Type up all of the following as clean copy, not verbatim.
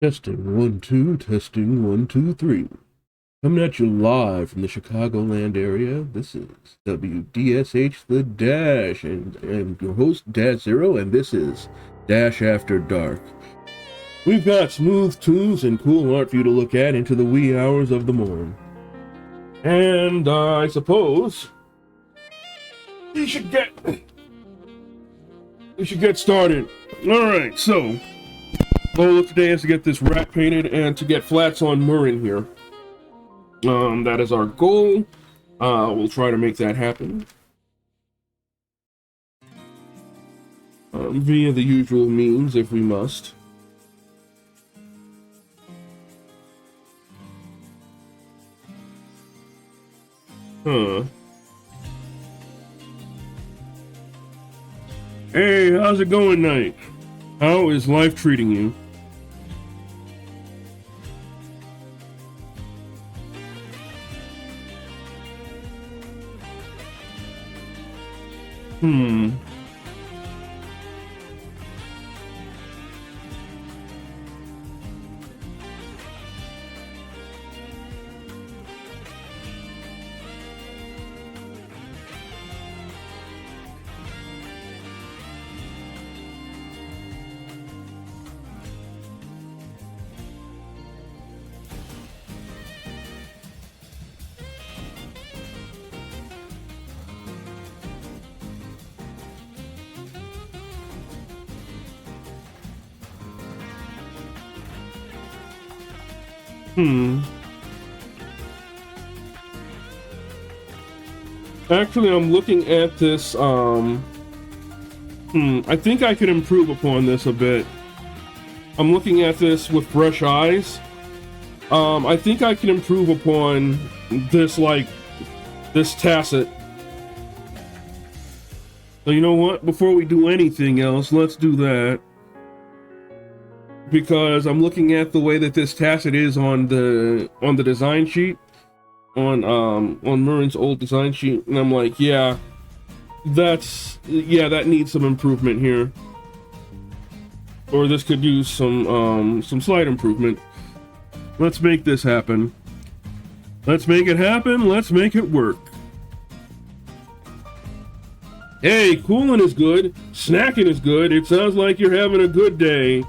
Testing 1 2, testing 1 2 3. Coming at you live from the Chicagoland area. This is WDSH The Dash, and I'm your host, DashXero, and this is Dash After Dark. We've got smooth tunes and cool art for you to look at into the wee hours of the morn. And I suppose we should get started. All right, so goal of today is to get this rat painted and to get flats on Murin here. That is our goal. We'll try to make that happen via the usual means if we must. Hey, how's it going, Knight? How is life treating you? Actually, I'm looking at this, I think I could improve upon this a bit. I'm looking at this with fresh eyes. I think I can improve upon this, this tacit. So you know what? Before we do anything else, let's do that. Because I'm looking at the way that this tacit is on the design sheet, on Murin's old design sheet, and I'm like, that needs some improvement here, or this could use some slight improvement. Let's make this happen. Let's make it happen. Let's make it work. Hey, cooling is good. Snacking is good. It sounds like you're having a good day.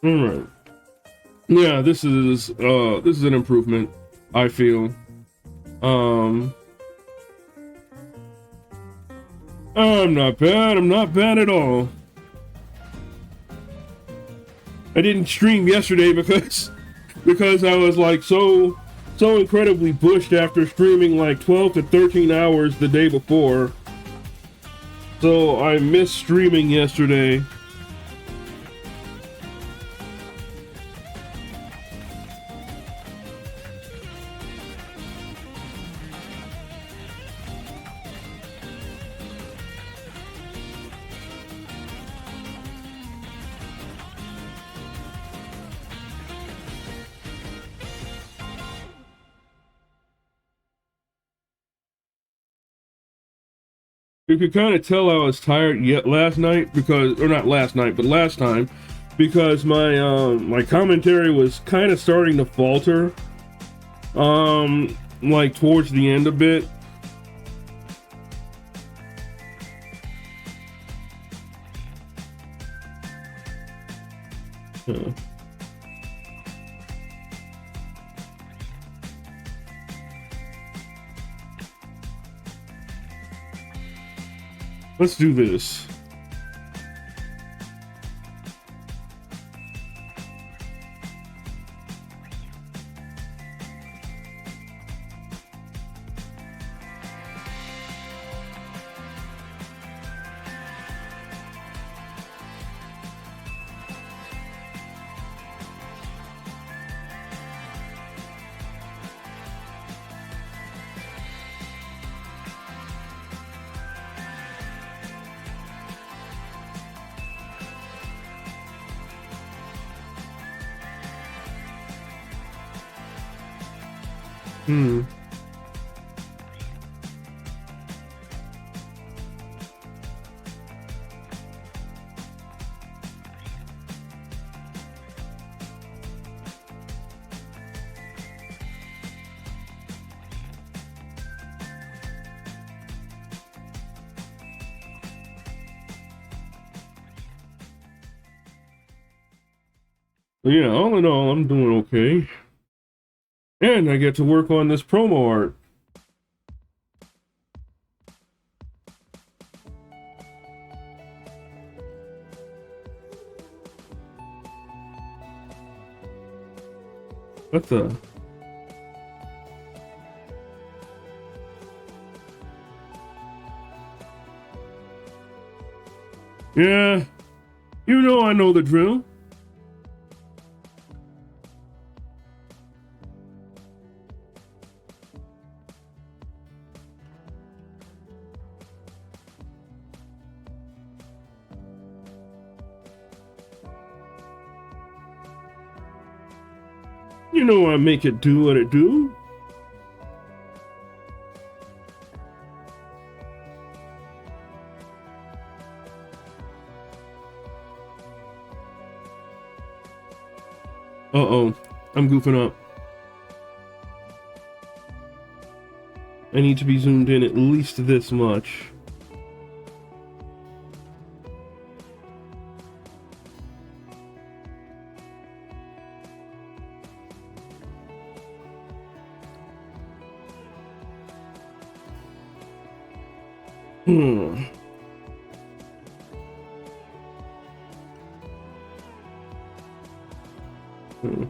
All right. Yeah, this is an improvement, I feel. I'm not bad. I'm not bad at all. I didn't stream yesterday because I was like so incredibly bushed after streaming like 12 to 13 hours the day before. So I missed streaming yesterday. You could kind of tell I was tired last night because last time, because my commentary was kind of starting to falter, like towards the end a bit. Let's do this. Hmm. Yeah, all in all, I'm doing okay. And I get to work on this promo art. What the? Yeah, you know I know the drill. You know I make it do what it do. Uh-oh, I'm goofing up. I need to be zoomed in at least this much. Hmm. Hmm.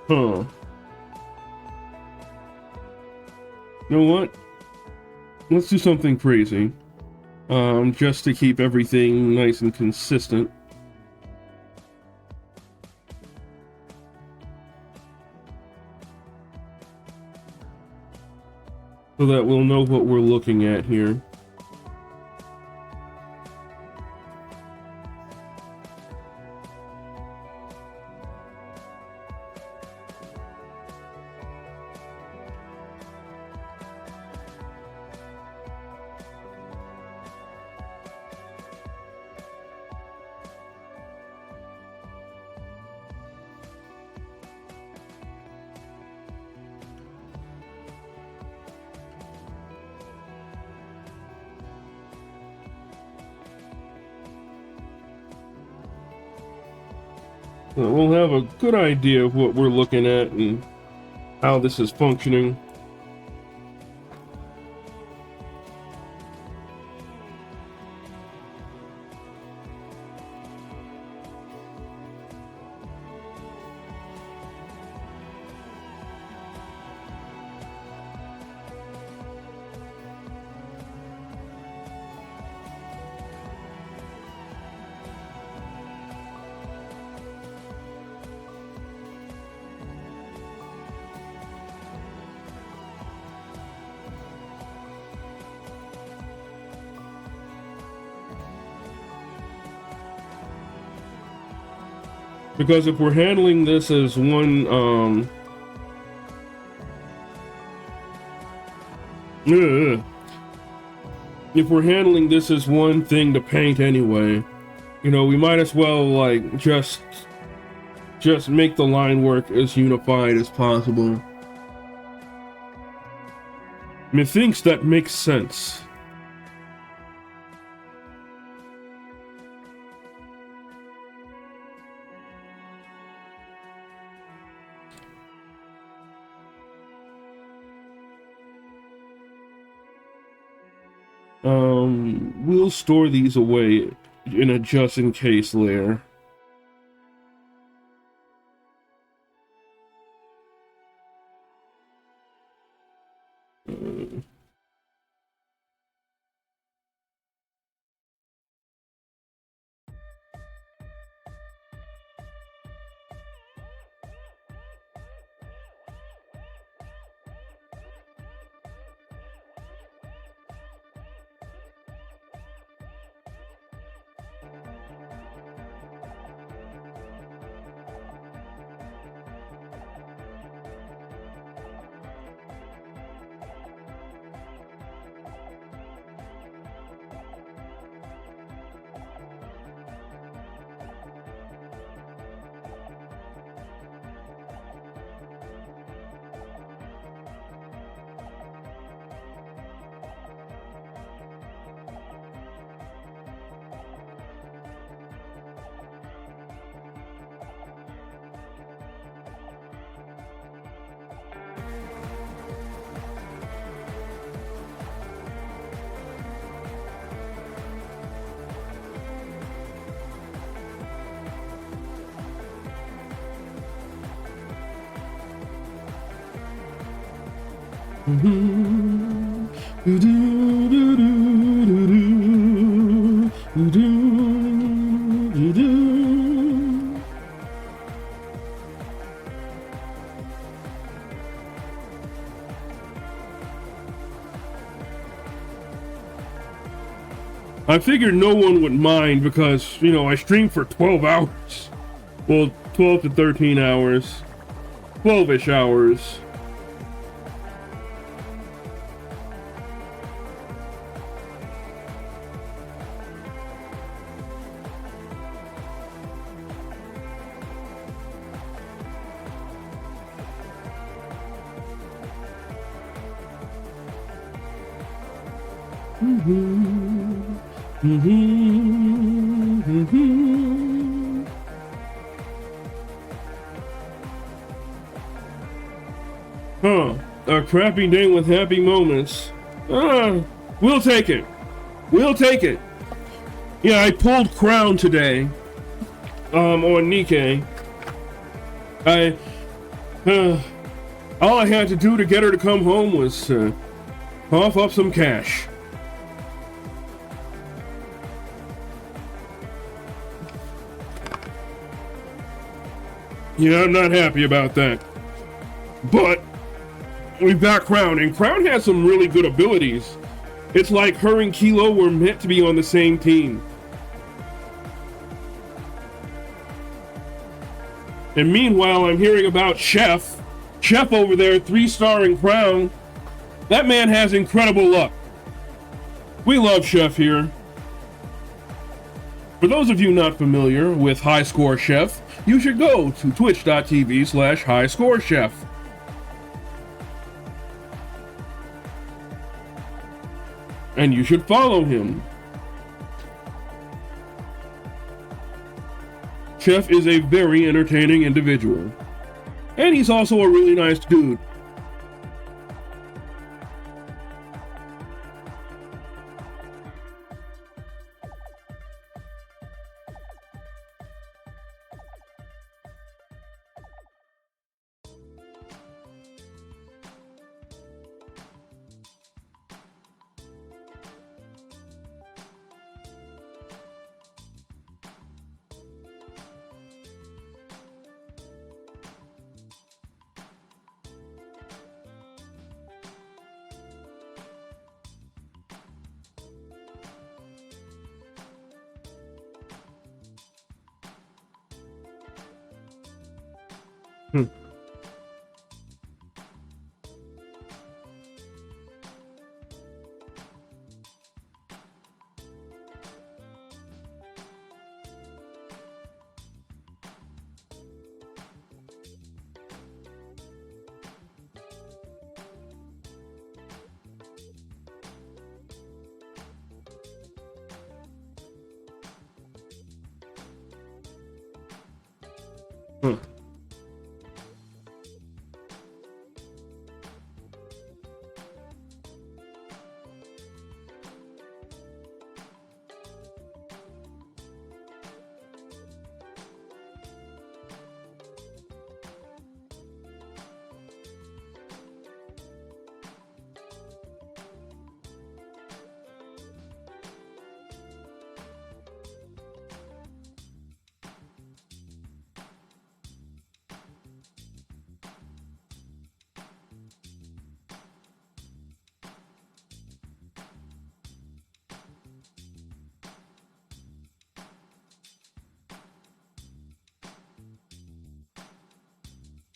Huh. You know what? Let's do something crazy. Just to keep everything nice and consistent. So that we'll know what we're looking at here. We'll have a good idea of what we're looking at and how this is functioning. Because if we're handling this as one, if we're handling this as one thing to paint anyway, you know, we might as well, like, just make the line work as unified as possible. Methinks that makes sense. We'll store these away in a just-in-case layer. I figured no one would mind because, you know, I stream for 12 hours. Well, 12 to 13 hours. 12-ish hours. Huh, a crappy day with happy moments. We'll take it. We'll take it. Yeah, I pulled Crown today. On Nikkei. All I had to do to get her to come home was, cough up some cash. Yeah, I'm not happy about that. But we've got Crown, and Crown has some really good abilities. It's like her and Kilo were meant to be on the same team. And meanwhile, I'm hearing about Chef. Chef over there, 3-star in Crown. That man has incredible luck. We love Chef here. For those of you not familiar with High Score Chef, you should go to twitch.tv/highscorechef. And you should follow him. Chef is a very entertaining individual. And he's also a really nice dude.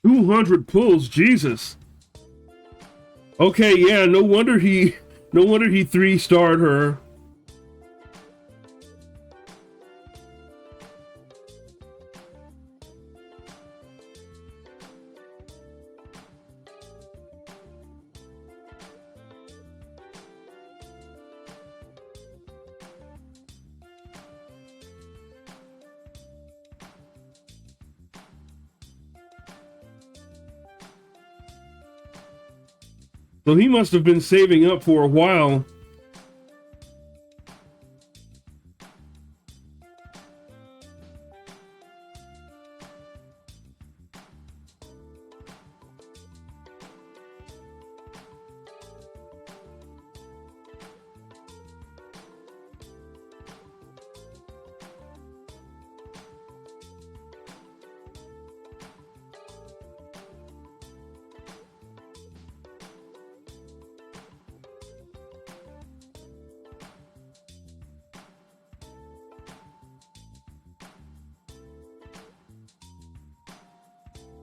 $200 pulls, Jesus. Okay, yeah, no wonder he 3-starred her. So he must have been saving up for a while.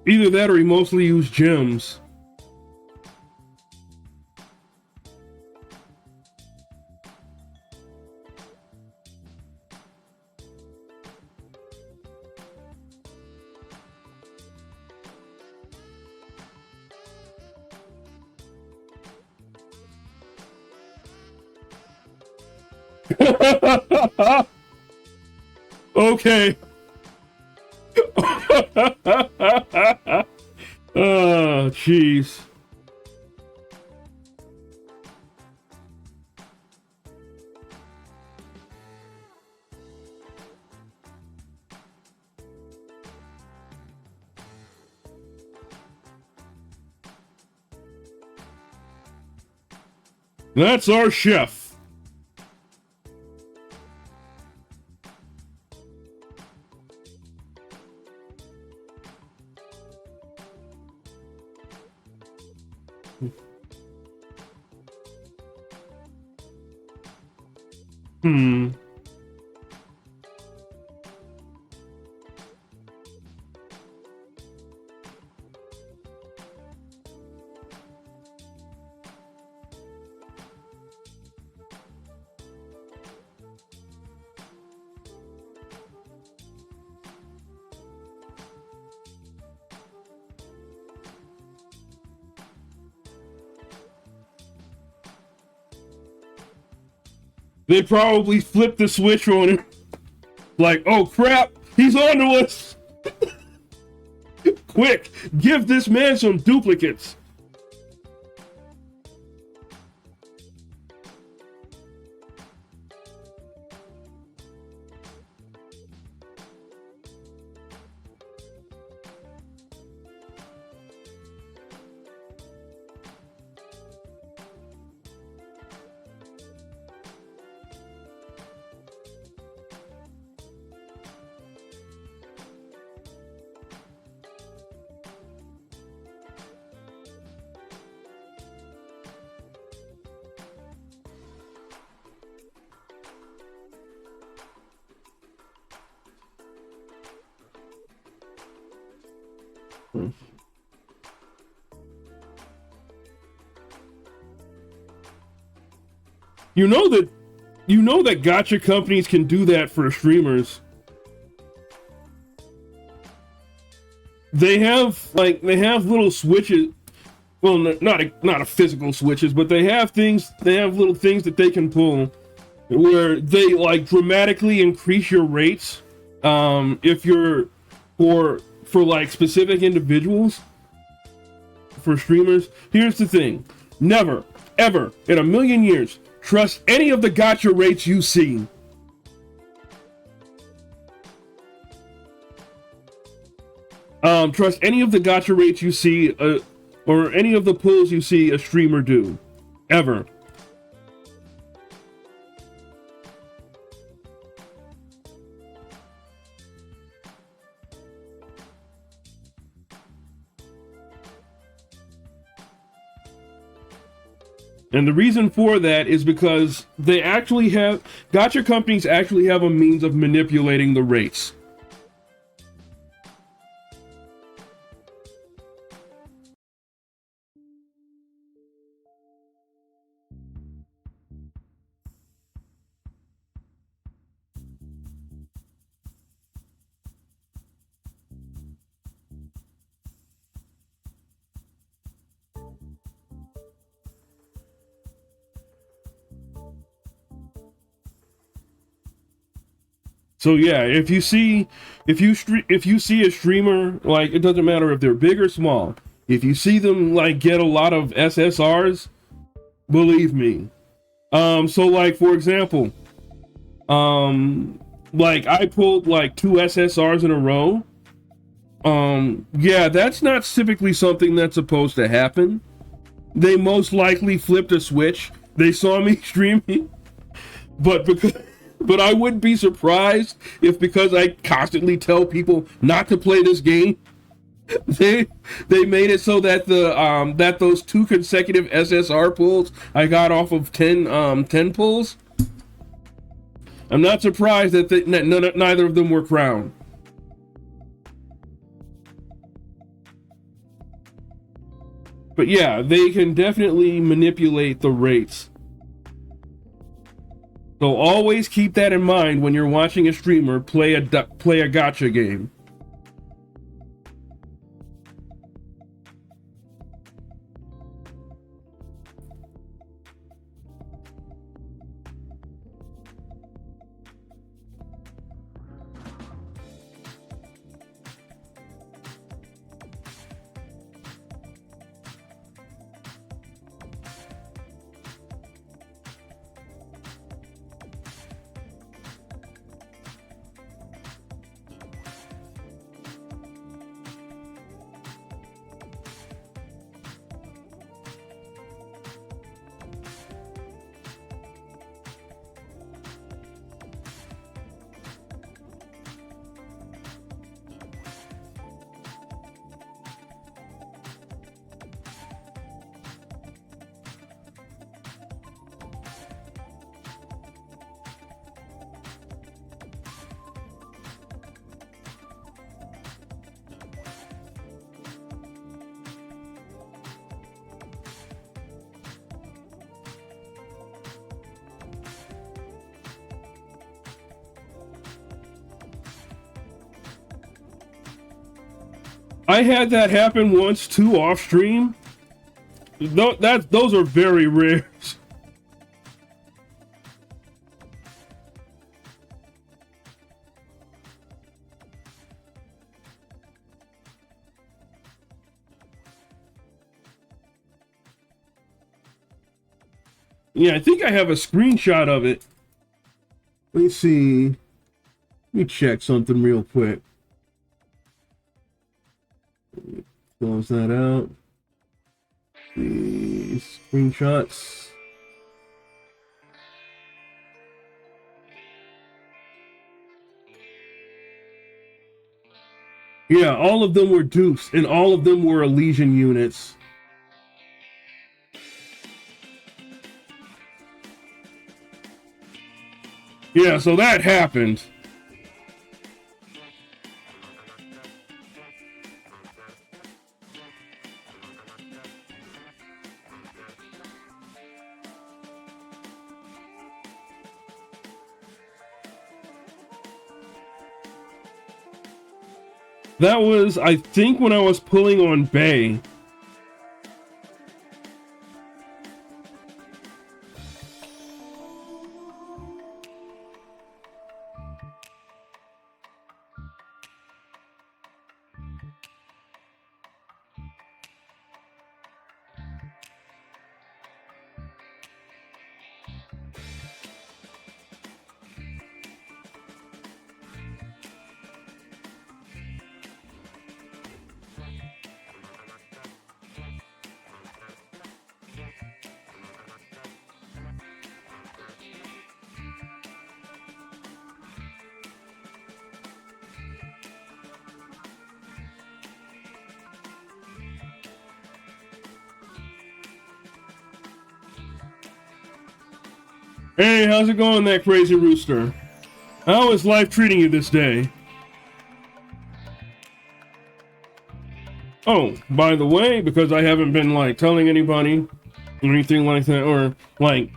Either that or he mostly used gems. Okay. Oh, jeez. That's our chef. They probably flipped the switch on him. Like, oh crap, he's on to us. Quick, give this man some duplicates. You know that gotcha companies can do that for streamers. They have little switches. Well, not a physical switches, but they have little things that they can pull where they like dramatically increase your rates if you're for like specific individuals, for streamers. Here's the thing: never, ever in a million years trust any of the gotcha rates you see. Trust any of the gotcha rates you see, or any of the pulls you see a streamer do, ever. And the reason for that is because gotcha companies actually have a means of manipulating the rates. So yeah, if you see a streamer, like, it doesn't matter if they're big or small, if you see them like get a lot of SSRs, Believe me. So like for example, like I pulled like 2 SSRs in a row. Yeah, that's not typically something that's supposed to happen. They most likely flipped a switch. They saw me streaming, but I wouldn't be surprised if, because I constantly tell people not to play this game, they made it so that that those 2 consecutive SSR pulls I got off of 10 pulls. I'm not surprised that neither of them were crowned. But yeah, they can definitely manipulate the rates. So always keep that in mind when you're watching a streamer play a gacha game. I had that happen once too off stream. Those are very rare. Yeah, I think I have a screenshot of it. Let me see. Let me check something real quick. Close that out. The screenshots. Yeah, all of them were dupes, and all of them were Elysian units. Yeah, so that happened. That was, I think, when I was pulling on Bay. Hey, how's it going, that crazy rooster? How is life treating you this day? Oh, by the way, because I haven't been, like, telling anybody or anything like that, or, like,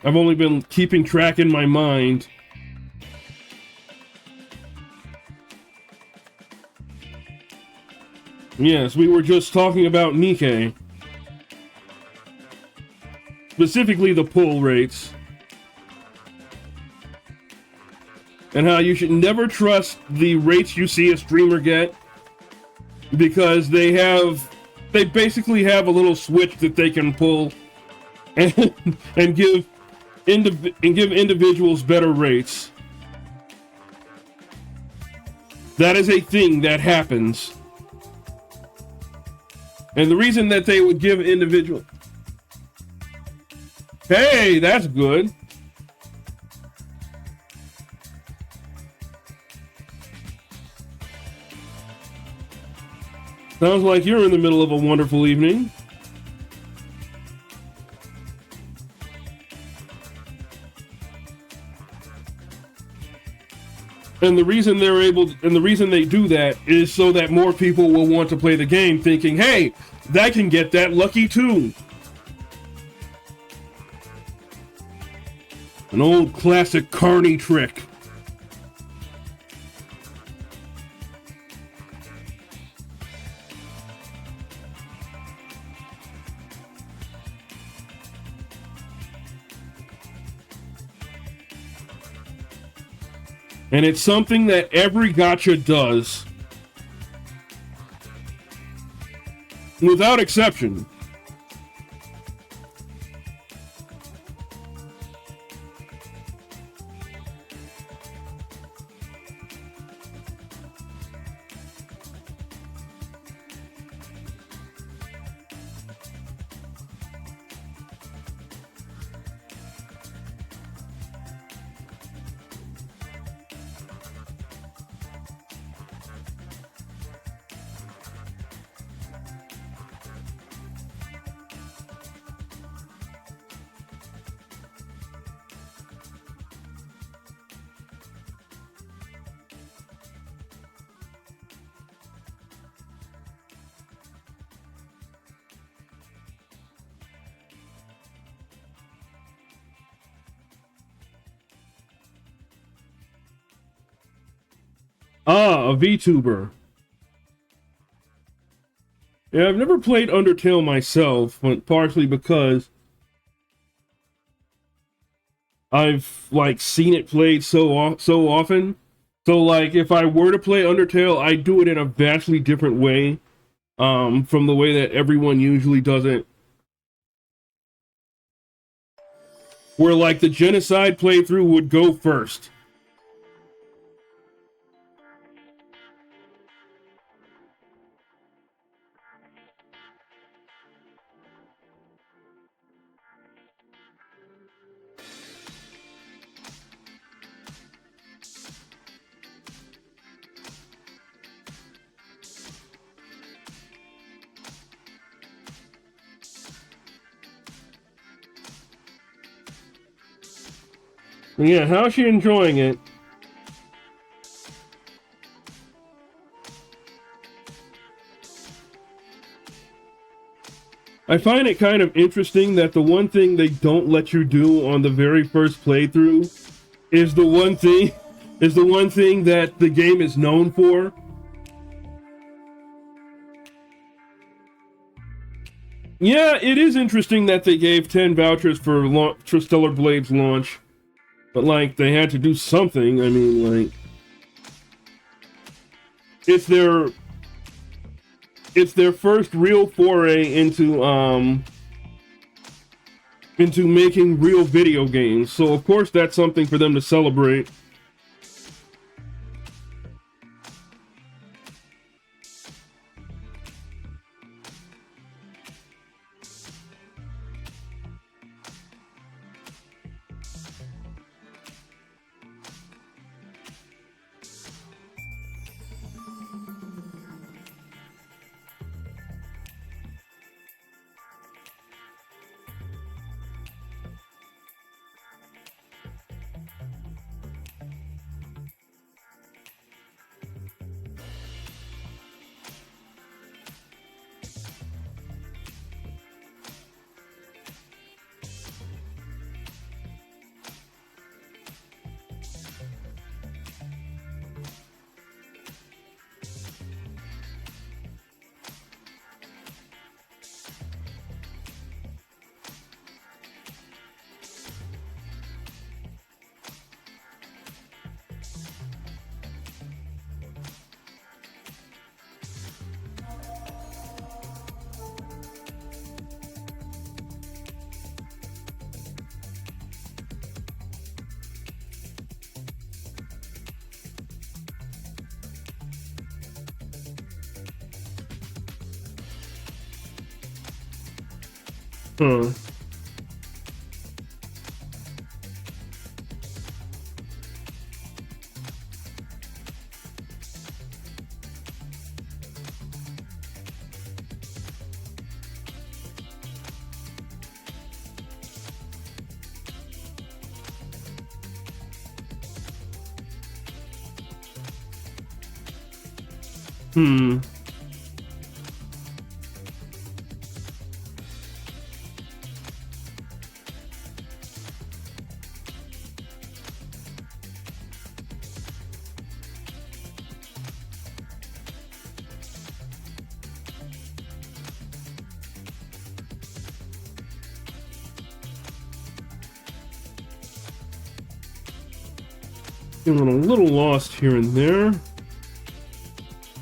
I've only been keeping track in my mind. Yes, we were just talking about Nikkei. Specifically the pull rates. And how you should never trust the rates you see a streamer get. Because they basically have a little switch that they can pull and and give individuals better rates. That is a thing that happens. And the reason that they would give individual... Hey, that's good. Sounds like you're in the middle of a wonderful evening. And the reason they do that is so that more people will want to play the game thinking, hey, that can get that lucky too. An old classic carny trick. And it's something that every gacha does. Without exception. Ah, a VTuber. Yeah, I've never played Undertale myself, but partially because I've like seen it played so often. So like if I were to play Undertale, I'd do it in a vastly different way from the way that everyone usually does it. Where like the genocide playthrough would go first. Yeah, how's she enjoying it? I find it kind of interesting that the one thing they don't let you do on the very first playthrough is the one thing that the game is known for. Yeah, it is interesting that they gave 10 vouchers for Stellar Blade's launch. But, like, they had to do something. I mean, like... It's their first real foray into making real video games. So, of course, that's something for them to celebrate. Huh. Hmm. Feeling a little lost here and there.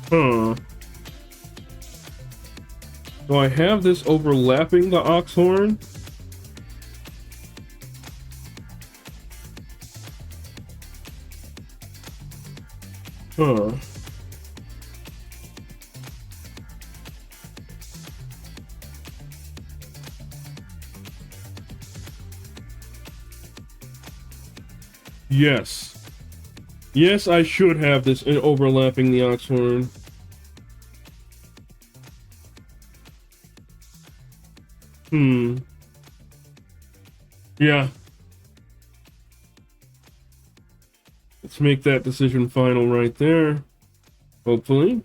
Huh. Do I have this overlapping the ox horn? Huh. Yes. Yes, I should have this in overlapping the ox horn. Hmm. Yeah. Let's make that decision final right there. Hopefully.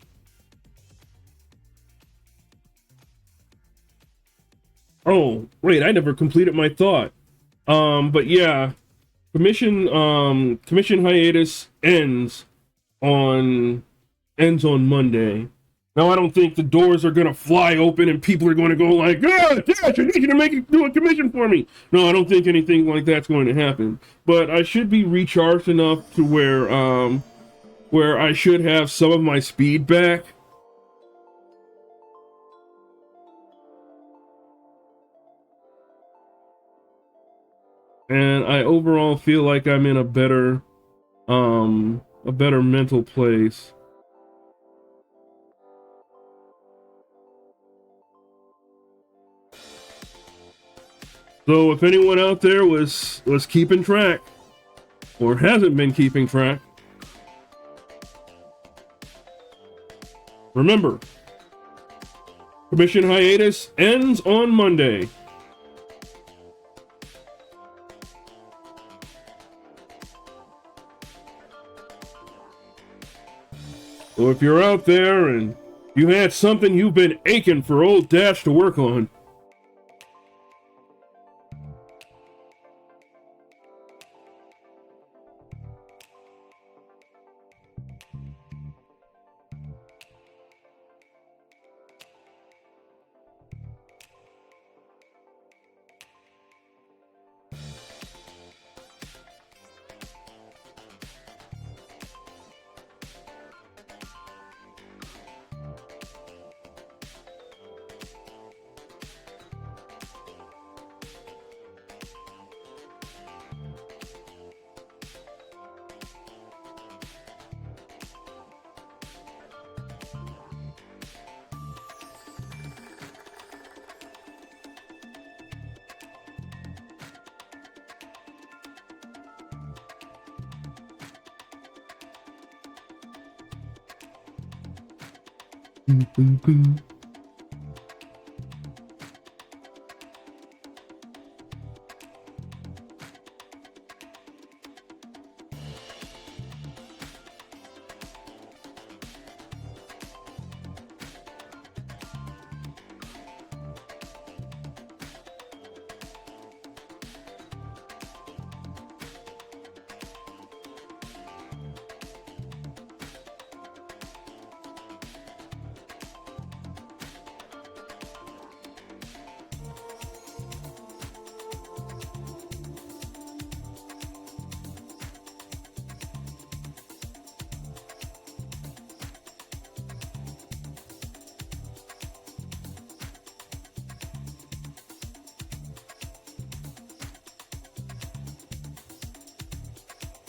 Oh, wait, I never completed my thought. But yeah, commission hiatus on Monday. Now I don't think the doors are gonna fly open and people are gonna go like, "Ah, Dash, I need you to do a commission for me." No, I don't think anything like that's going to happen. But I should be recharged enough to where I should have some of my speed back. And I overall feel like I'm in a better mental place. So if anyone out there was keeping track or hasn't been keeping track, remember, commission hiatus ends on Monday. So if you're out there and you had something you've been aching for old Dash to work on,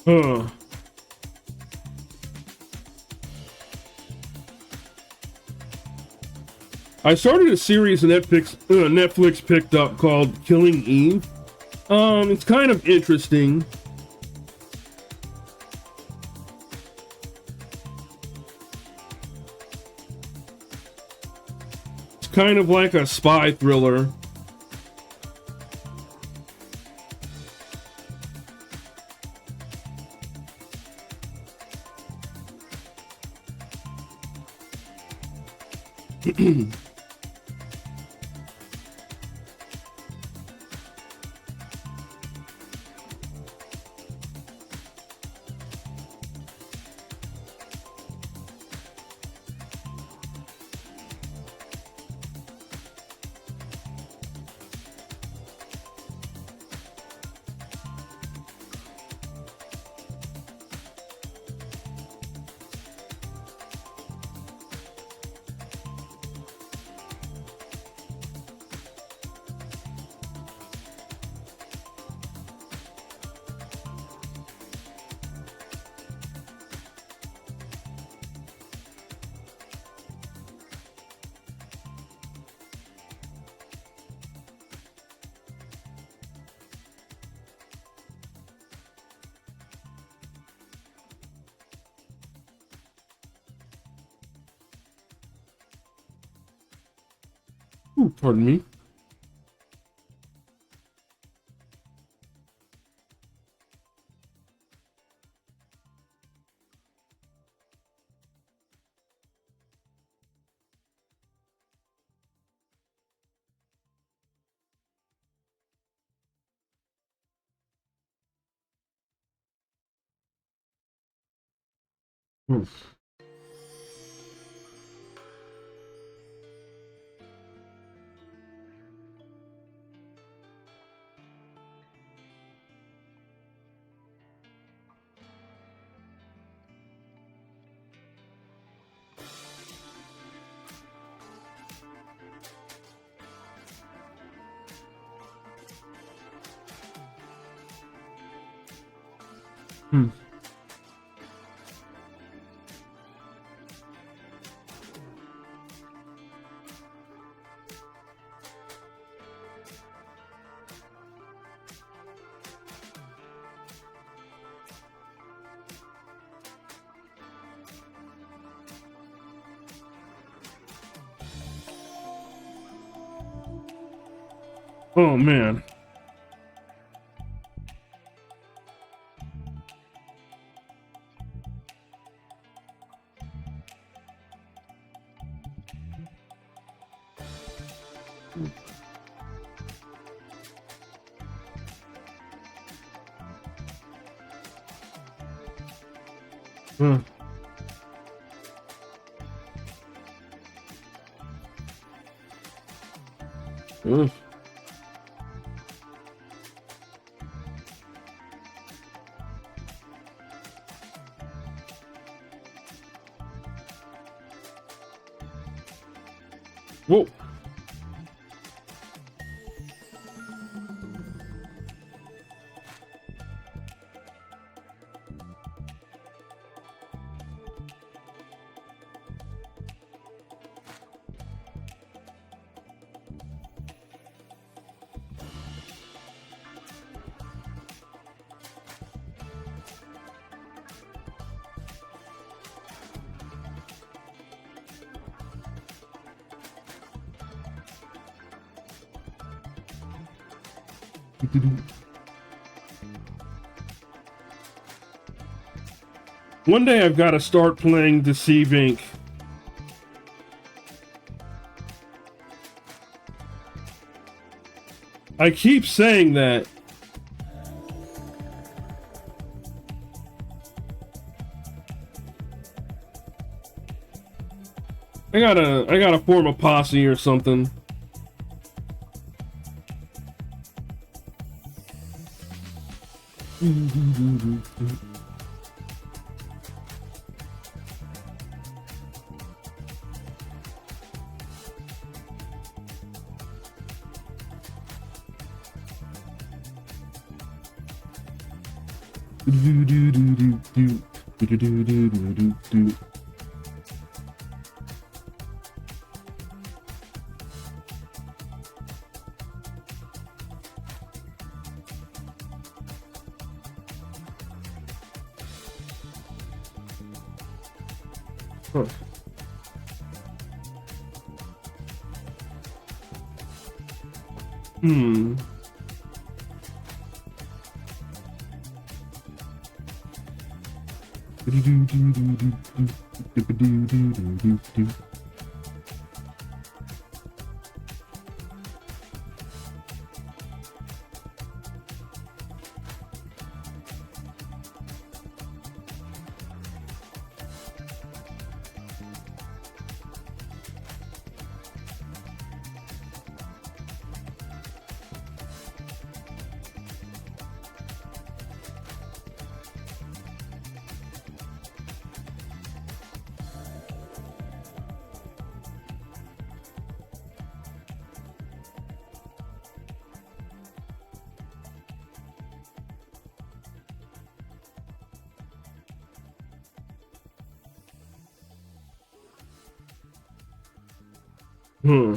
huh. I started a series Netflix picked up called Killing Eve. It's kind of interesting. It's kind of like a spy thriller. Ooh, pardon me. Hmm. Hmm. Oh man. Hmm. Hmm. Whoa. One day I've got to start playing Deceive Inc. I keep saying that. I gotta form a posse or something. Huh. Hmm. Hmm.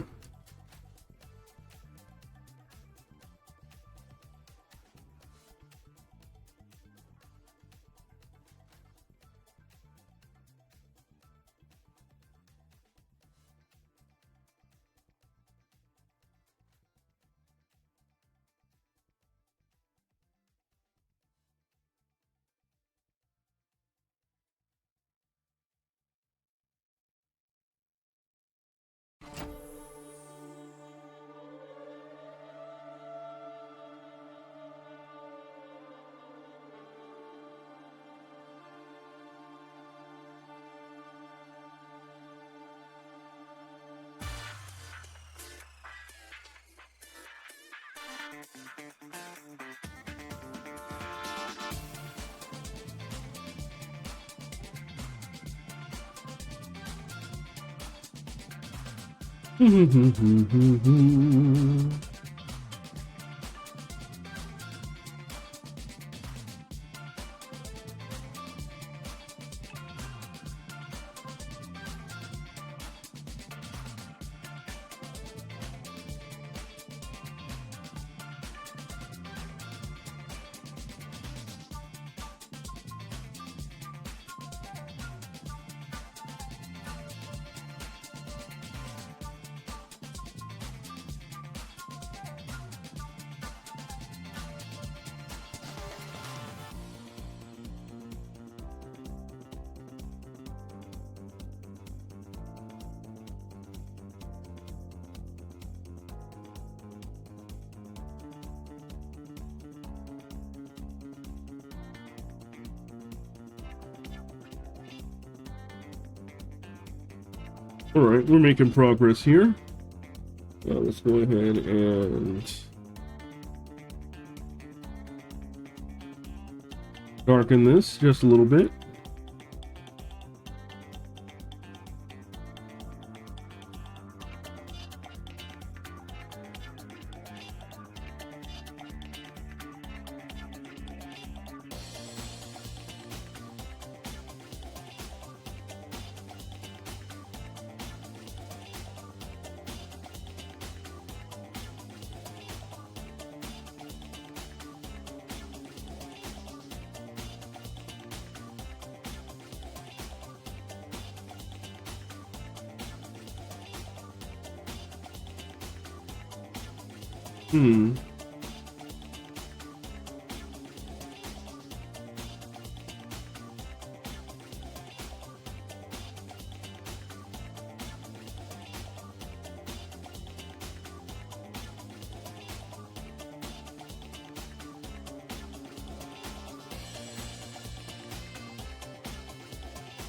All right, we're making progress here. Let's go ahead and darken this just a little bit. Hmm.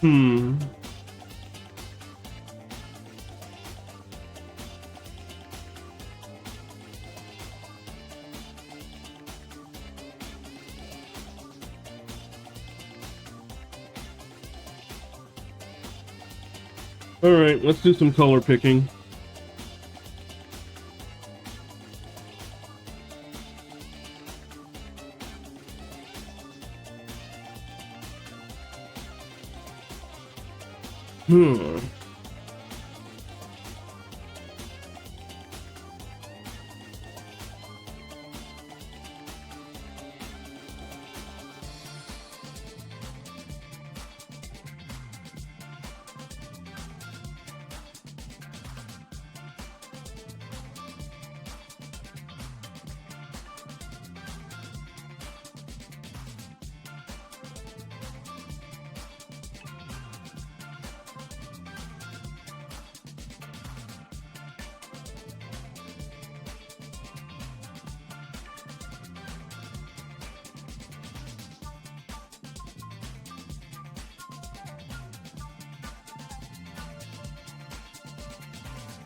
Hmm. All right, let's do some color picking. Hmm.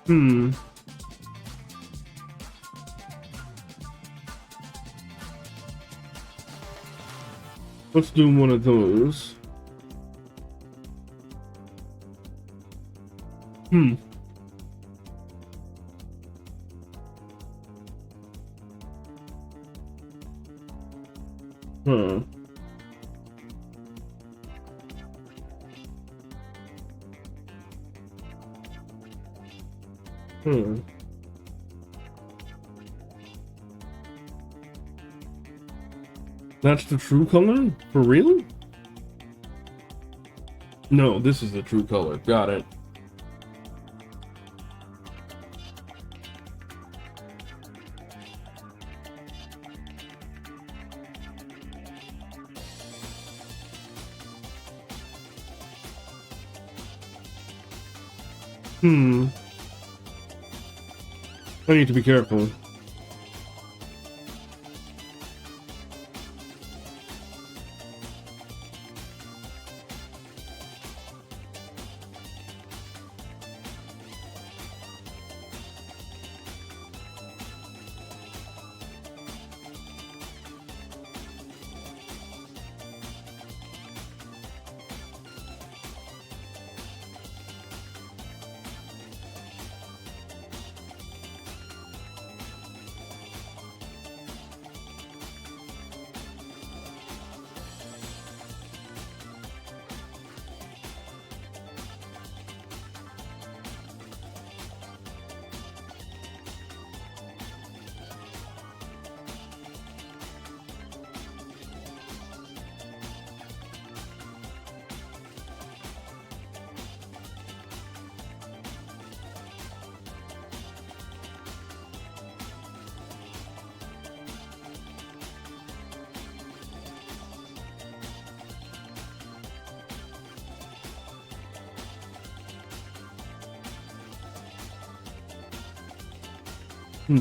Hmm. Let's do one of those. Hmm. Huh. Hmm. That's the true color? For real? No, this is the true color. Got it. Hmm. I need to be careful. Hmm.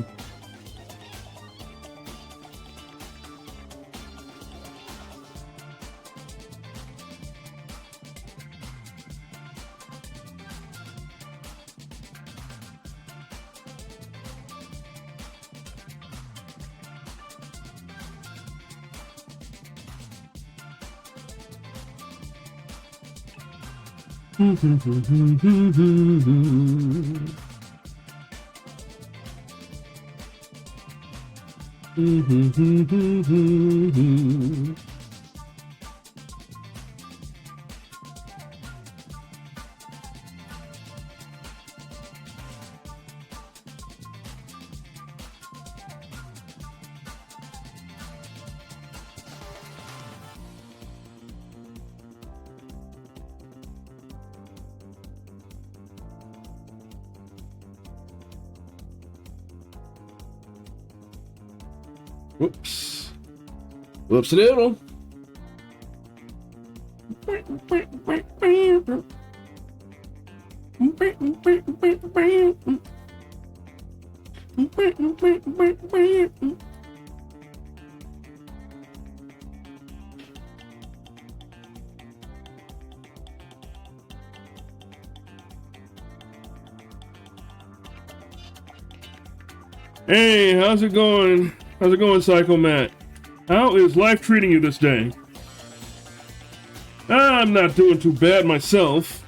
Whoops. Whoops a doodle. Hey, how's it going? How's it going, Psycho Matt? How is life treating you this day? I'm not doing too bad myself.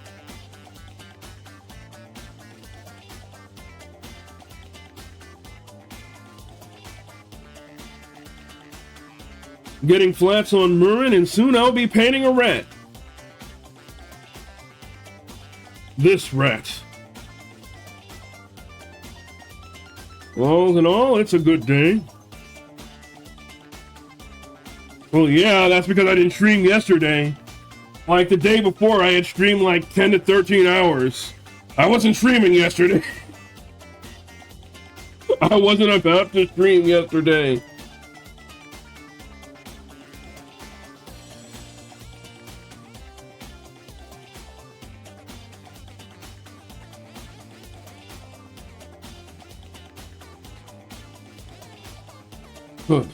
Getting flats on Murin, and soon I'll be painting a rat. This rat. All in all, it's a good day. Well, yeah, that's because I didn't stream yesterday. Like the day before, I had streamed like 10 to 13 hours. I wasn't streaming yesterday. I wasn't about to stream yesterday. Good.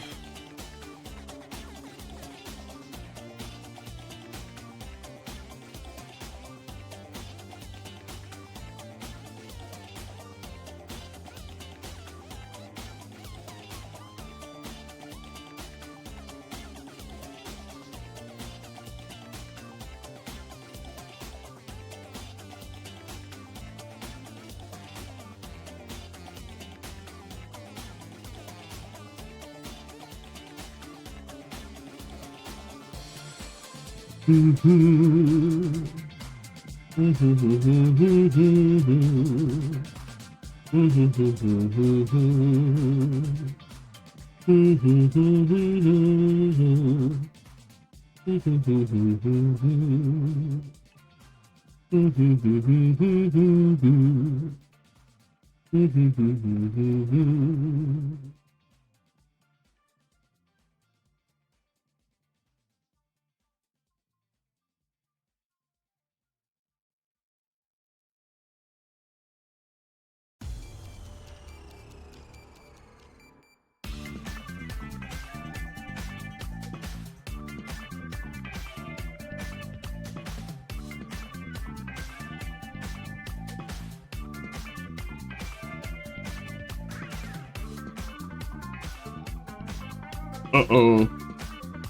Uh-oh.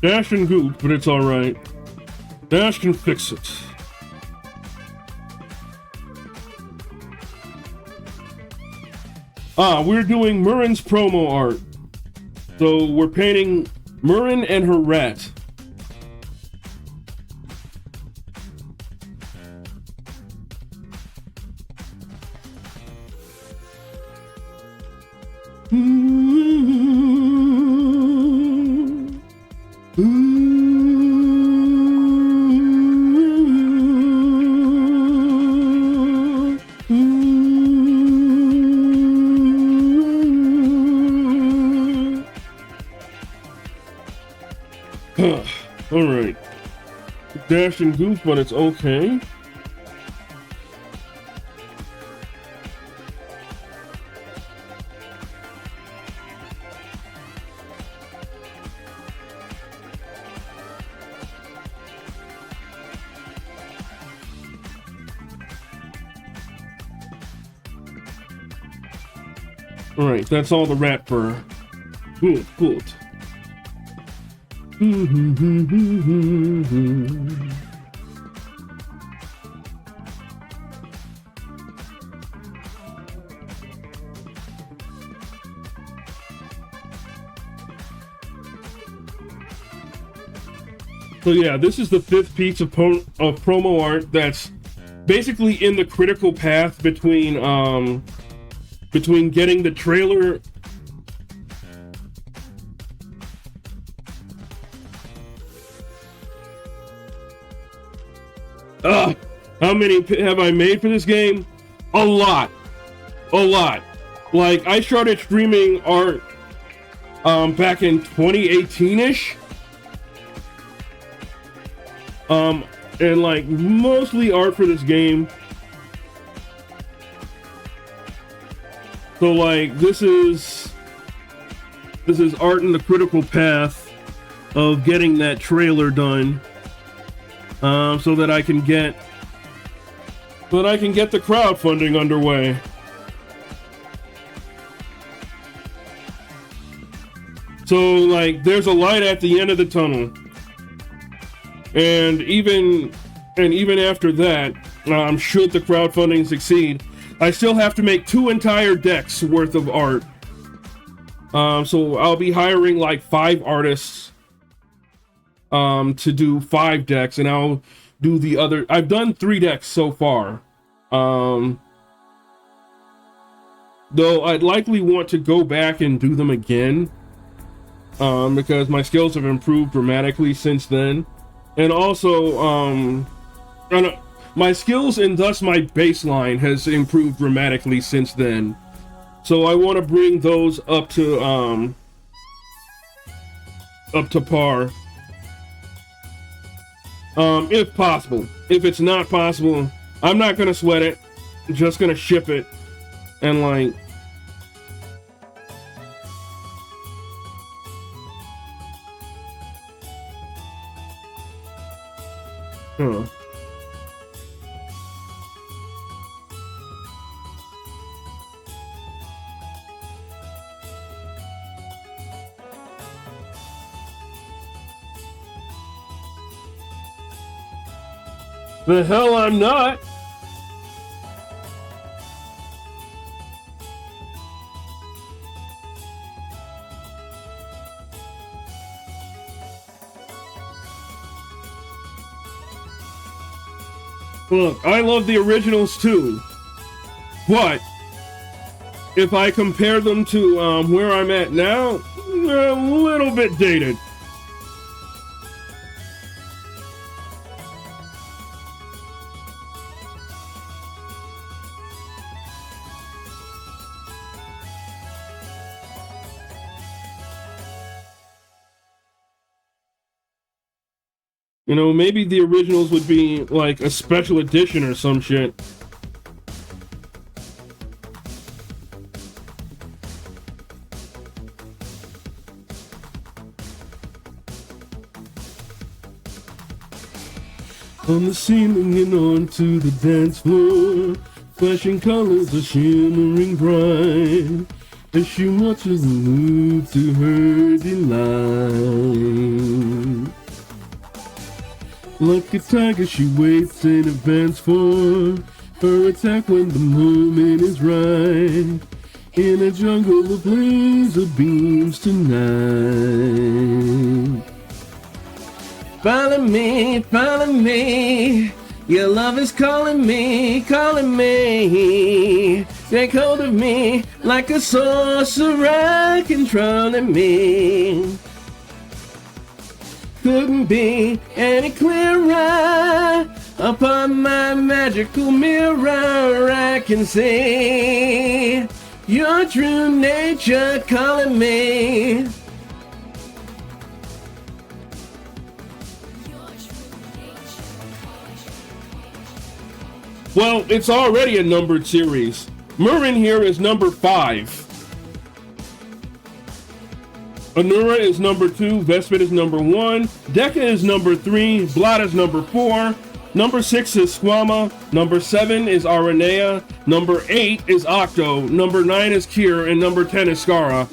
Dash and Goop, but it's alright. Dash can fix it. We're doing Murin's promo art. So we're painting Murin and her rat. Alright. Dash and Goof, but it's okay. Alright, that's all the rat fur. Good, good. So yeah, this is the 5th piece of promo art that's basically in the critical path between getting the trailer. How many have I made for this game? A lot. Like, I started streaming art back in 2018-ish. And like mostly art for this game. So like this is art in the critical path of getting that trailer done. So that I can get the crowdfunding underway. So like there's a light at the end of the tunnel. And even after that, should the crowdfunding succeed, I still have to make 2 entire decks worth of art. So I'll be hiring like 5 artists to do 5 decks, and I'll do the other. I've done 3 decks so far. Though I'd likely want to go back and do them again, because my skills have improved dramatically since then. And also, my skills and thus my baseline has improved dramatically since then. So I want to bring those up to par. If possible. If it's not possible, I'm not gonna sweat it. I'm just gonna ship it. And like, huh. The hell I'm not. Look, I love the originals too, but if I compare them to where I'm at now, they're a little bit dated. You know, maybe the originals would be like a special edition or some shit. On the ceiling and onto the dance floor, flashing colors are shimmering bright as she watches them move to her delight. Like a tiger, she waits in advance for her attack when the moment is right. In a jungle of laser beams tonight. Follow me, your love is calling me, calling me. Take hold of me like a sorcerer controlling me. Couldn't be any clearer. Upon my magical mirror I can see your true nature calling me. Well, it's already a numbered series. Murin here is number 5. Anura is number 2, Vespid is number 1, Deca is number 3, Blot is number 4, number 6 is Squama, number 7 is Aranea, number 8 is Octo, number 9 is Kier, and number 10 is Skara.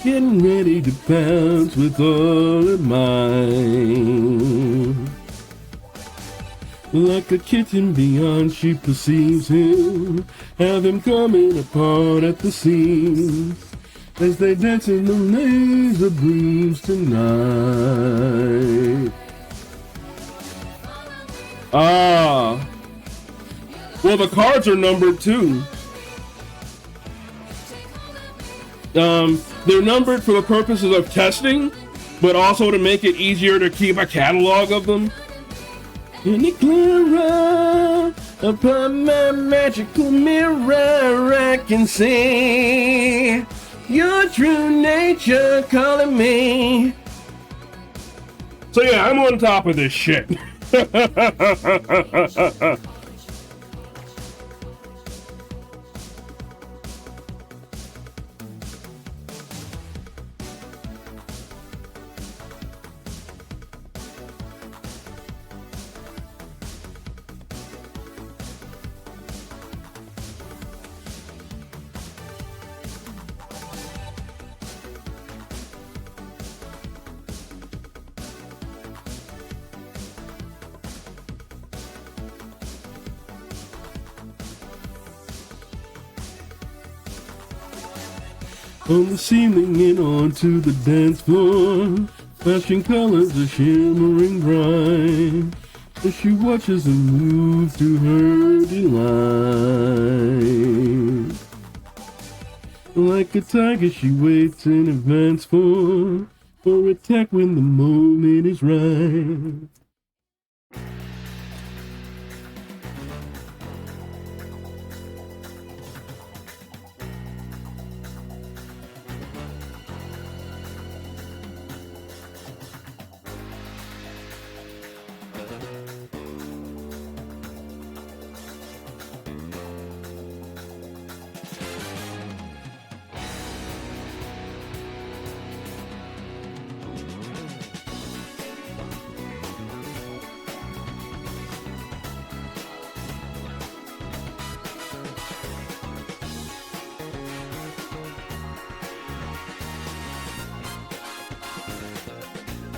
Getting ready to pounce with all of mine. Like a kitten beyond, she perceives him, have him coming apart at the seams, as they dance in the laser beams tonight. Ah, well, the cards are numbered too. They're numbered for the purposes of testing, but also to make it easier to keep a catalog of them. Any clearer upon my magical mirror I can see your true nature calling me. So yeah, I'm on top of this shit. On the ceiling and onto the dance floor, flashing colors are shimmering bright as she watches them move to her delight. Like a tiger, she waits in advance for attack when the moment is right.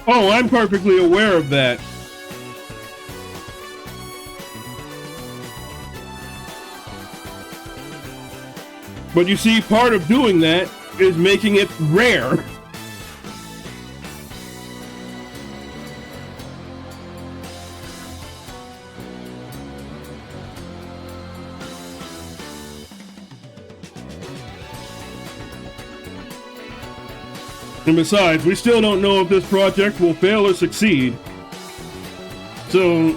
Oh, I'm perfectly aware of that. But you see, part of doing that is making it rare. And besides, we still don't know if this project will fail or succeed. So,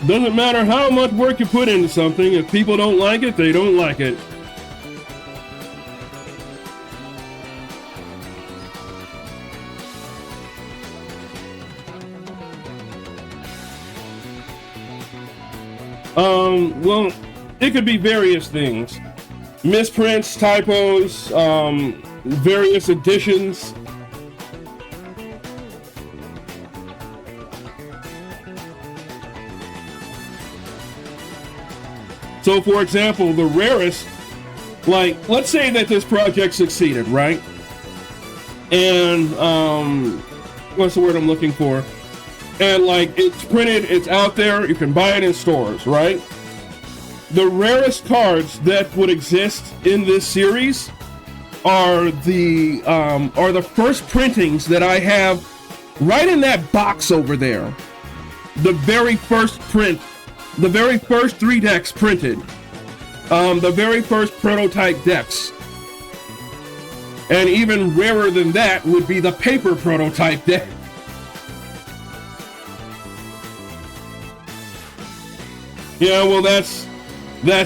doesn't matter how much work you put into something, if people don't like it, they don't like it. Well, it could be various things. Misprints, typos, various additions. So, for example, the rarest, like, let's say that this project succeeded, right? And, what's the word I'm looking for? And, like, it's printed, it's out there, you can buy it in stores, right? The rarest cards that would exist in this series are the first printings that I have right in that box over there. The very first print, the very first 3 decks printed, the very first prototype decks. And even rarer than that would be the paper prototype deck. Yeah, well, that's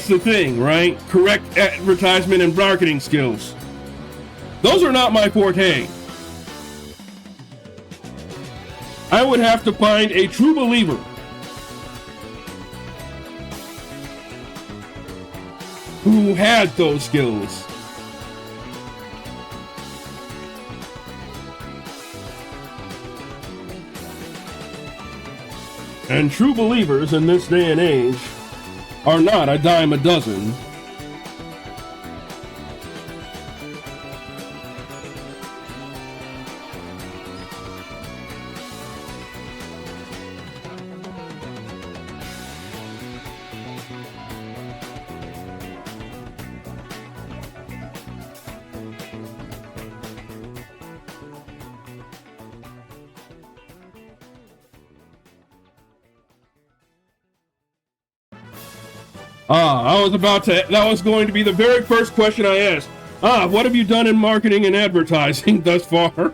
the thing, right? Correct advertisement and marketing skills. Those are not my forte. I would have to find a true believer who had those skills. And true believers in this day and age are not a dime a dozen. That was going to be the very first question I asked. What have you done in marketing and advertising thus far?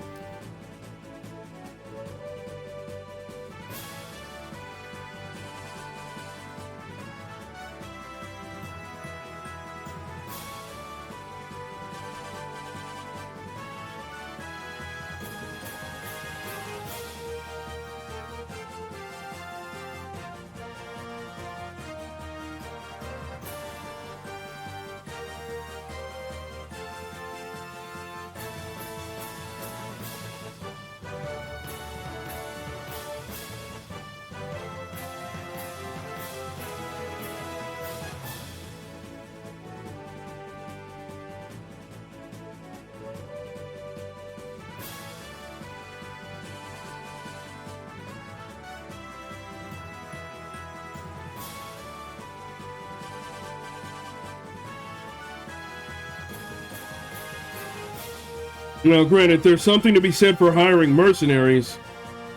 Now, granted, there's something to be said for hiring mercenaries.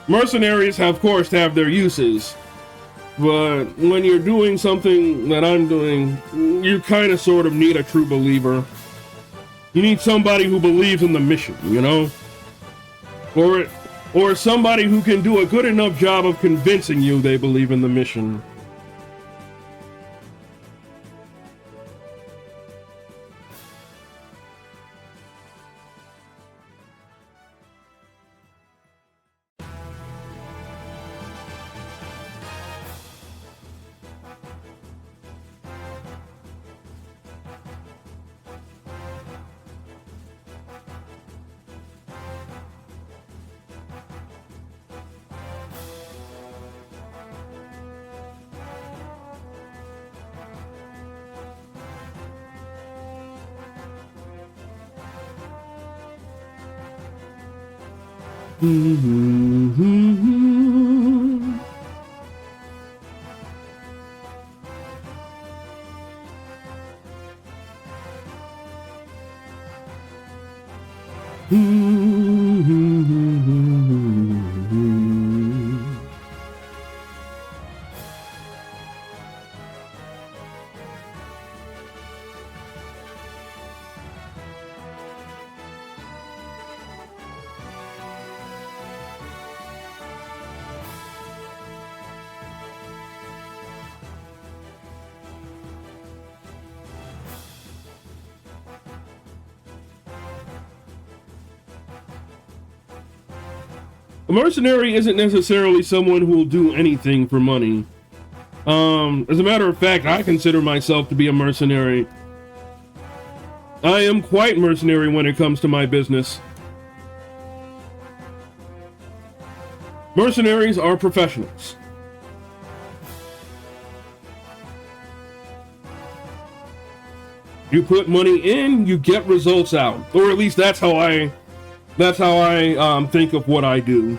Mercenaries, of course, have their uses. But when you're doing something that I'm doing, you kind of sort of need a true believer. You need somebody who believes in the mission, you know? Or somebody who can do a good enough job of convincing you they believe in the mission. A mercenary isn't necessarily someone who will do anything for money. As a matter of fact, I consider myself to be a mercenary. I am quite mercenary when it comes to my business. Mercenaries are professionals. You put money in, you get results out. Or at least that's how I think of what I do.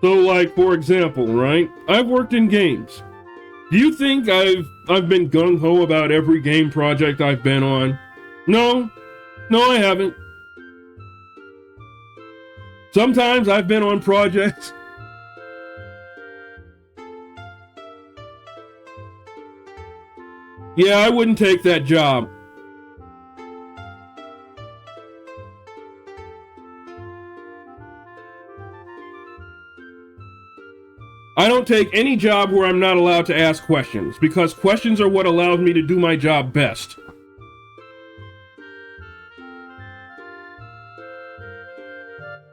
So, like, for example, right? I've worked in games. Do you think I've been gung-ho about every game project I've been on? No. No, I haven't. Sometimes I've been on projects. Yeah, I wouldn't take that job. I don't take any job where I'm not allowed to ask questions, because questions are what allows me to do my job best.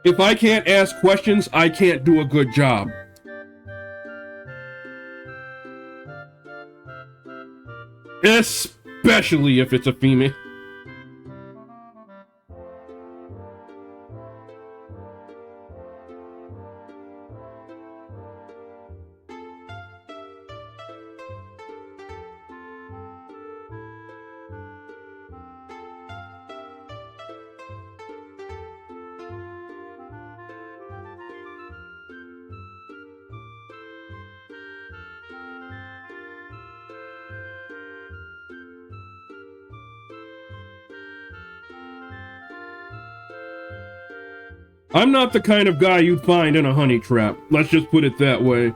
If I can't ask questions, I can't do a good job. Especially if it's a female. I'm not the kind of guy you'd find in a honey trap. Let's just put it that way.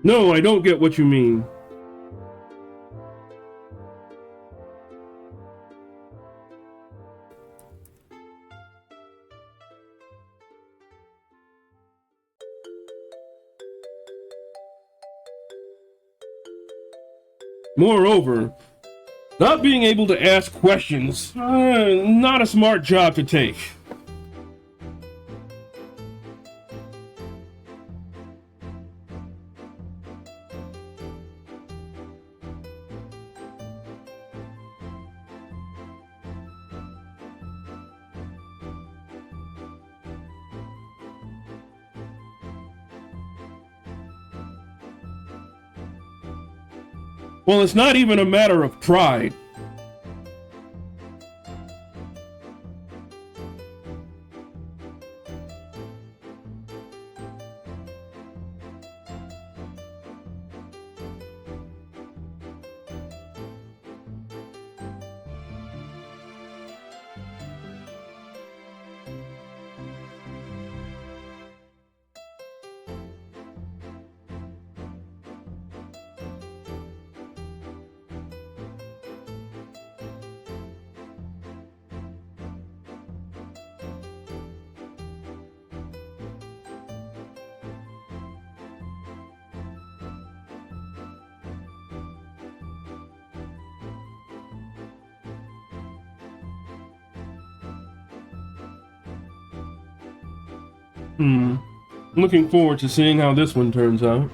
No, I don't get what you mean. Moreover, not being able to ask questions, not a smart job to take. Well, it's not even a matter of pride. Looking forward to seeing how this one turns out.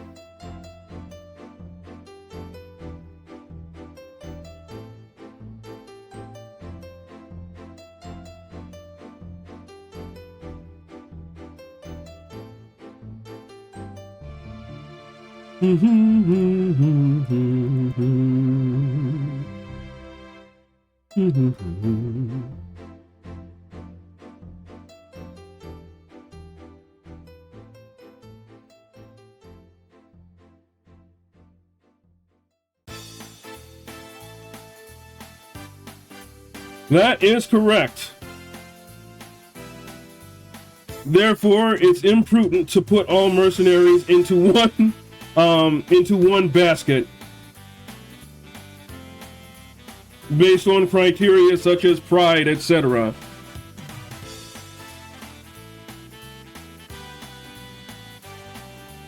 That is correct. Therefore, it's imprudent to put all mercenaries into one basket based on criteria such as pride, etc.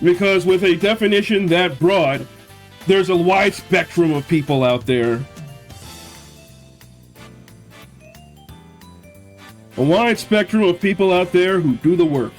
Because with a definition that broad, there's a wide spectrum of people out there. A wide spectrum of people out there who do the work.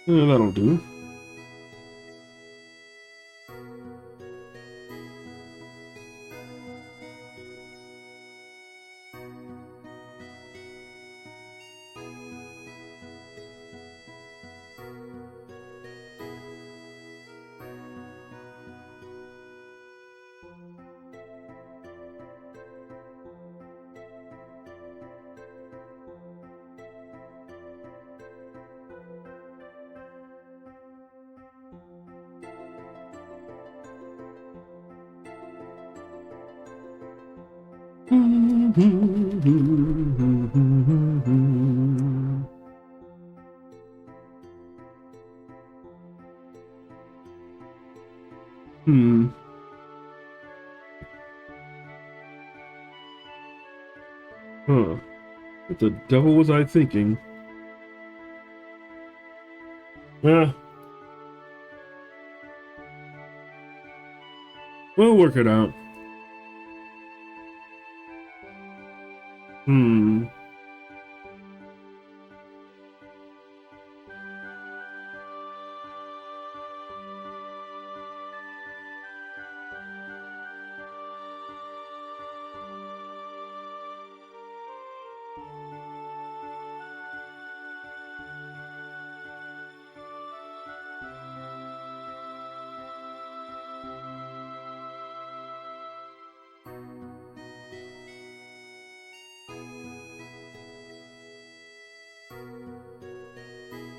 Yeah, that'll do. Huh. What the devil was I thinking? Yeah. We'll work it out.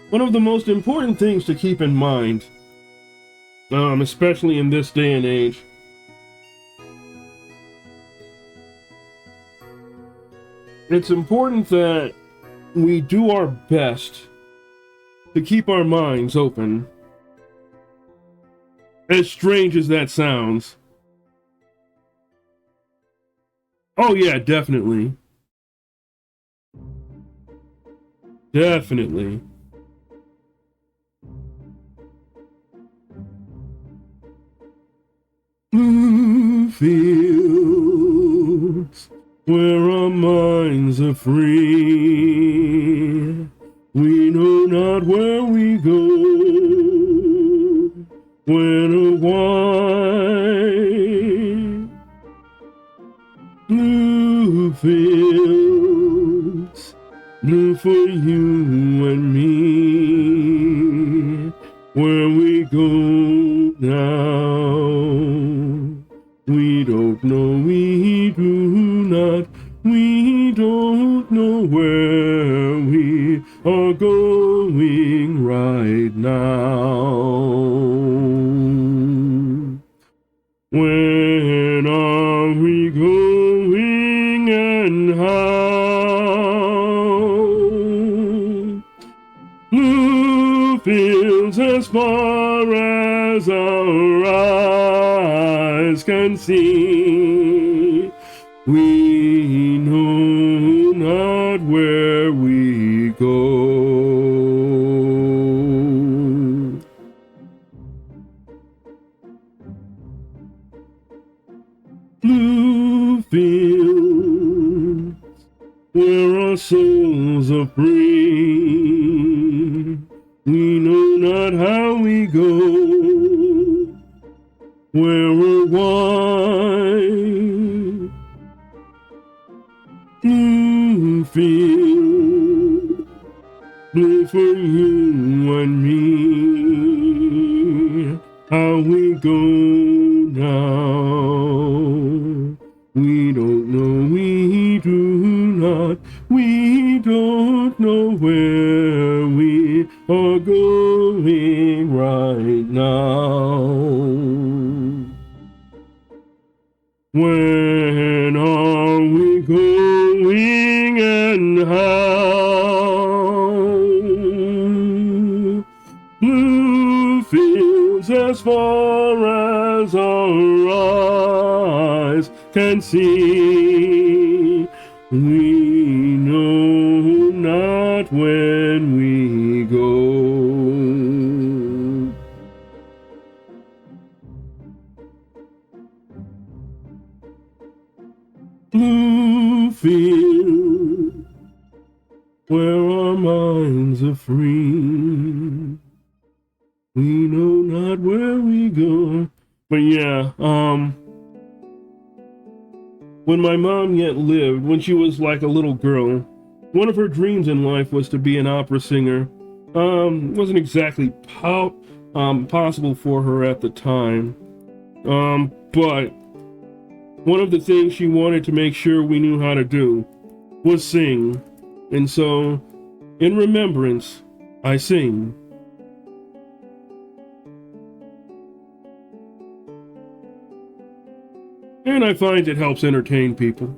One of the most important things to keep in mind, especially in this day and age, it's important that we do our best to keep our minds open. As strange as that sounds. Oh yeah, definitely. Definitely. Blue fields where our minds are free. We know not where we go when a white blue fields, blue for you and me, where we go now. We don't know, we don't know where we are going right now. When are we going and how? Blue fields as far as our eyes can see. We know not where we go. Blue fields where our souls are free. We know not how we go, where we're wide. Blue field, blue for you and me. How we go now. We don't know, we don't know where we are going right now. When are we going and how? Blue fields as far as our eyes can see. We know not when we go. Blue field, where our minds are free. We know not where we go. But yeah, when my mom yet lived, when she was like a little girl, one of her dreams in life was to be an opera singer. Wasn't exactly possible for her at the time. But one of the things she wanted to make sure we knew how to do was sing. And so, in remembrance, I sing. And I find it helps entertain people.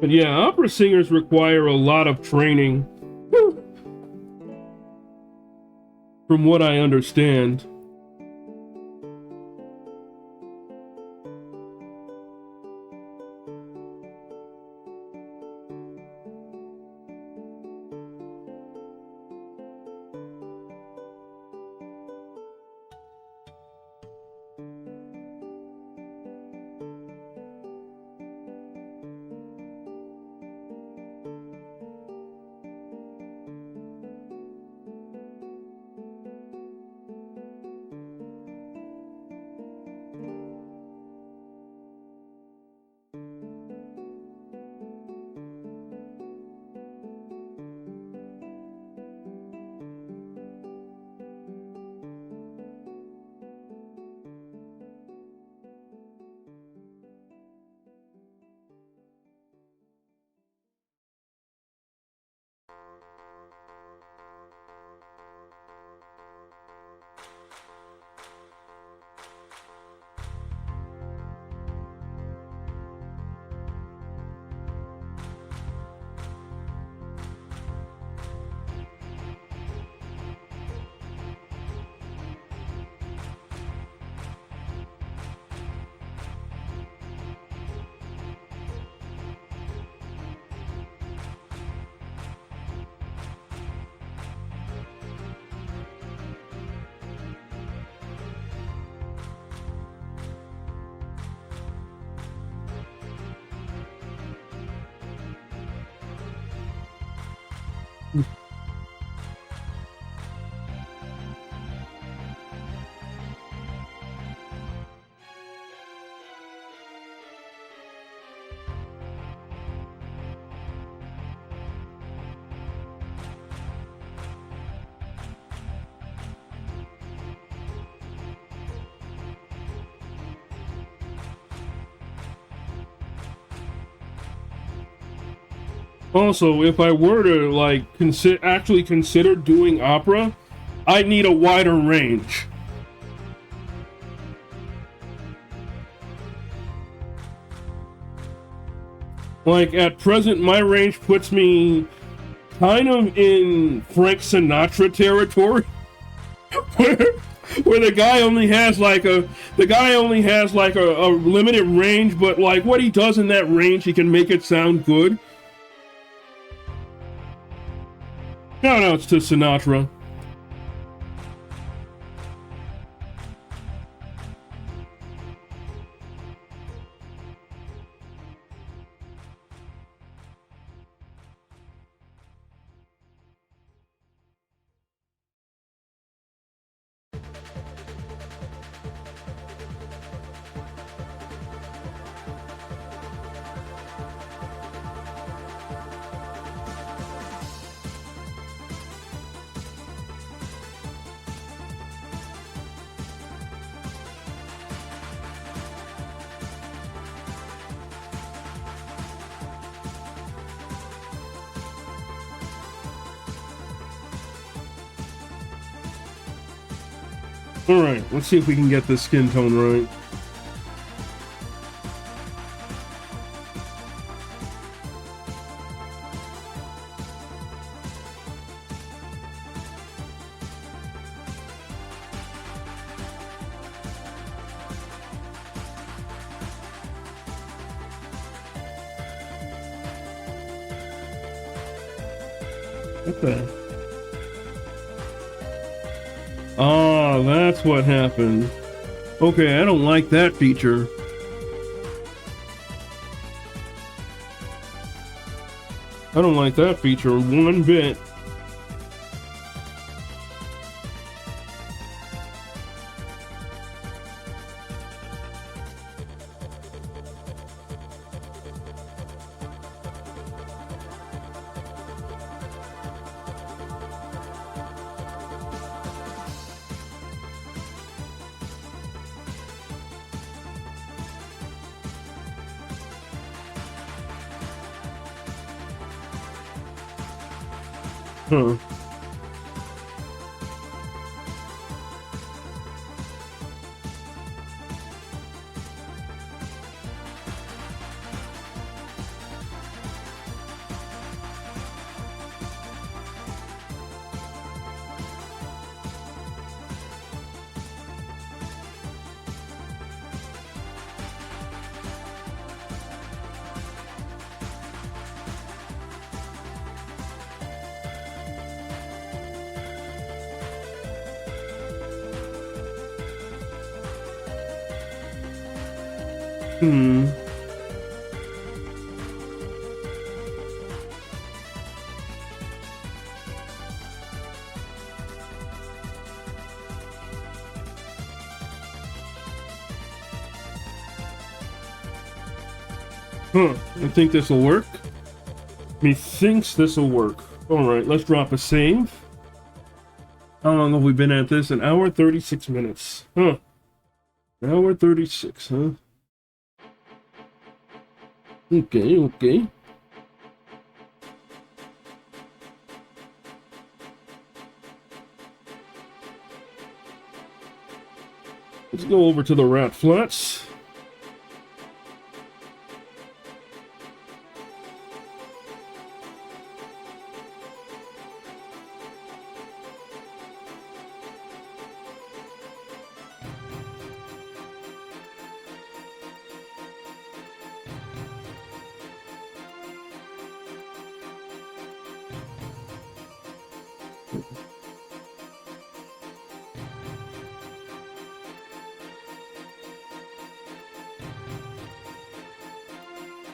But yeah, opera singers require a lot of training, from what I understand. Also, if I were to like actually consider doing opera, I'd need a wider range. Like at present, my range puts me kind of in Frank Sinatra territory, where the guy only has like a limited range, but like what he does in that range, he can make it sound good. Shout outs to Sinatra. Alright, let's see if we can get this skin tone right. Okay. Ah, that's what happened. Okay, I don't like that feature. I don't like that feature one bit. Huh. Hmm. Huh. I think this will work. Methinks this will work. Alright, let's drop a save. How long have we been at this? An hour 36 minutes. Huh. An hour 36, huh? Okay, okay. Let's go over to the rat flats.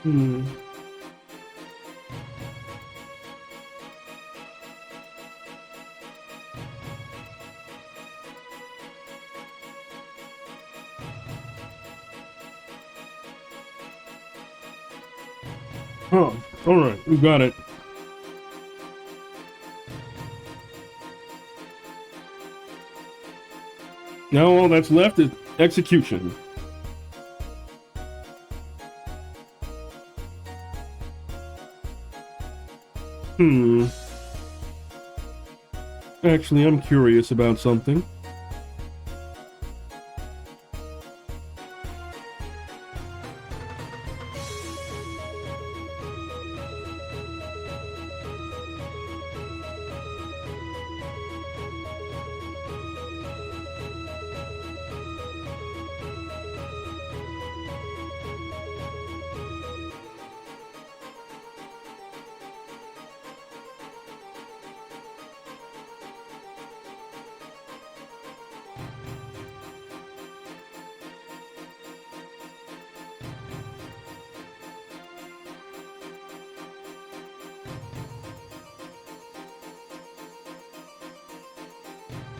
Hmm. Huh. Alright, we got it. Now all that's left is execution. Hmm. Actually, I'm curious about something.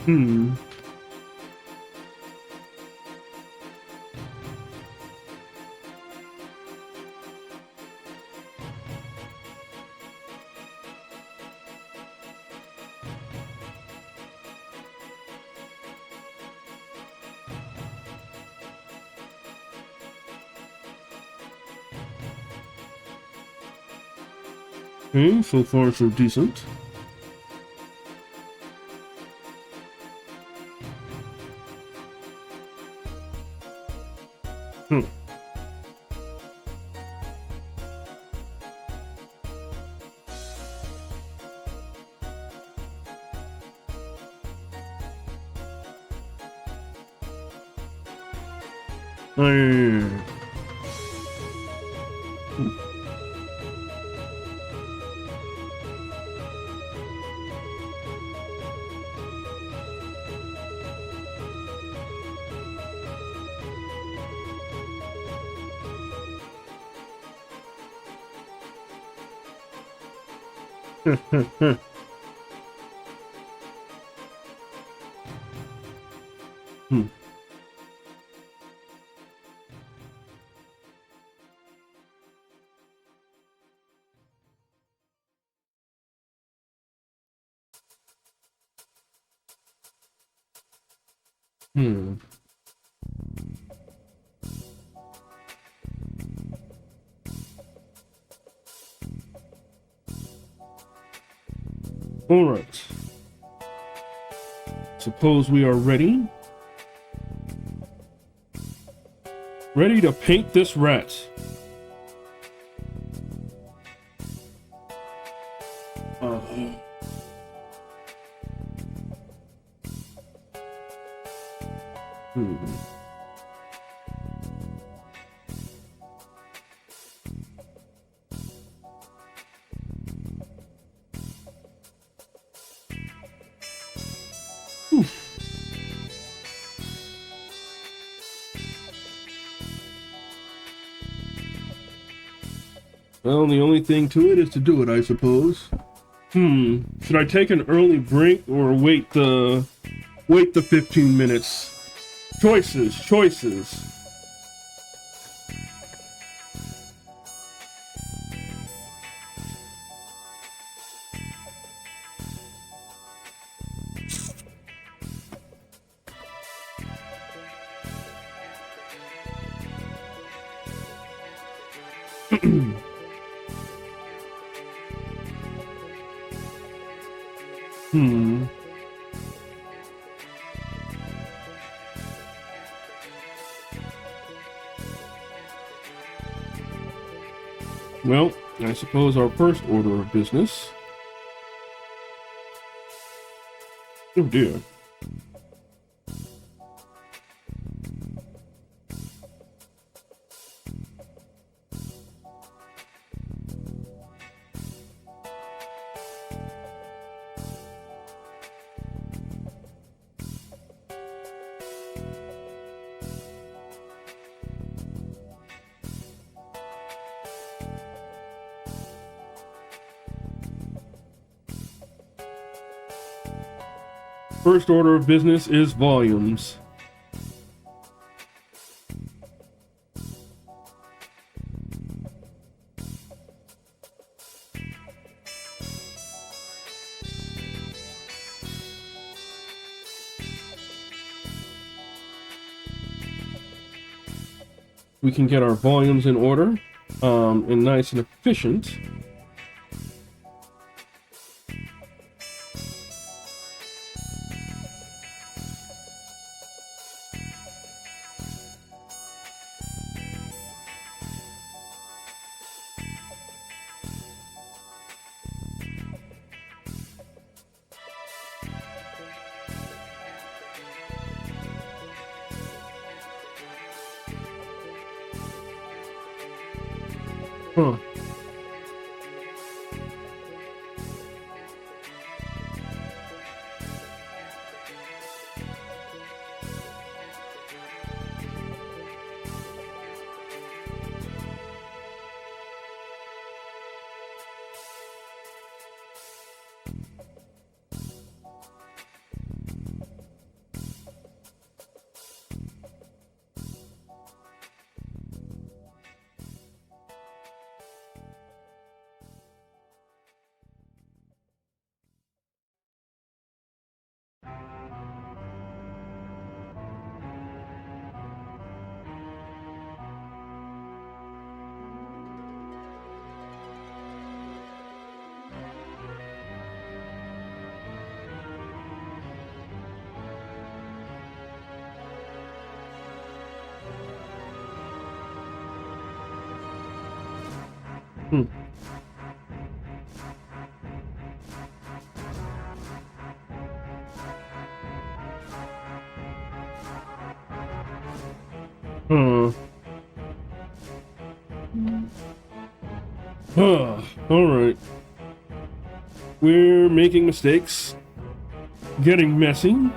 Hmm. Okay, so far so decent. Hmm. Hmm. Hmm. All right. Suppose we are ready. Ready to paint this rat. Hmm. Well, the only thing to it is to do it, I suppose. Should I take an early break or wait the 15 minutes? Choices. Well, I suppose our first order of business. Oh dear. First order of business is volumes. We can get our volumes in order, and nice and efficient. Huh. Alright. We're making mistakes. Getting messy.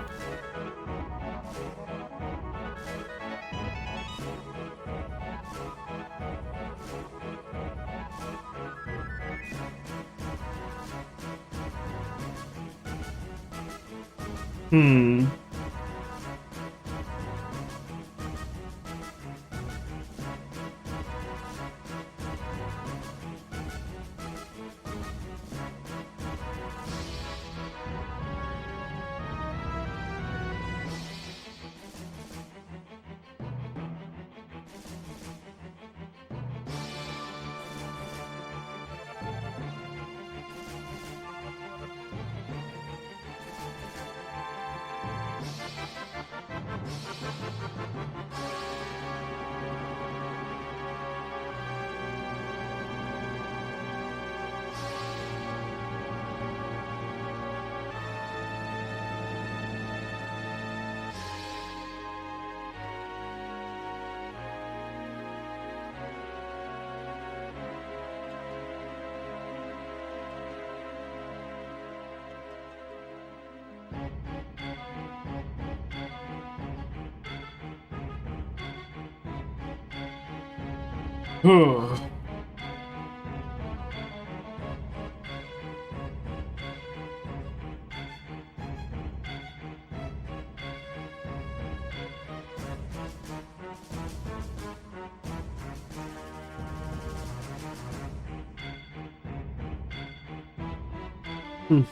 Hmm.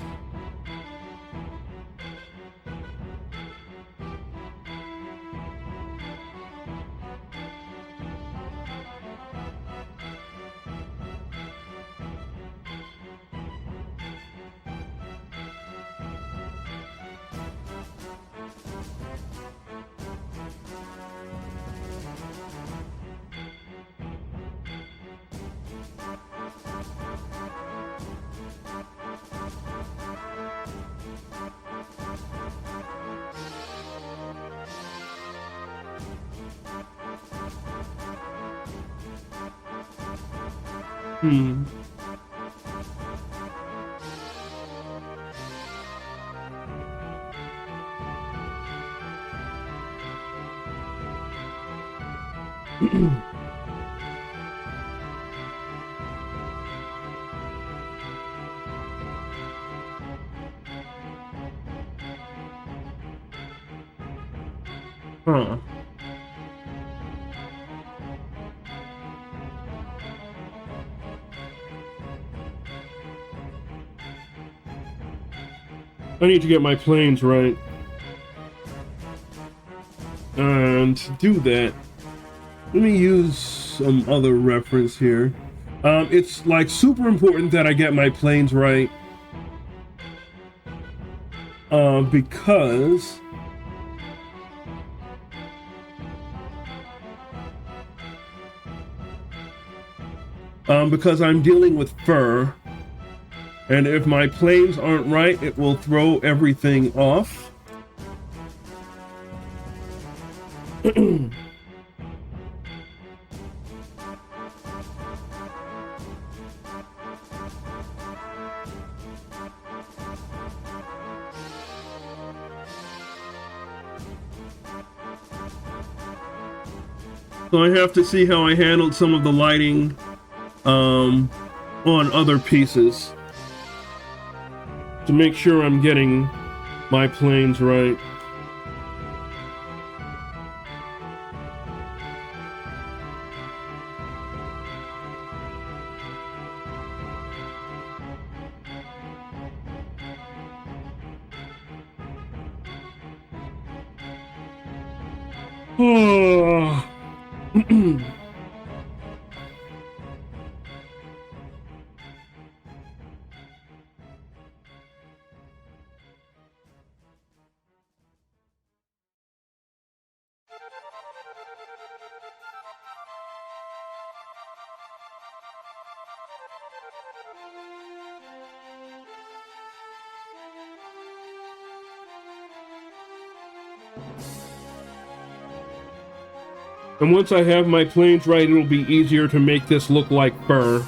Hmm. Huh. I need to get my planes right. And to do that, let me use some other reference here. It's like super important that I get my planes right. Because I'm dealing with fur, and if my planes aren't right, it will throw everything off. So I have to see how I handled some of the lighting on other pieces to make sure I'm getting my planes right. Oh. And once I have my planes right, it'll be easier to make this look like fur.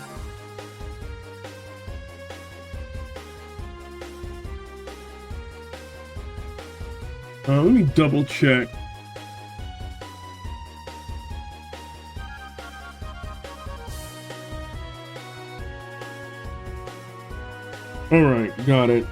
Let me double check. All right, got it.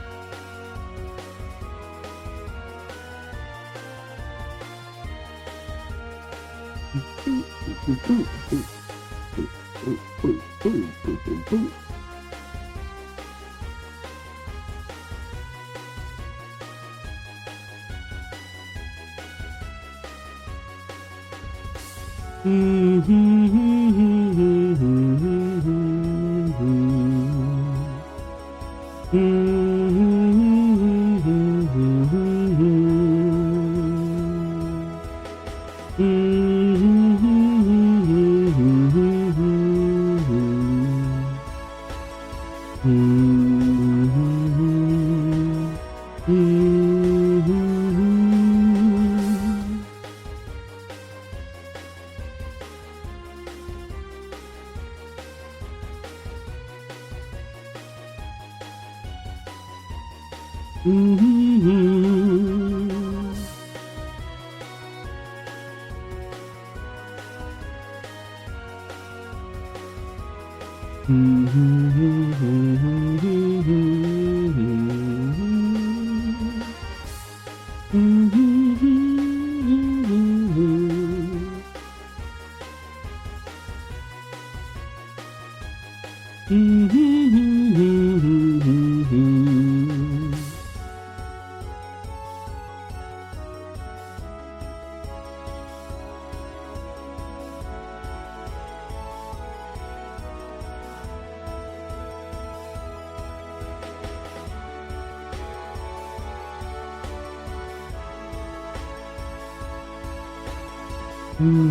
Oh.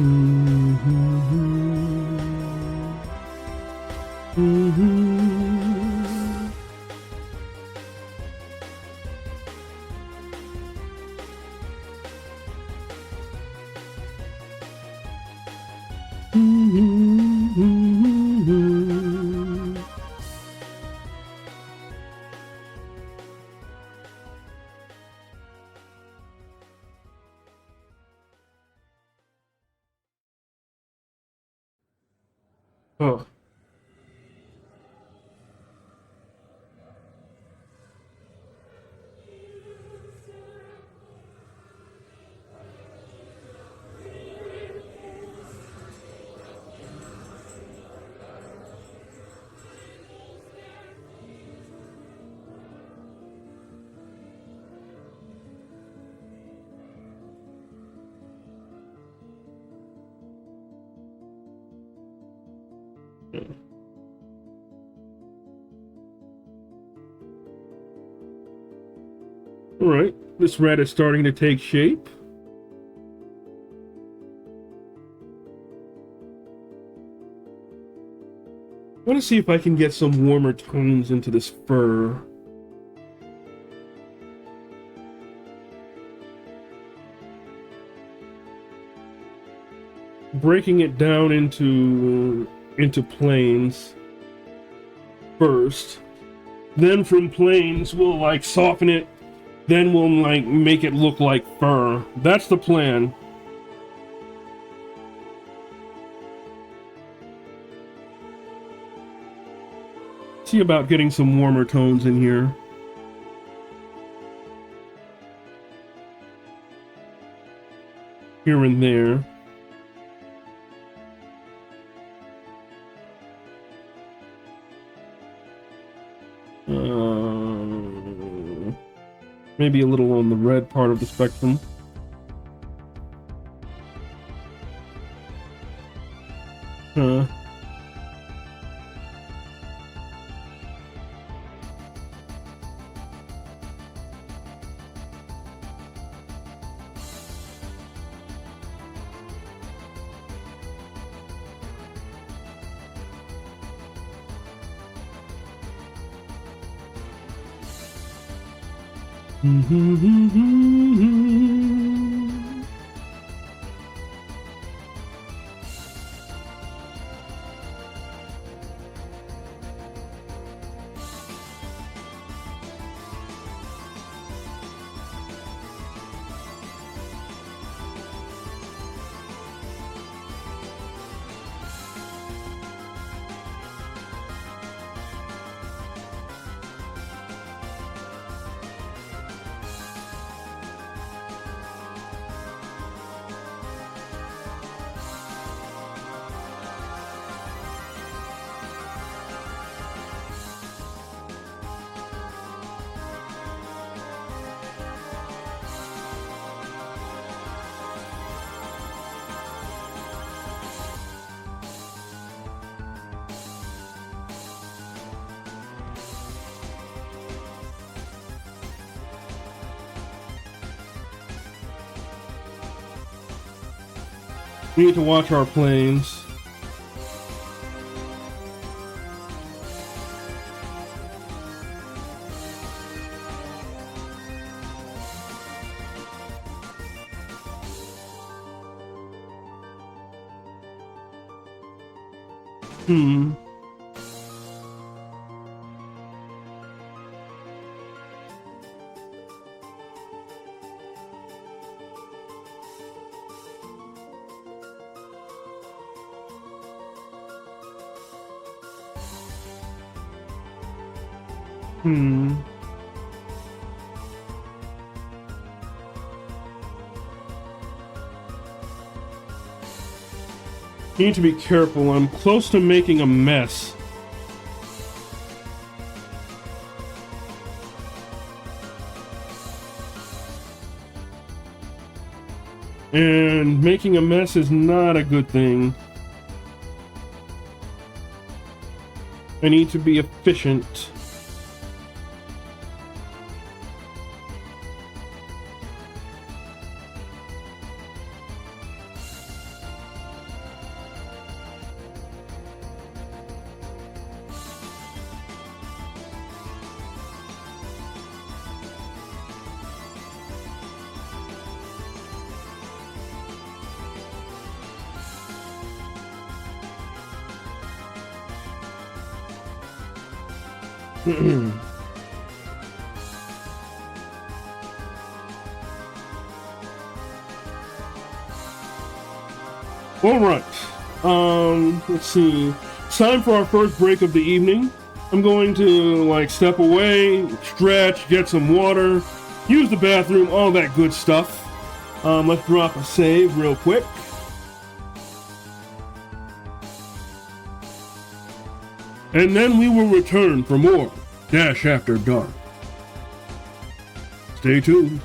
All right, this rat is starting to take shape. I want to see if I can get some warmer tones into this fur. Breaking it down into planes first. Then from planes, we'll like soften it. Then we'll like make it look like fur. That's the plan. See about getting some warmer tones in here. Here and there. Maybe a little on the red part of the spectrum. We need to watch our planes. Need to be careful. I'm close to making a mess. And making a mess is not a good thing. I need to be efficient. All right. Let's see. It's time for our first break of the evening. I'm going to like step away, stretch, get some water, use the bathroom, all that good stuff. Let's drop a save real quick. And then we will return for more Dash After Dark. Stay tuned.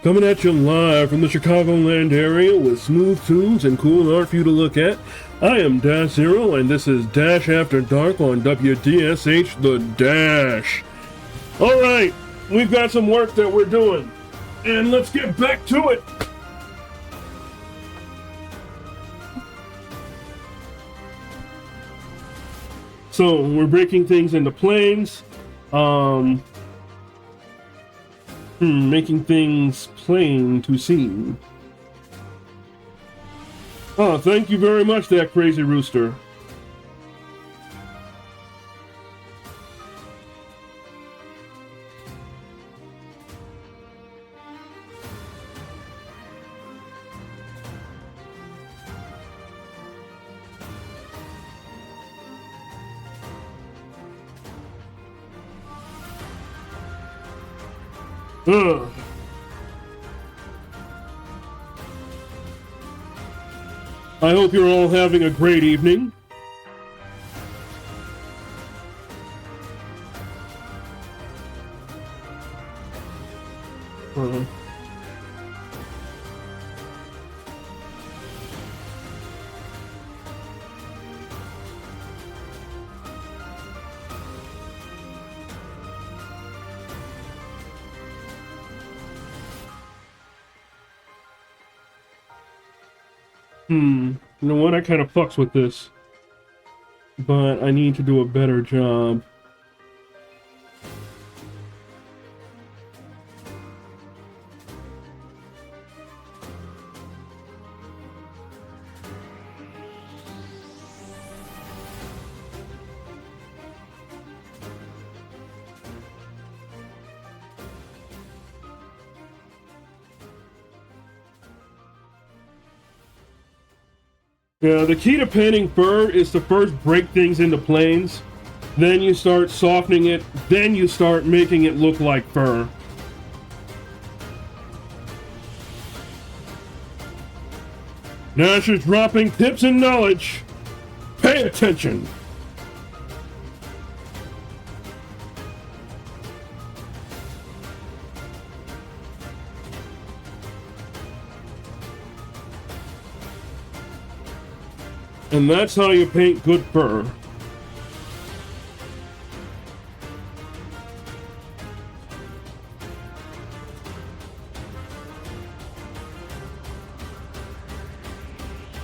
Coming at you live from the Chicagoland area with smooth tunes and cool art for you to look at. I am DashXero, and this is Dash After Dark on WDSH The Dash. Alright, we've got some work that we're doing, and let's get back to it. So, we're breaking things into planes, making things plain to see. Oh, thank you very much, that crazy rooster. Ugh. I hope you're all having a great evening. You know what? I kind of fucks with this, but I need to do a better job. Yeah, the key to painting fur is to first break things into planes, then you start softening it, then you start making it look like fur. Nash is dropping tips and knowledge. Pay attention. And that's how you paint good fur.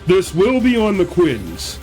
This will be on the quiz.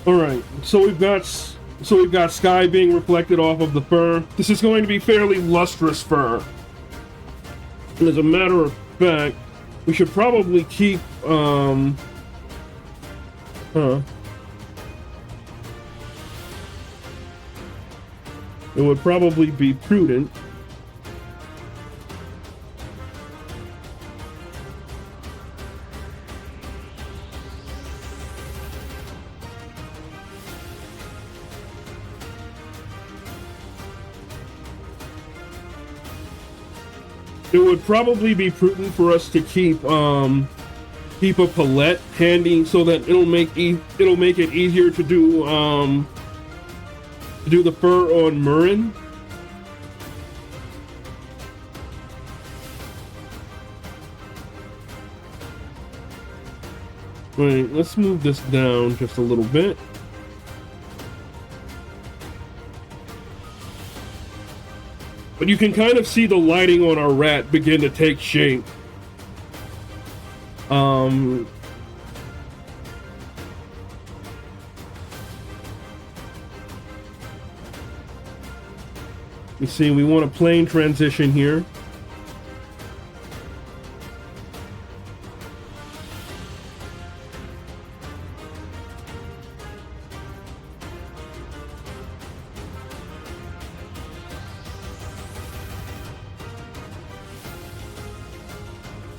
All right, so we've got sky being reflected off of the fur. This is going to be fairly lustrous fur. And as a matter of fact, we should probably keep it would probably be prudent for us to keep a palette handy so that it'll make it easier to do the fur on Murin. Wait, let's move this down just a little bit. But you can kind of see the lighting on our rat begin to take shape. You see, we want a plane transition here.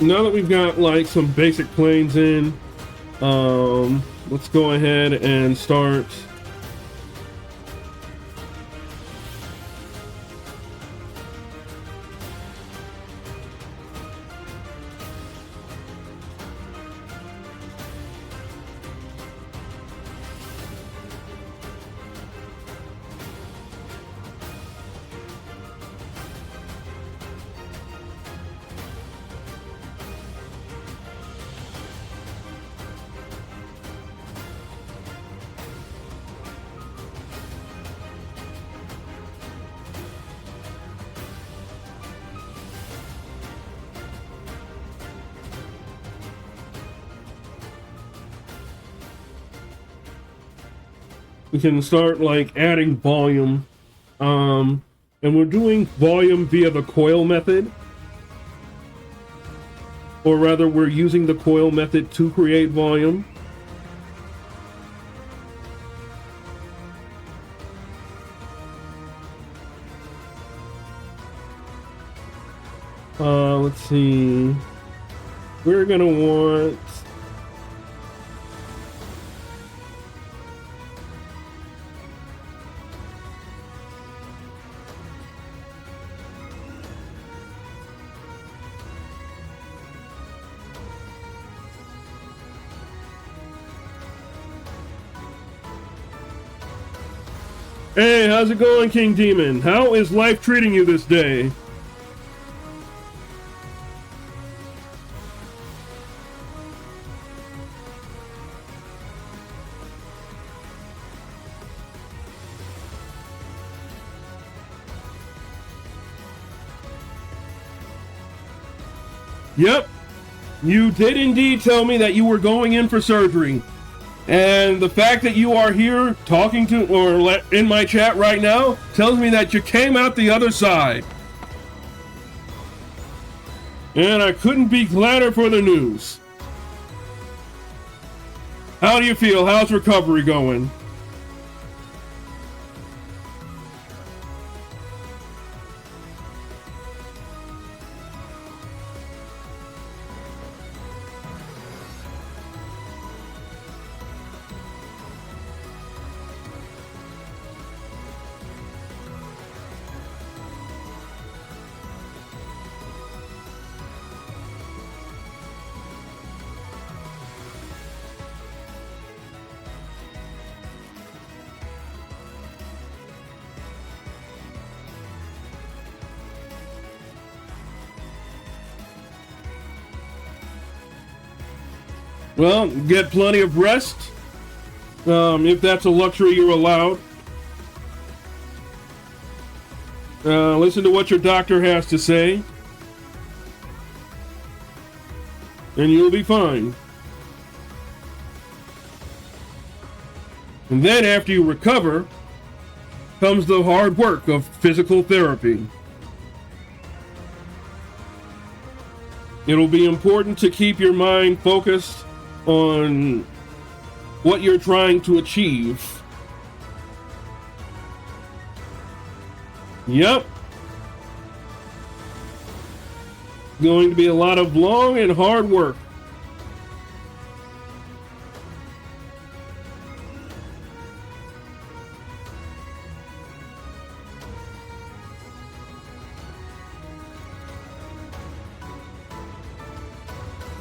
Now that we've got like some basic planes in, let's go ahead and start we can start like adding volume, and we're doing volume via the coil method, or rather we're using the coil method to create volume. Let's see, we're gonna want Hey, how's it going, King Demon? How is life treating you this day? Yep, you did indeed tell me that you were going in for surgery. And the fact that you are here talking to, or in my chat right now, tells me that you came out the other side. And I couldn't be gladder for the news. How do you feel? How's recovery going? Well, get plenty of rest, if that's a luxury you're allowed. Listen to what your doctor has to say, and you'll be fine. And then after you recover, comes the hard work of physical therapy. It'll be important to keep your mind focused on what you're trying to achieve. Yep. Going to be a lot of long and hard work.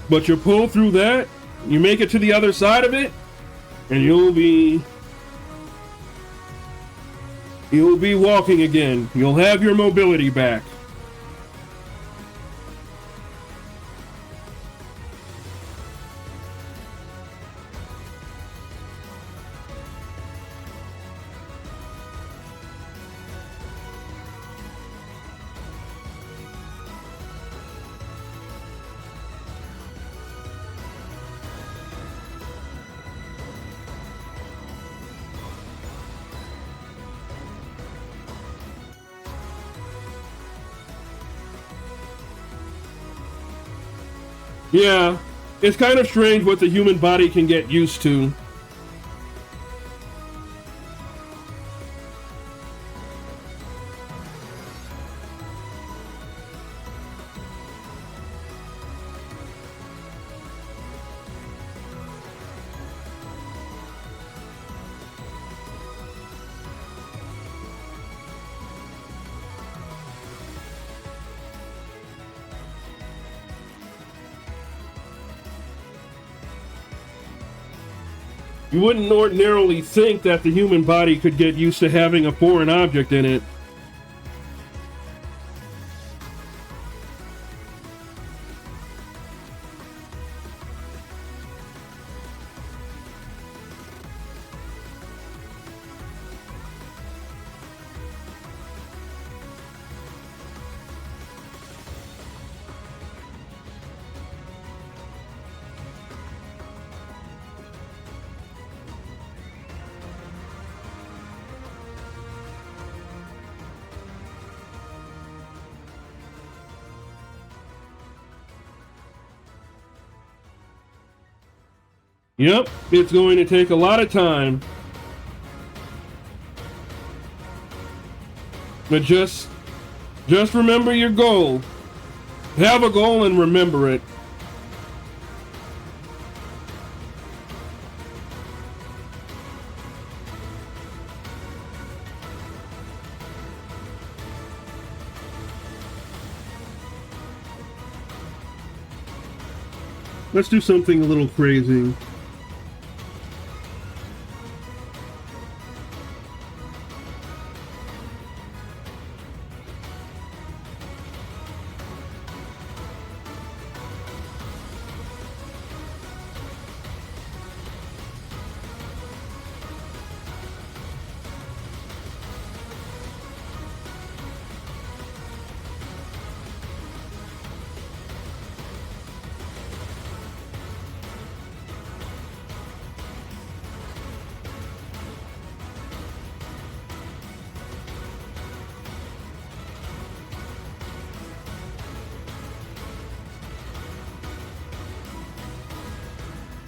But you pull through that, you make it to the other side of it, and you'll be walking again. You'll have your mobility back. Yeah, it's kind of strange what the human body can get used to. You wouldn't ordinarily think that the human body could get used to having a foreign object in it. Yep, it's going to take a lot of time. But just remember your goal. Have a goal and remember it. Let's do something a little crazy.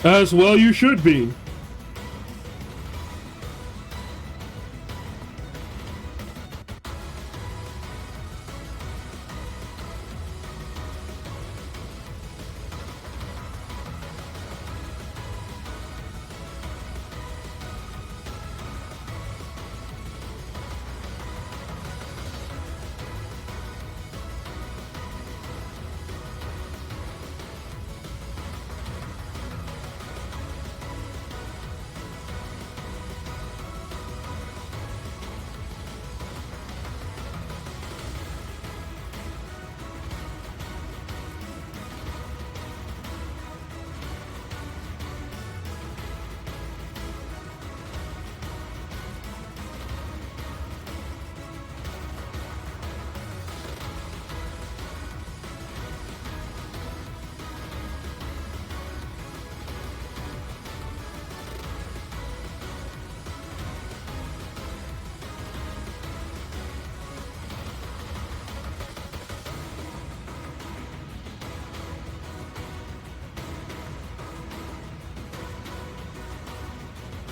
As well you should be.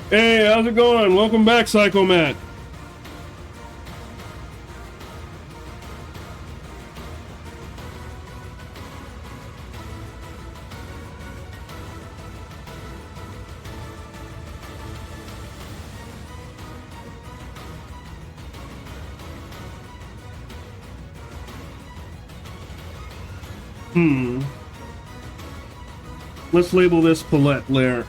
Hey, how's it going? Welcome back, Psycho Matt. Let's label this palette layer.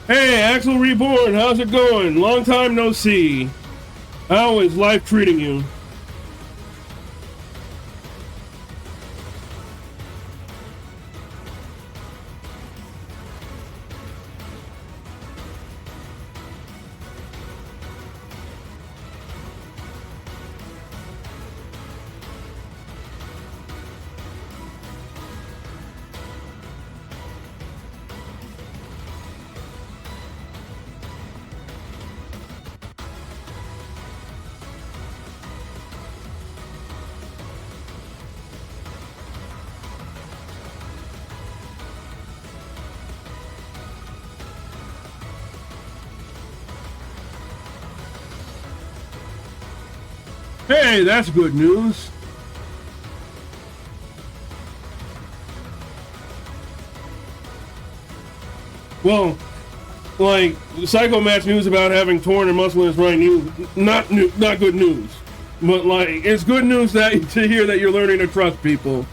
Hey, Axel Reborn, how's it going? Long time no see. How is life treating you? Hey, that's good news. Well, like Psycho Matt's news about having torn and muscle in his right knee, not good news. But like, it's good news that to hear that you're learning to trust people.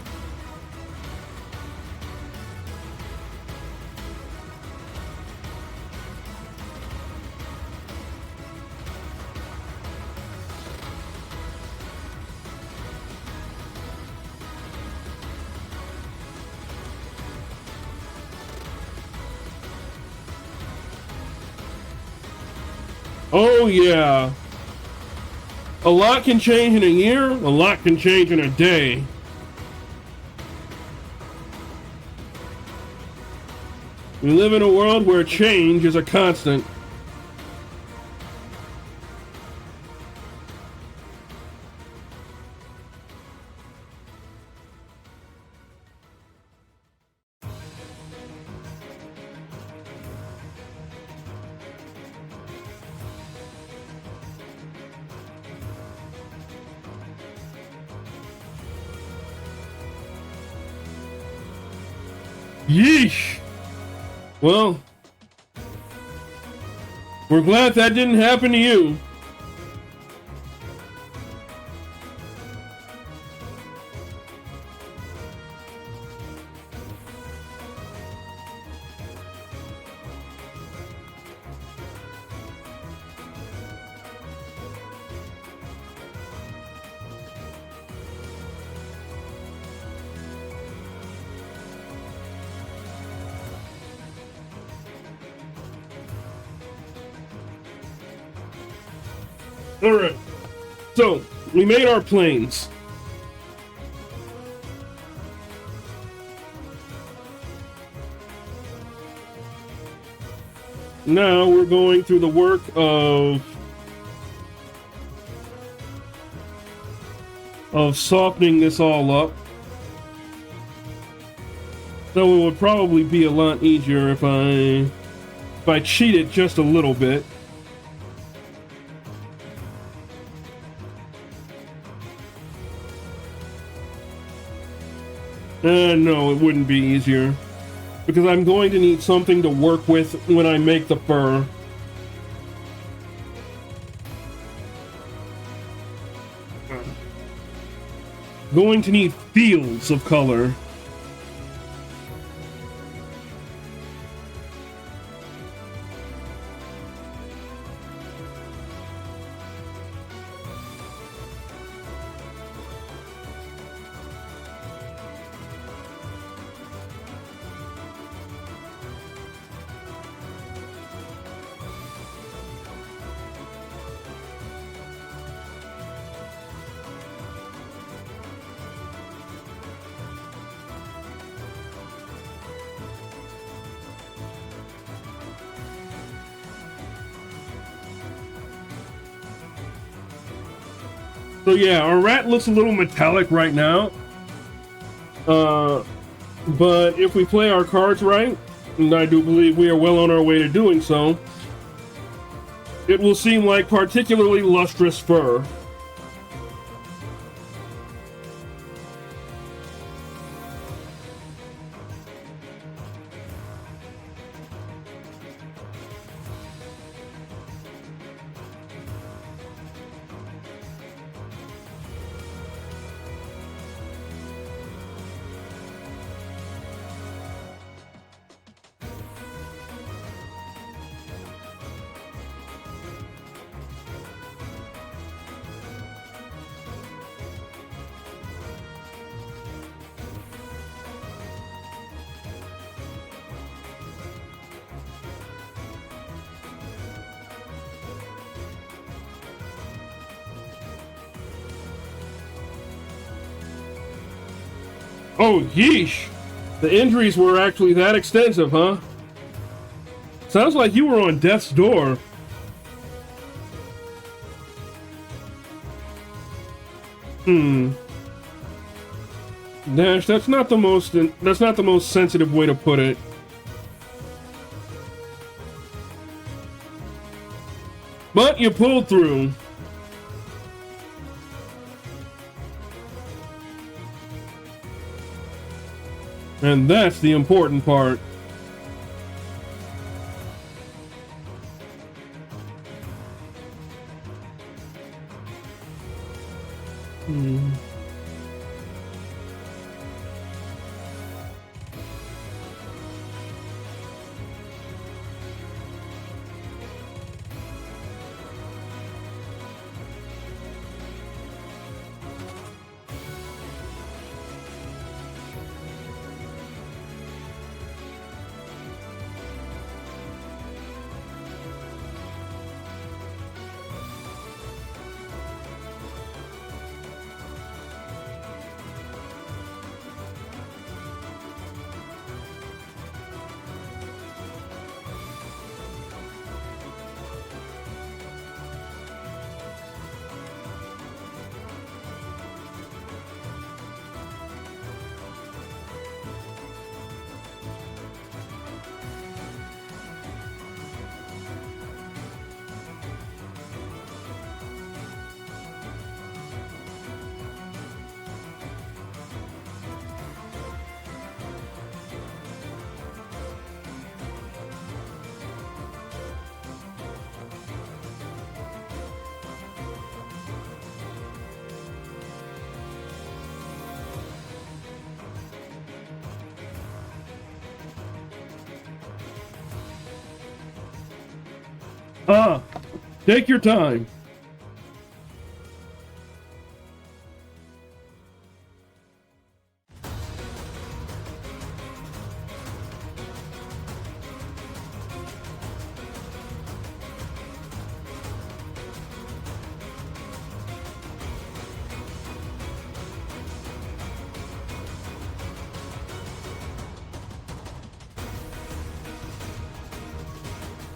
Oh yeah. A lot can change in a year, a lot can change in a day. We live in a world where change is a constant. Yeesh. Well, we're glad that didn't happen to you. Alright, so we made our planes. Now we're going through the work of softening this all up. So it would probably be a lot easier if I cheated just a little bit. No, it wouldn't be easier. Because I'm going to need something to work with when I make the fur. Going to need fields of color. So yeah, our rat looks a little metallic right now. But if we play our cards right, and I do believe we are well on our way to doing so, it will seem like particularly lustrous fur. Oh, yeesh. The injuries were actually that extensive, huh? Sounds like you were on death's door. Dash, that's not the most sensitive way to put it. But you pulled through. And that's the important part. Take your time.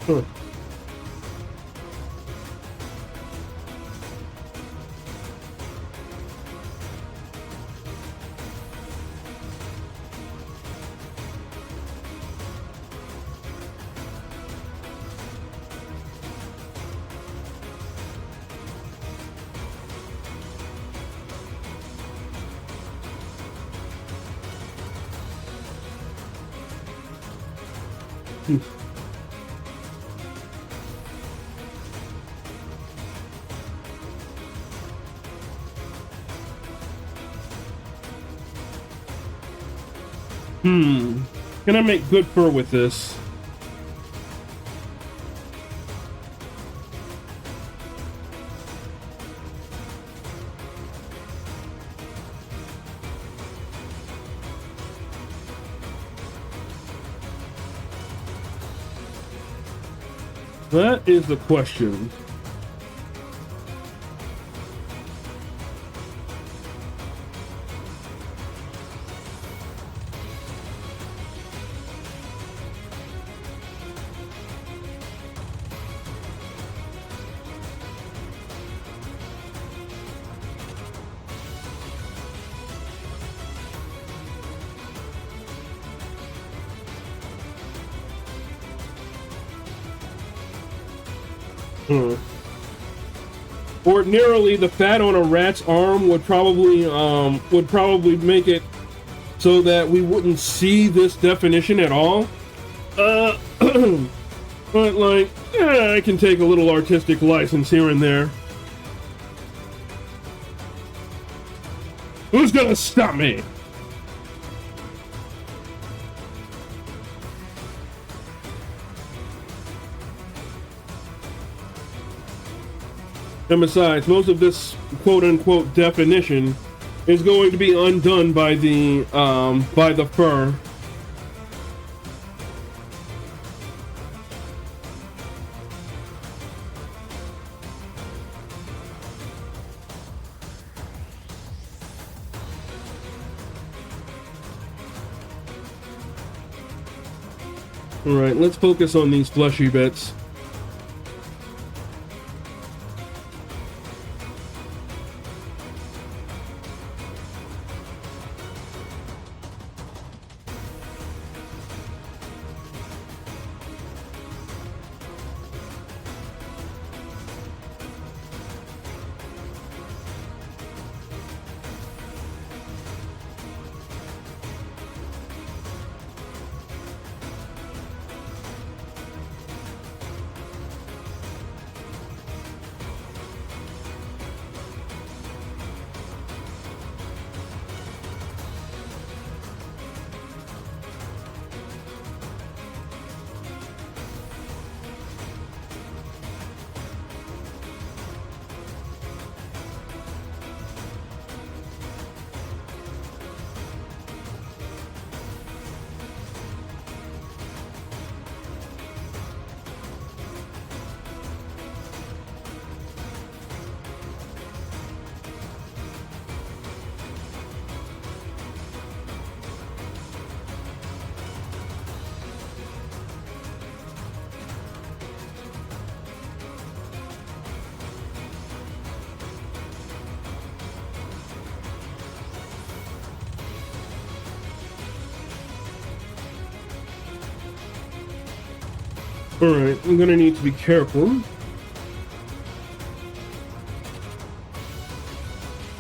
Huh. Can I make good fur with this? That is the question. Ordinarily, the fat on a rat's arm would probably make it so that we wouldn't see this definition at all. But like, I can take a little artistic license here and there. Who's gonna stop me? And besides, most of this quote-unquote definition is going to be undone by the fur. All right, let's focus on these fleshy bits. Alright, I'm gonna need to be careful.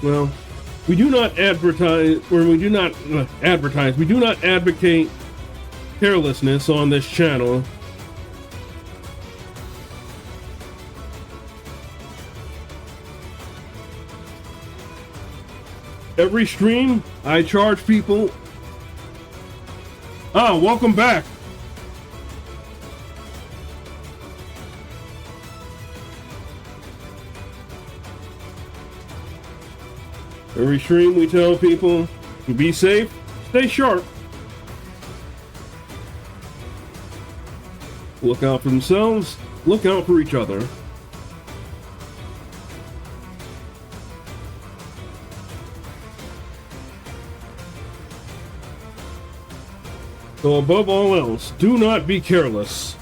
Well, we do not advertise, or we do not advertise, we do not advocate carelessness on this channel. Every stream, I charge people. Ah, welcome back. Every stream we tell people to be safe, stay sharp, look out for themselves, look out for each other. So above all else, do not be careless.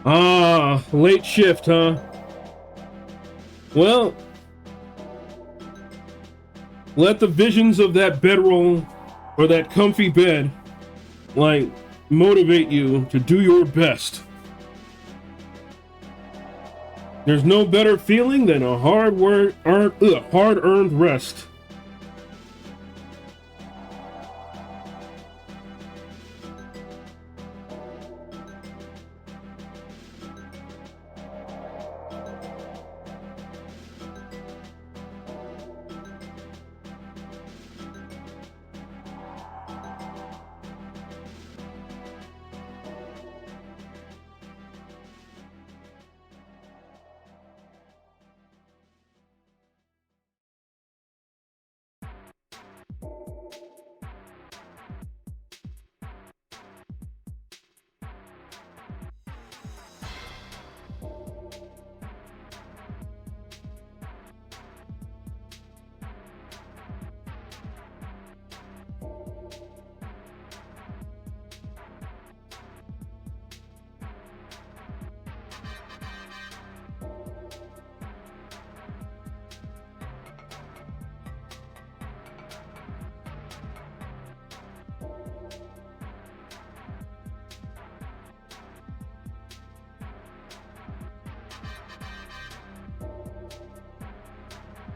Ah, late shift, huh? Well, let the visions of that bedroll or that comfy bed, like, motivate you to do your best. There's no better feeling than a hard-earned rest.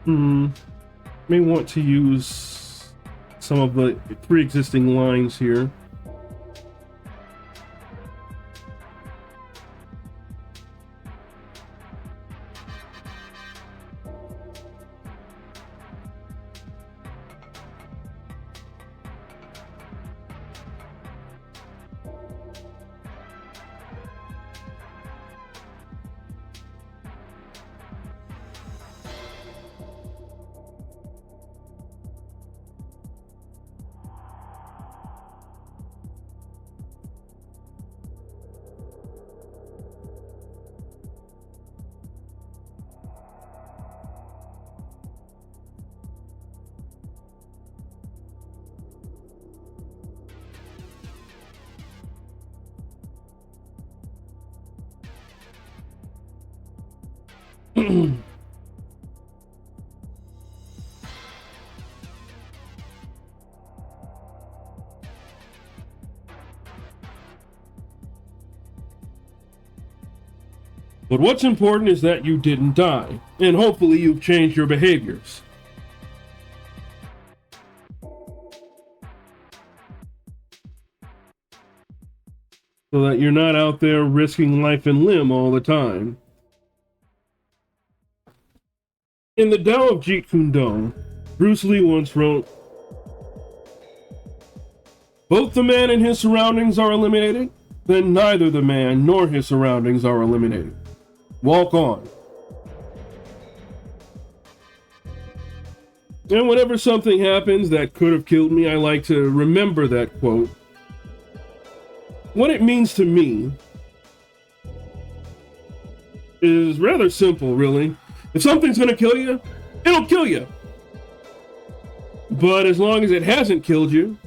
May want to use some of the pre-existing lines here. But what's important is that you didn't die, and hopefully you've changed your behaviors. So that you're not out there risking life and limb all the time. In the Tao of Jeet Kune Do, Bruce Lee once wrote, "Both the man and his surroundings are eliminated, then neither the man nor his surroundings are eliminated. Walk on." And whenever something happens that could have killed me, I like to remember that quote. What it means to me is rather simple, really. If something's gonna kill you, it'll kill you. But as long as it hasn't killed you,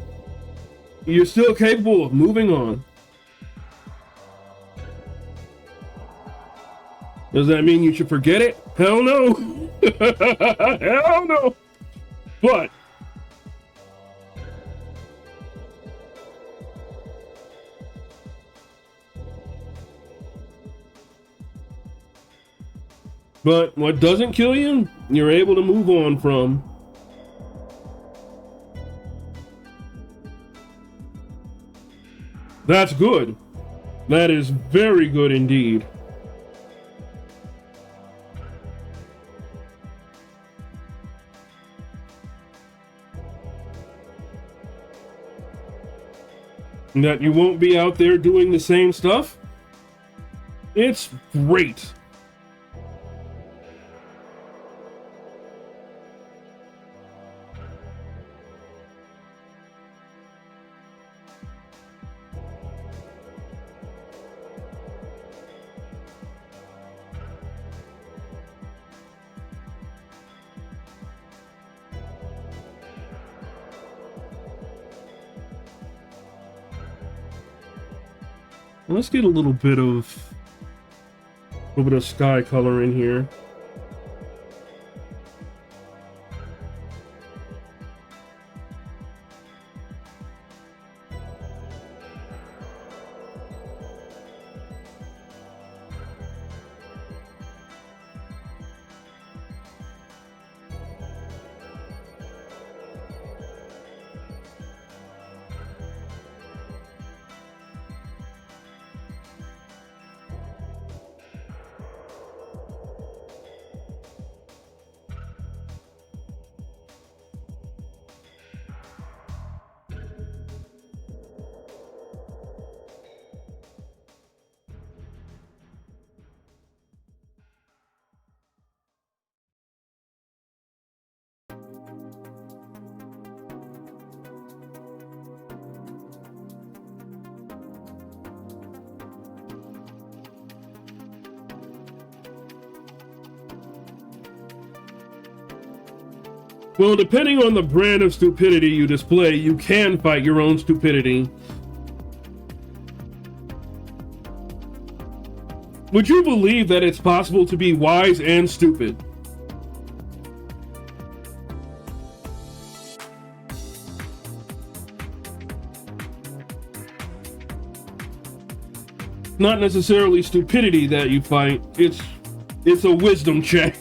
you're still capable of moving on. Does that mean you should forget it? Hell no. Hell no. But what doesn't kill you, you're able to move on from. That's good. That is very good indeed. That you won't be out there doing the same stuff? It's great. Let's get a little bit of sky color in here. Well, depending on the brand of stupidity you display, you can fight your own stupidity. Would you believe that it's possible to be wise and stupid? Not necessarily stupidity that you fight, it's a wisdom check.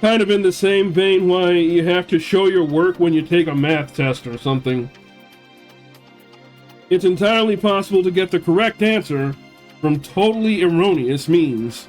kind of in the same vein why you have to show your work when you take a math test or something. It's entirely possible to get the correct answer from totally erroneous means.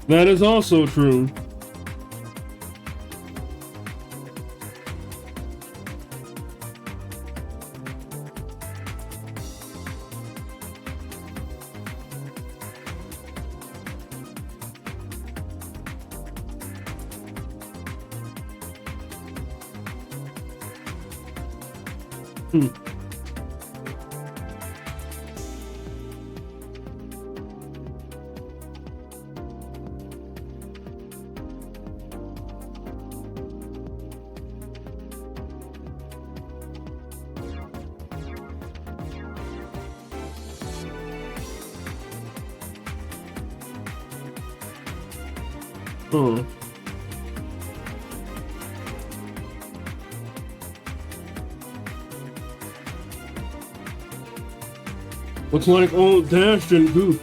That is also true. Looks like old Dash and Goofed.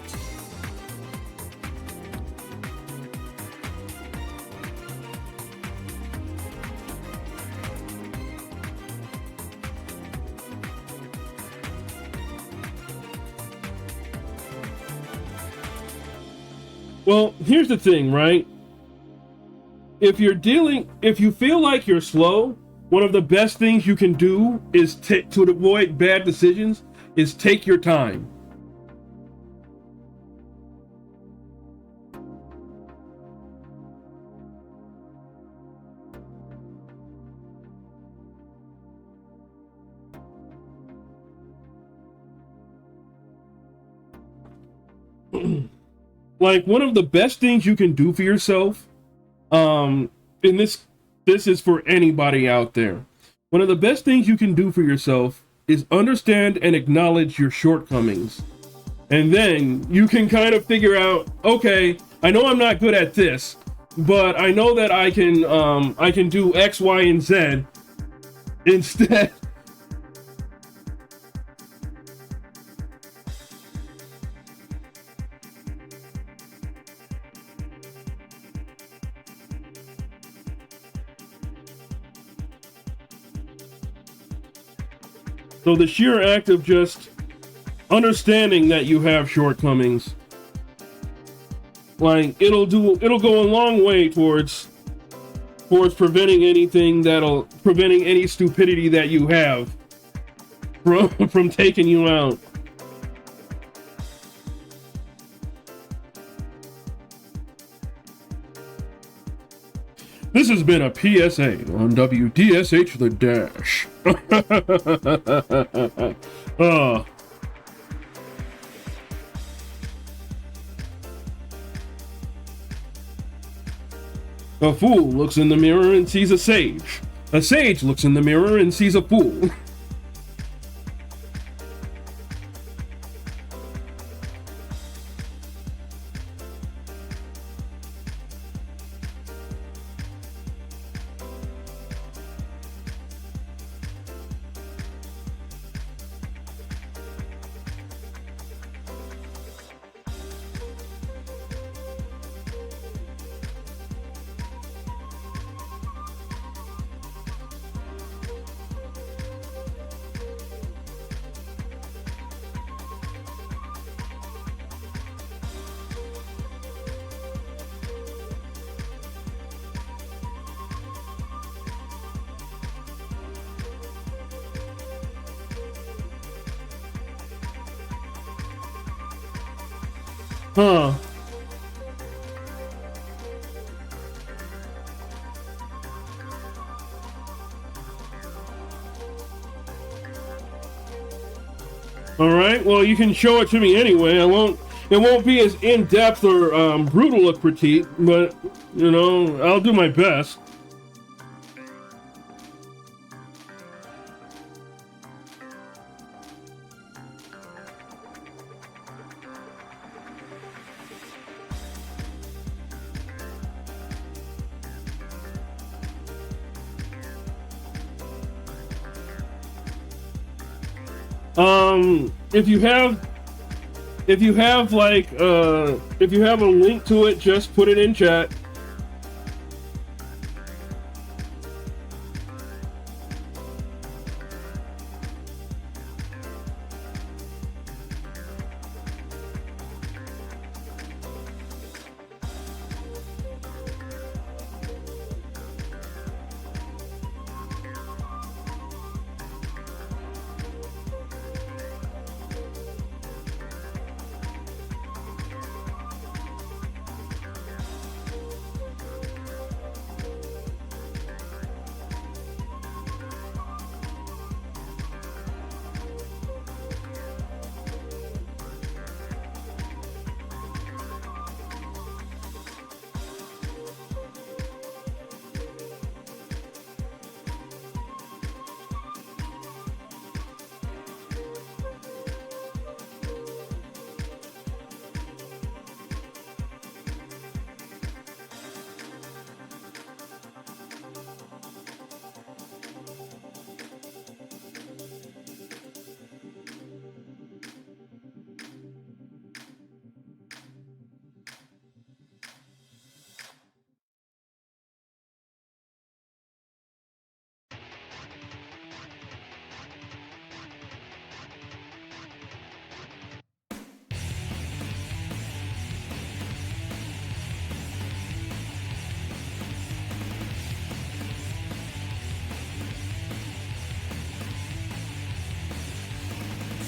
Well, here's the thing, right? If you feel like you're slow, one of the best things you can do is to avoid bad decisions is take your time. Like, one of the best things you can do for yourself, and this is for anybody out there. One of the best things you can do for yourself is understand and acknowledge your shortcomings. And then you can kind of figure out, okay, I know I'm not good at this, but I know that I can do X, Y, and Z instead. So the sheer act of just understanding that you have shortcomings, like, it'll go a long way towards preventing any stupidity that you have from taking you out. This has been a PSA on WDSH The Dash. A fool looks in the mirror and sees a sage. A sage looks in the mirror and sees a fool. Huh. All right. Well, you can show it to me anyway. It won't be as in-depth or brutal a critique, but you know, I'll do my best. If you have like if you have a link to it, just put it in chat.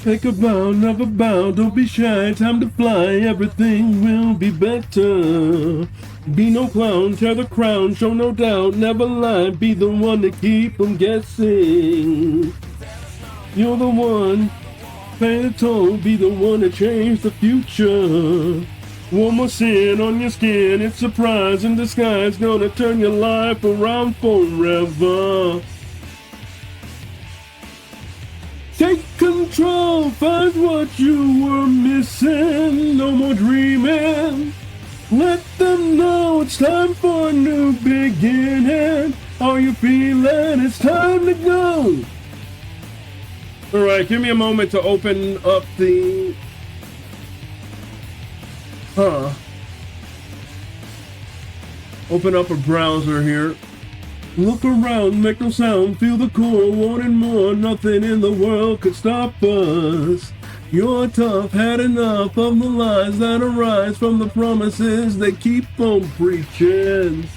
Take a bow, never bow, don't be shy, time to fly, everything will be better. Be no clown, tear the crown, show no doubt, never lie, be the one to keep them guessing. You're the one, pay the toll, be the one to change the future. One more sin on your skin, it's surprise in disguise, gonna turn your life around forever. Take control, find what you were missing, no more dreaming. Let them know it's time for a new beginning. Are you feeling it's time to go? Alright, give me a moment to open up the... Open up a browser here. Look around, make no sound, feel the core, wanting more, nothing in the world could stop us. You're tough, had enough of the lies that arise from the promises they keep on preaching.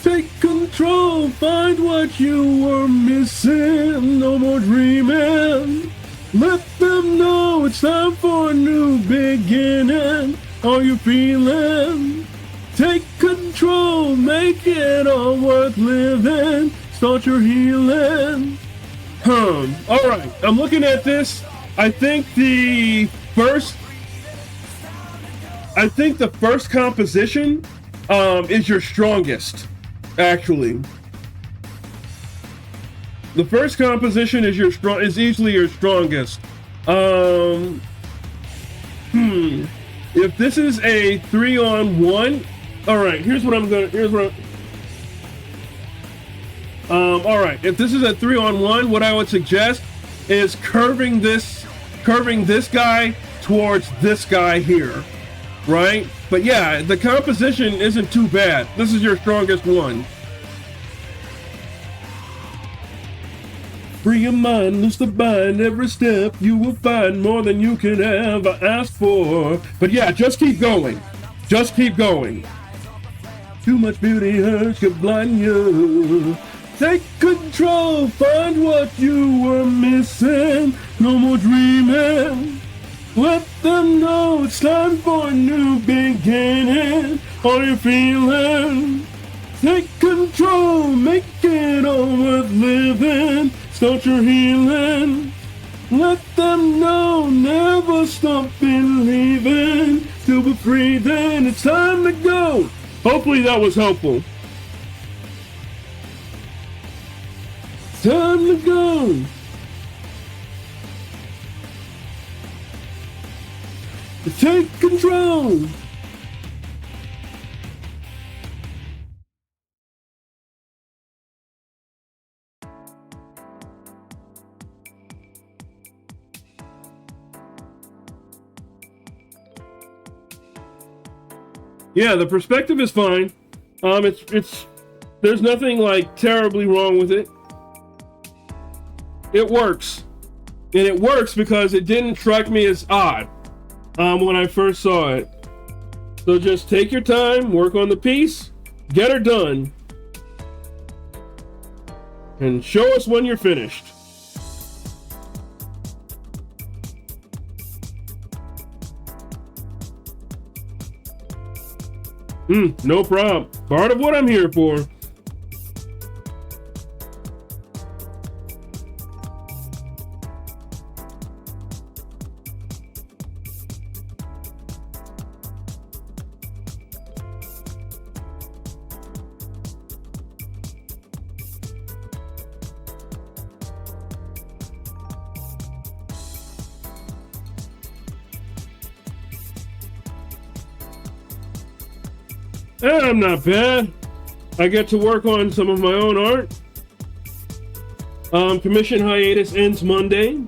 Take control, find what you were missing, no more dreaming. Let them know it's time for a new beginning. Are you feeling? Take control, make it all worth living. Start your healing. Alright, I'm looking at this. I think the first composition is your strongest, actually. The first composition is easily your strongest. If this is a 3-on-1, all right, all right, if this is a 3-on-1, what I would suggest is curving this guy towards this guy here, right? But yeah, the composition isn't too bad. This is your strongest one. Free your mind, loose the bind, every step you will find more than you can ever ask for. But yeah, just keep going. Just keep going. Too much beauty hurts, could blind you. Take control, find what you were missing. No more dreaming. Let them know it's time for a new beginning. Are you feeling? Take control, make it all worth living. Start your healing. Let them know, never stop believing. Till we're free, then it's time to go. Hopefully that was helpful. Time to go. Take control. Yeah, the perspective is fine. It's there's nothing like terribly wrong with it. It works, and it works because it didn't strike me as odd when I first saw it. So just take your time, work on the piece, get her done, and show us when you're finished. No problem. Part of what I'm here for. I'm not bad. I get to work on some of my own art. Commission hiatus ends Monday.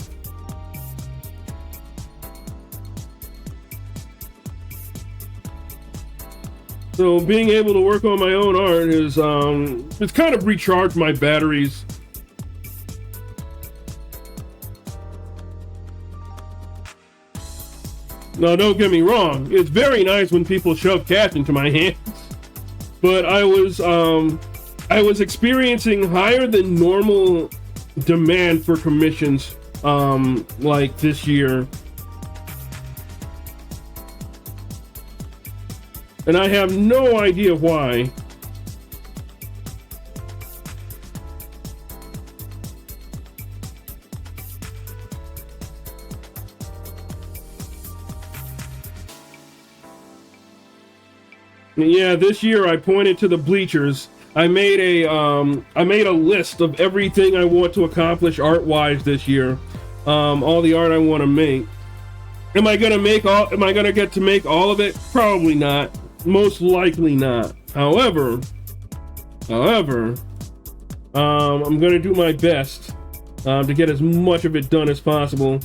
So being able to work on my own art is it's kind of recharged my batteries. Now, don't get me wrong. It's very nice when people shove cash into my hands. But I was experiencing higher than normal demand for commissions like this year. And I have no idea why. Yeah, this year I pointed to the bleachers. I made a list of everything I want to accomplish art-wise this year. All the art I want to make. Am I gonna get to make all of it? Probably not. Most likely not. However, I'm gonna do my best to get as much of it done as possible.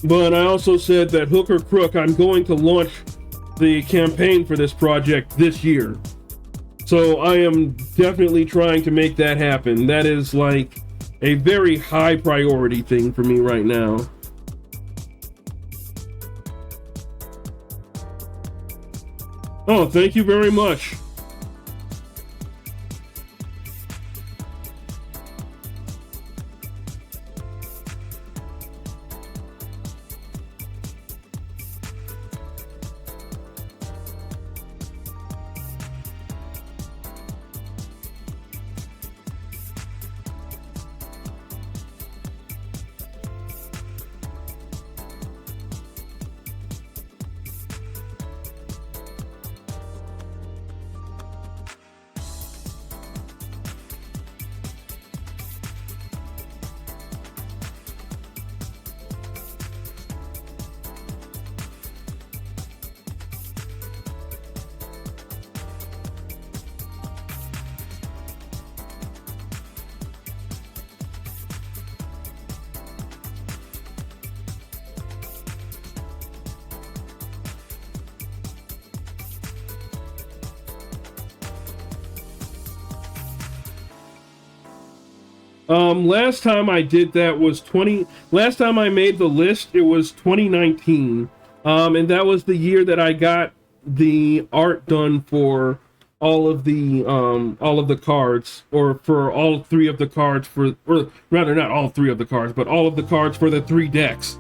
But I also said that hook or crook, I'm going to launch the campaign for this project this year. So I am definitely trying to make that happen. That is like a very high priority thing for me right now. Oh, thank you very much. Last time I did that was last time I made the list, it was 2019. And that was the year that I got the art done for all of the cards, or for all three of the cards or rather not all three of the cards, but all of the cards for the 3 decks.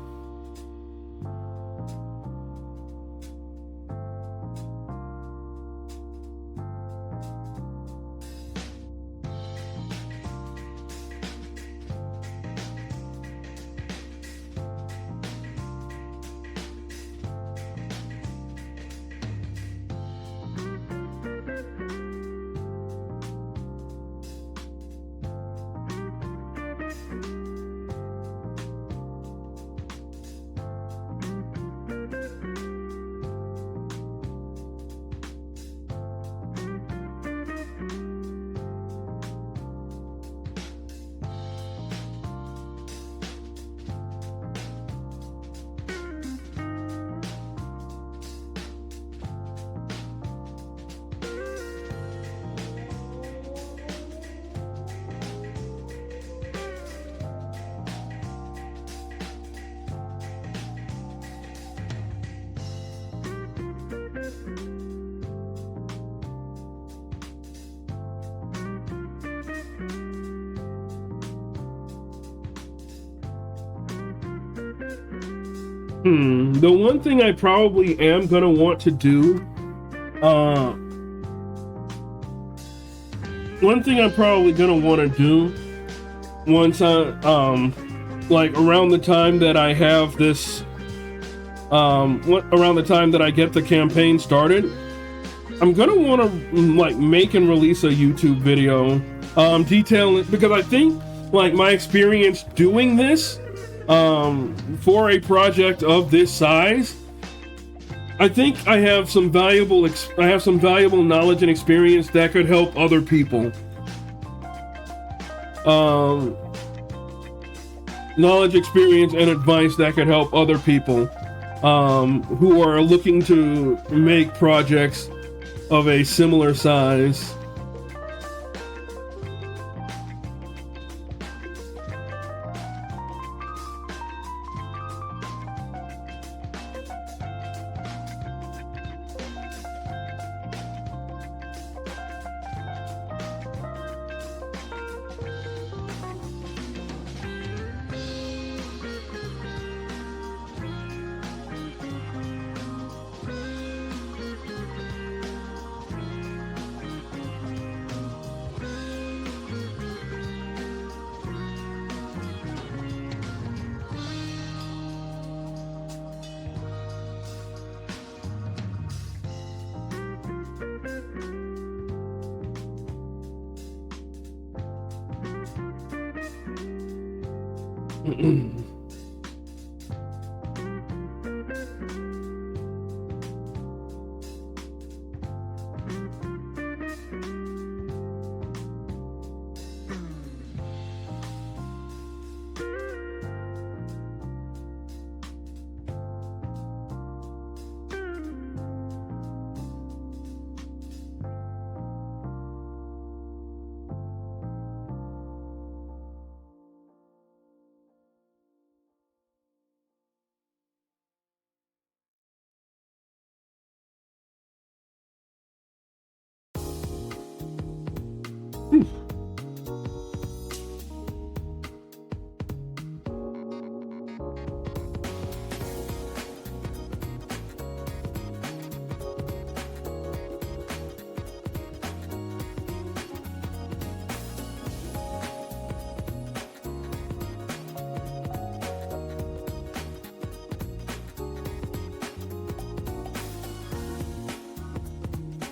The one thing I probably am gonna want to do, one thing I'm probably gonna want to do once like around the time that I have this, around the time that I get the campaign started, I'm gonna want to like make and release a YouTube video, detailing, because I think like my experience doing this, for a project of this size, I think I have some valuable knowledge and experience that could help other people. Knowledge, experience, and advice that could help other people who are looking to make projects of a similar size.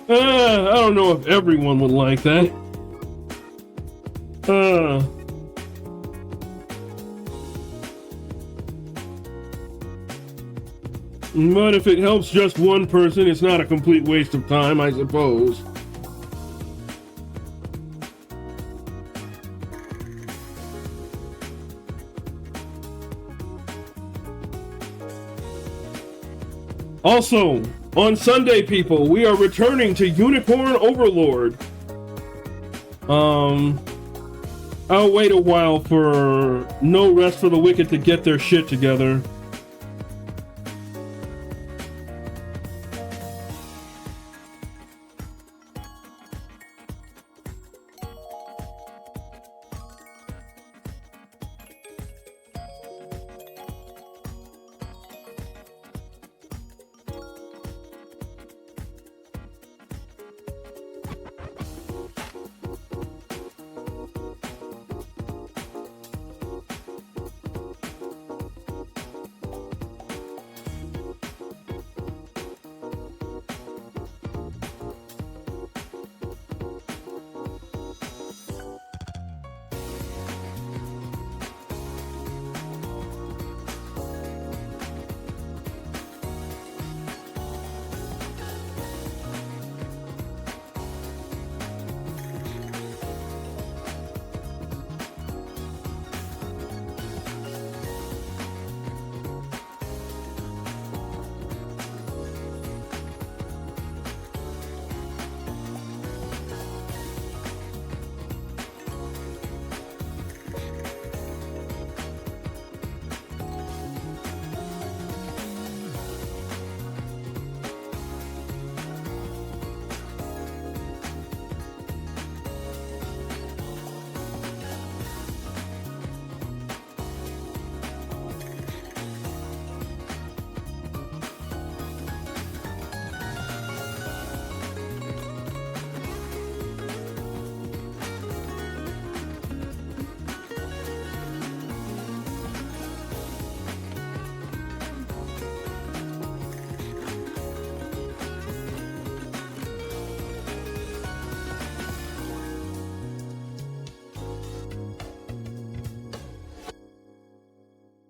I don't know if everyone would like that. But if it helps just one person, it's not a complete waste of time, I suppose. Also, on Sunday, people, we are returning to Unicorn Overlord. I'll wait a while for No Rest for the Wicked to get their shit together.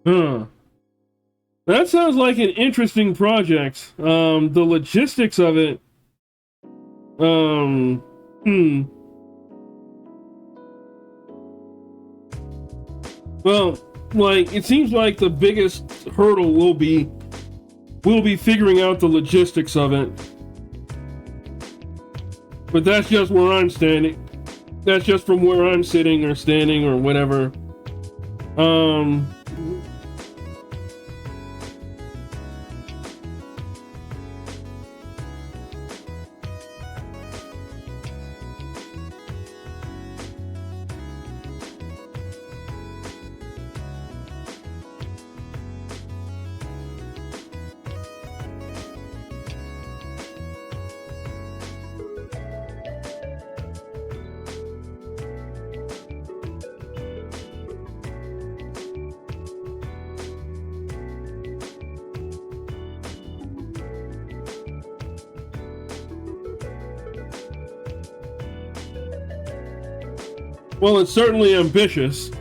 Huh. That sounds like an interesting project. The logistics of it. Um, hmm. Well, like it seems like the biggest hurdle will be figuring out the logistics of it. But that's just where I'm standing. That's just from where I'm sitting or standing or whatever. Um, well, it's certainly ambitious.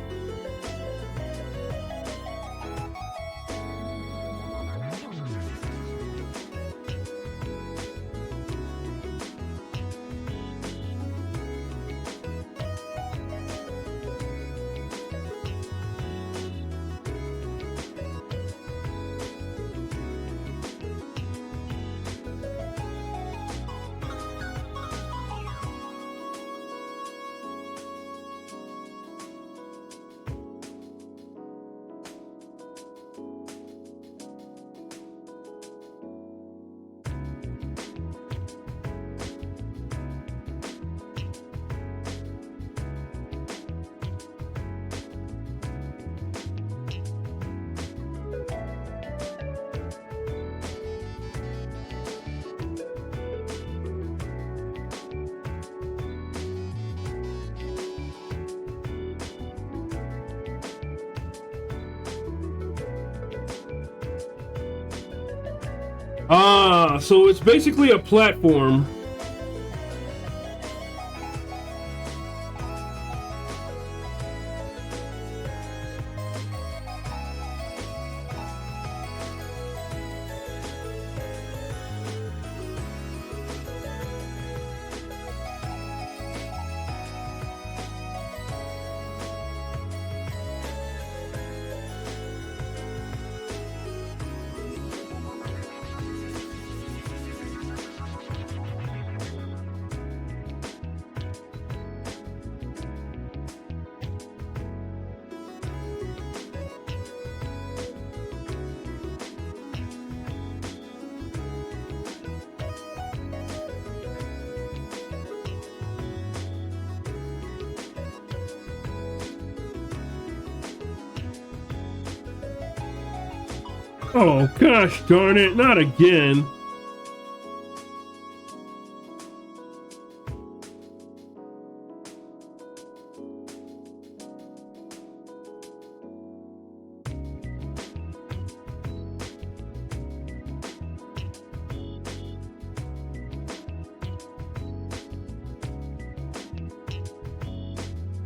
Ah, so it's basically a platform. Oh, gosh darn it, not again.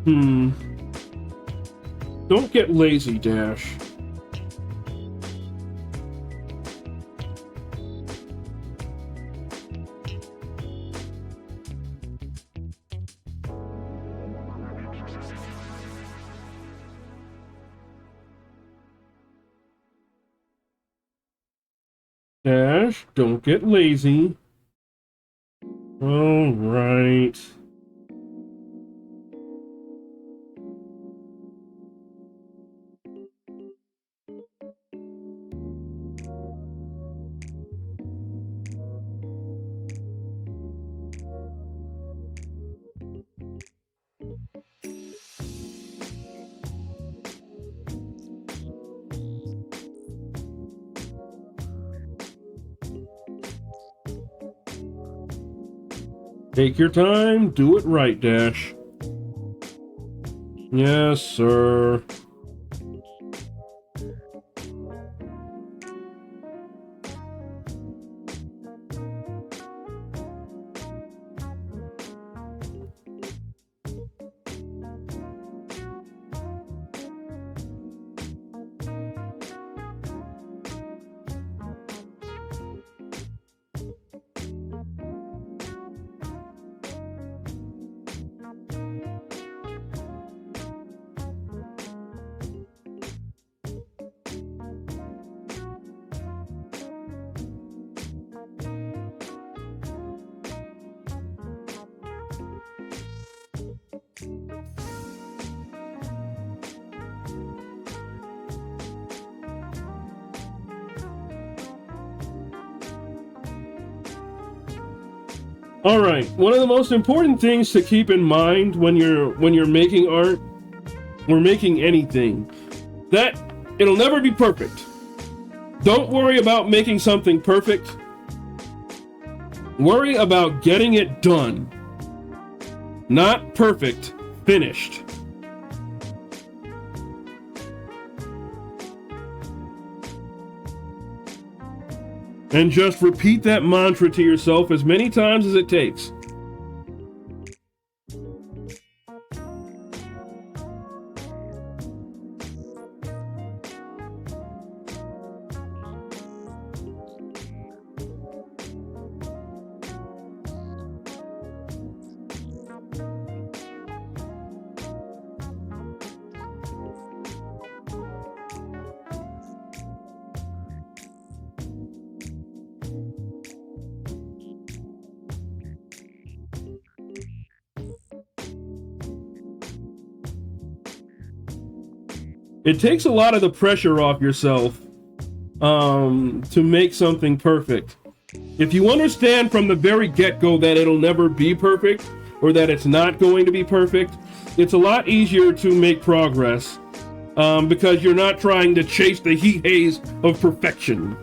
Hmm. Don't get lazy, Dash. Dash, don't get lazy. All right. Take your time, do it right, Dash. Yes, sir. All right. One of the most important things to keep in mind when you're making art or making anything, that it'll never be perfect. Don't worry about making something perfect. Worry about getting it done. Not perfect, finished. And just repeat that mantra to yourself as many times as it takes. It takes a lot of the pressure off yourself to make something perfect. If you understand from the very get-go that it'll never be perfect, or that it's not going to be perfect, it's a lot easier to make progress because you're not trying to chase the heat haze of perfection.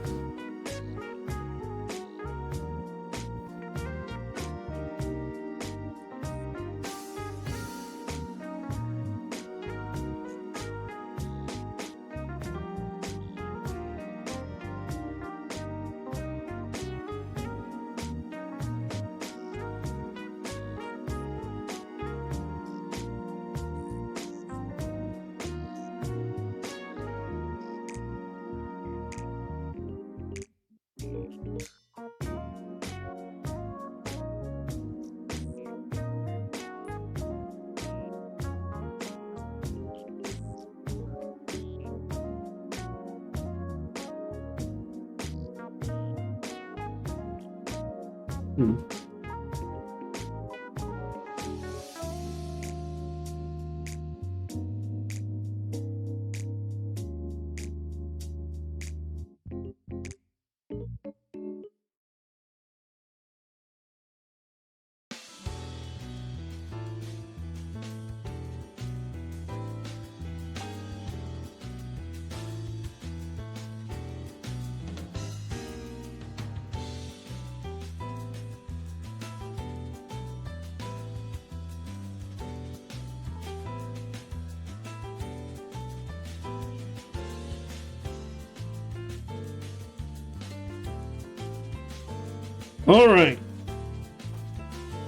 All right.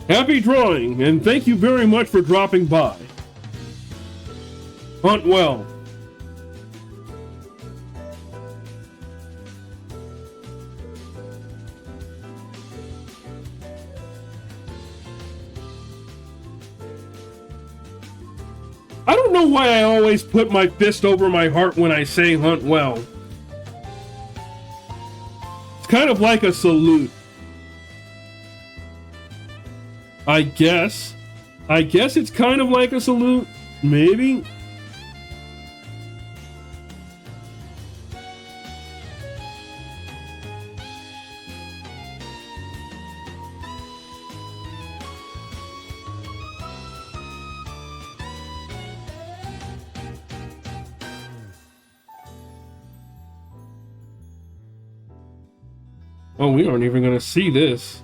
Happy drawing, and thank you very much for dropping by. Hunt well. I don't know why I always put my fist over my heart when I say hunt well. It's kind of like a salute. I guess it's kind of like a salute, maybe. Oh, we aren't even gonna see this.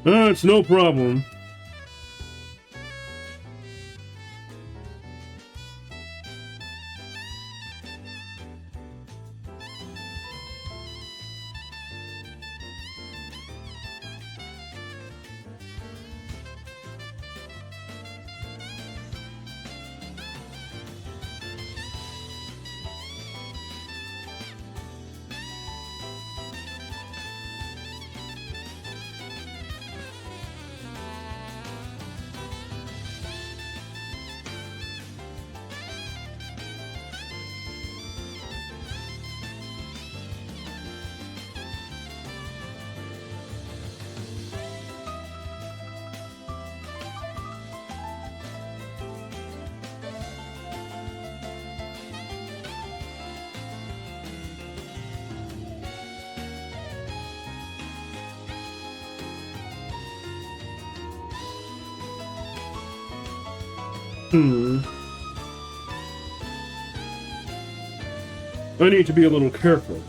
It's no problem. Hmm. I need to be a little careful.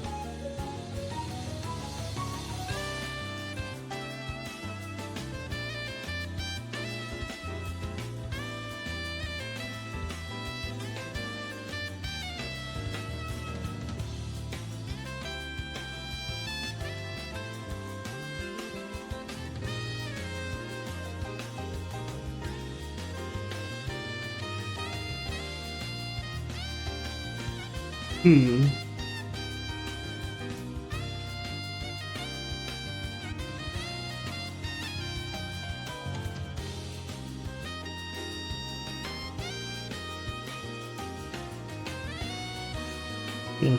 Hmm. Yeah.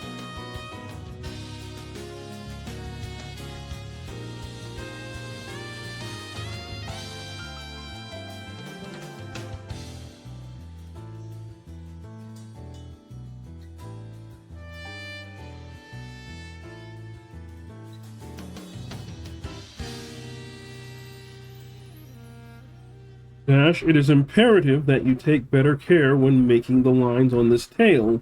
Dash, it is imperative that you take better care when making the lines on this tail.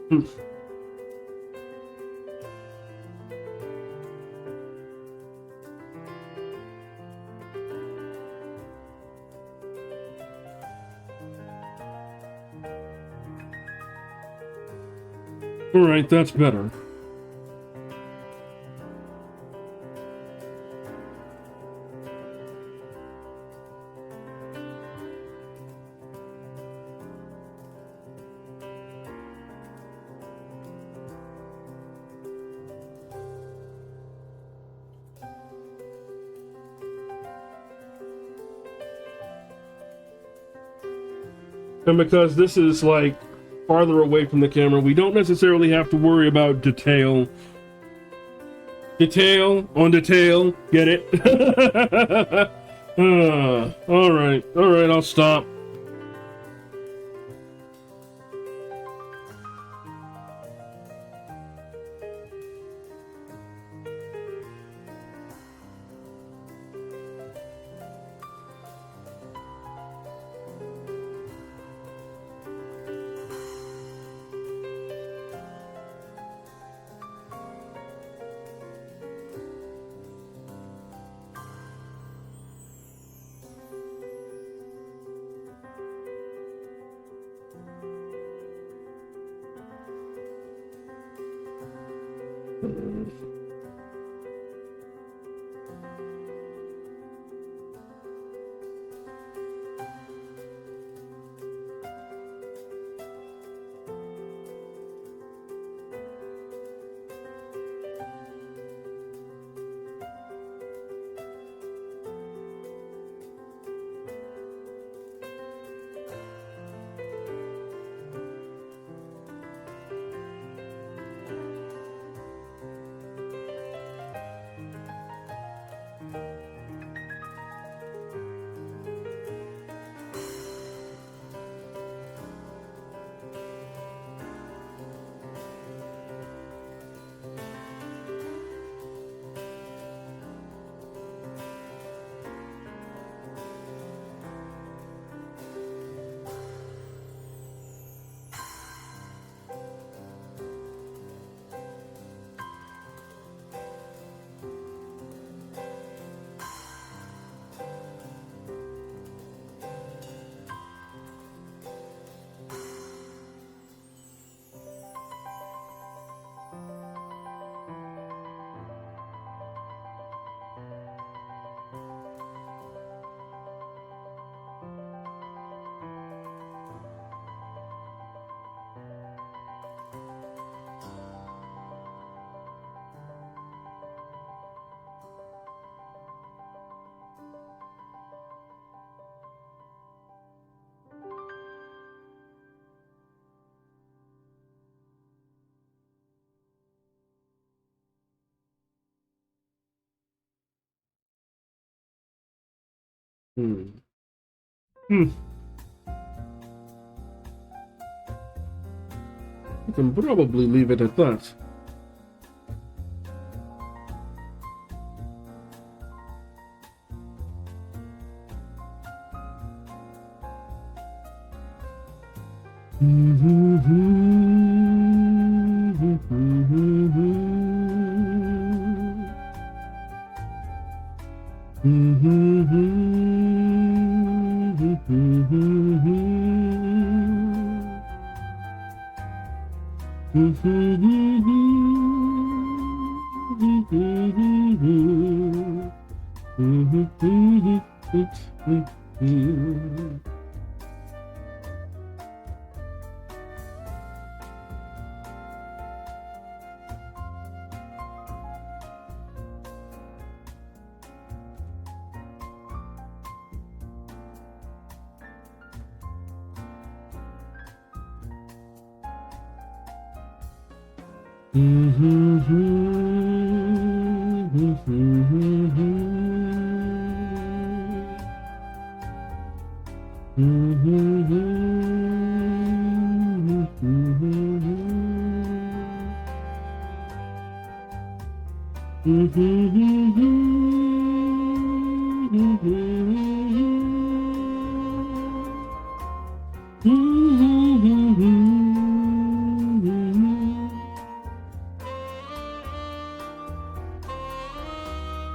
Hmm. All right, that's better. And because this is like farther away from the camera, we don't necessarily have to worry about detail. Detail on detail, get it? All right, I'll stop. Hmm. Hmm. I can probably leave it at that.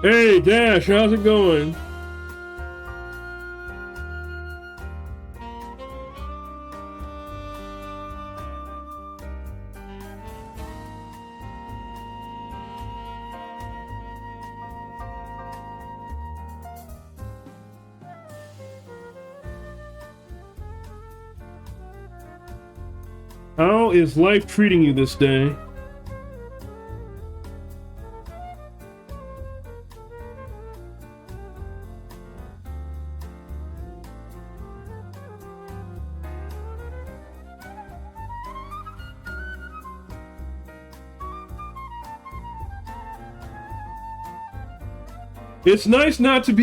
Hey, Dash, how's it going? How is life treating you this day? It's nice not to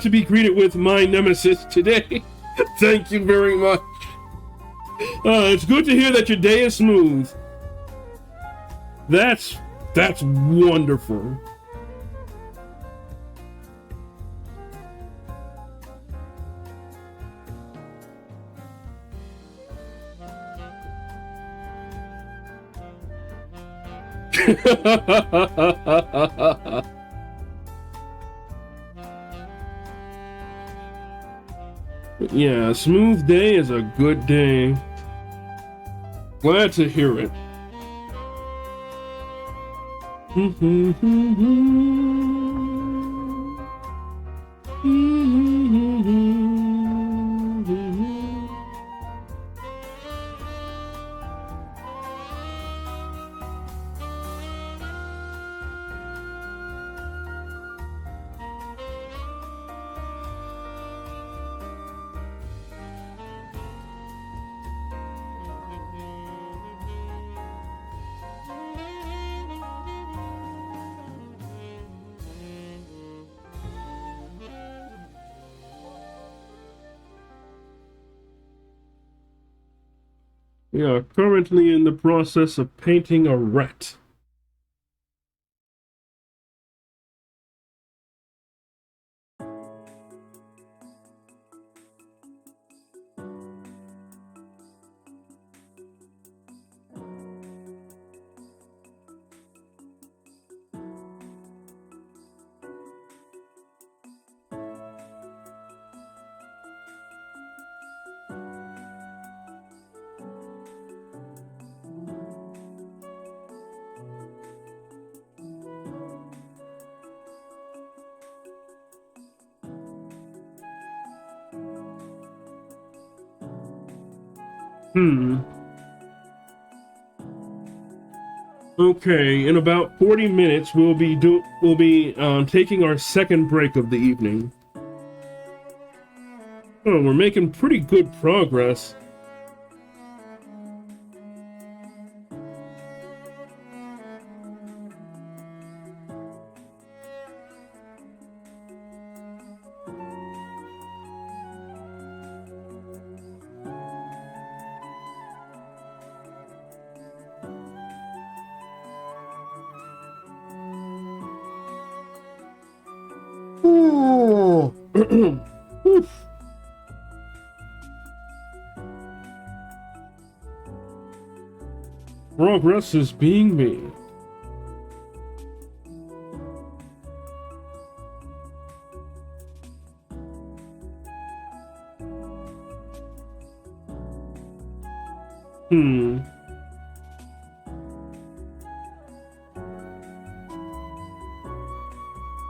be greeted with my nemesis today. Thank you very much. It's good to hear that your day is smooth. That's wonderful. Yeah, a smooth day is a good day. Glad to hear it. We are currently in the process of painting a rat. Okay, in about 40 minutes we'll be taking our second break of the evening. Oh, we're making pretty good progress. Oh. Progress is being made.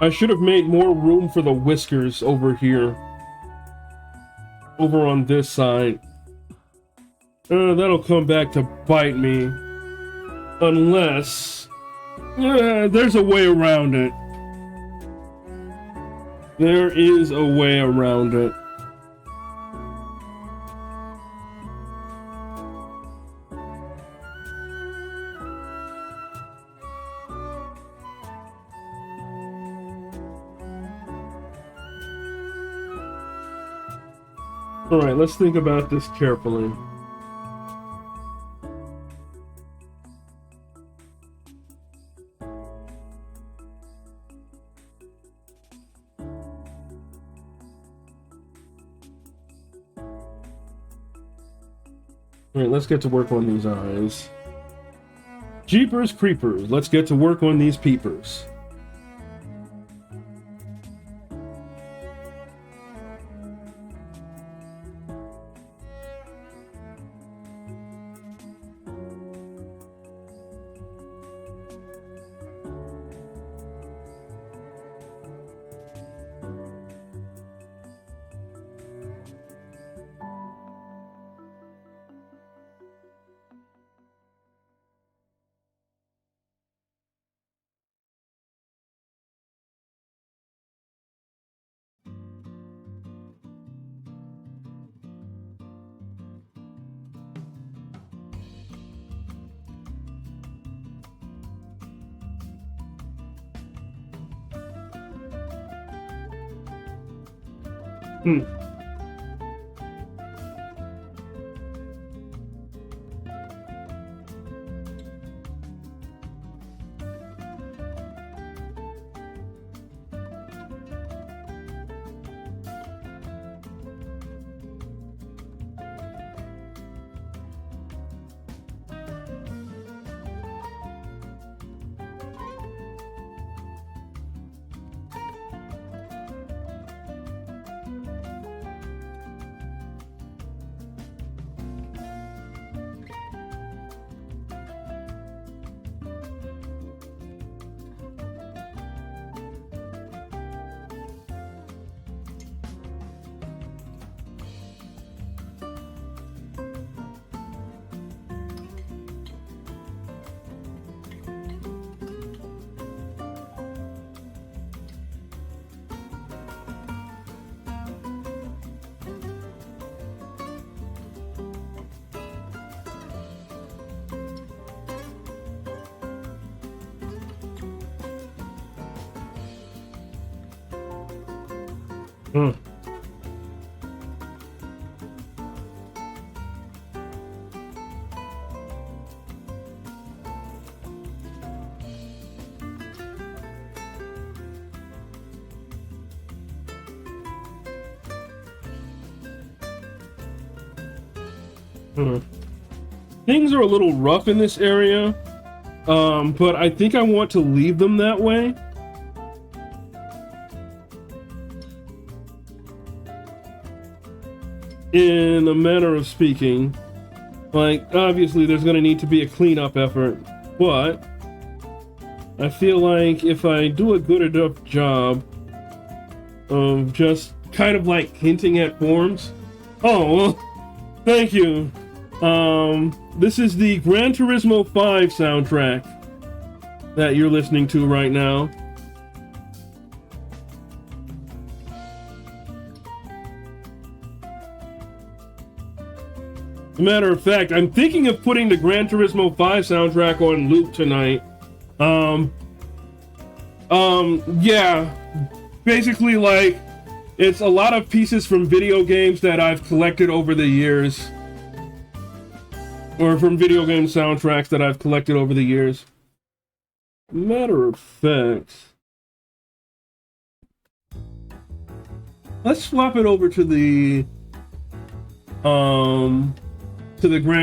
I should have made more room for the whiskers over here. Over on this side. That'll come back to bite me. Unless... there's a way around it. There is a way around it. Alright, let's think about this carefully. Alright, let's get to work on these eyes. Jeepers creepers, let's get to work on these peepers. Things are a little rough in this area, but I think I want to leave them that way. In a manner of speaking. Like, obviously there's going to need to be a cleanup effort, but I feel like if I do a good enough job of just kind of like hinting at forms. Oh, well, thank you. This is the Gran Turismo 5 soundtrack that you're listening to right now. As a matter of fact, I'm thinking of putting the Gran Turismo 5 soundtrack on loop tonight. Yeah, basically like, it's a lot of pieces from video games that I've collected over the years. Or from video game soundtracks that I've collected over the years. Matter of fact... let's swap it over to the Gran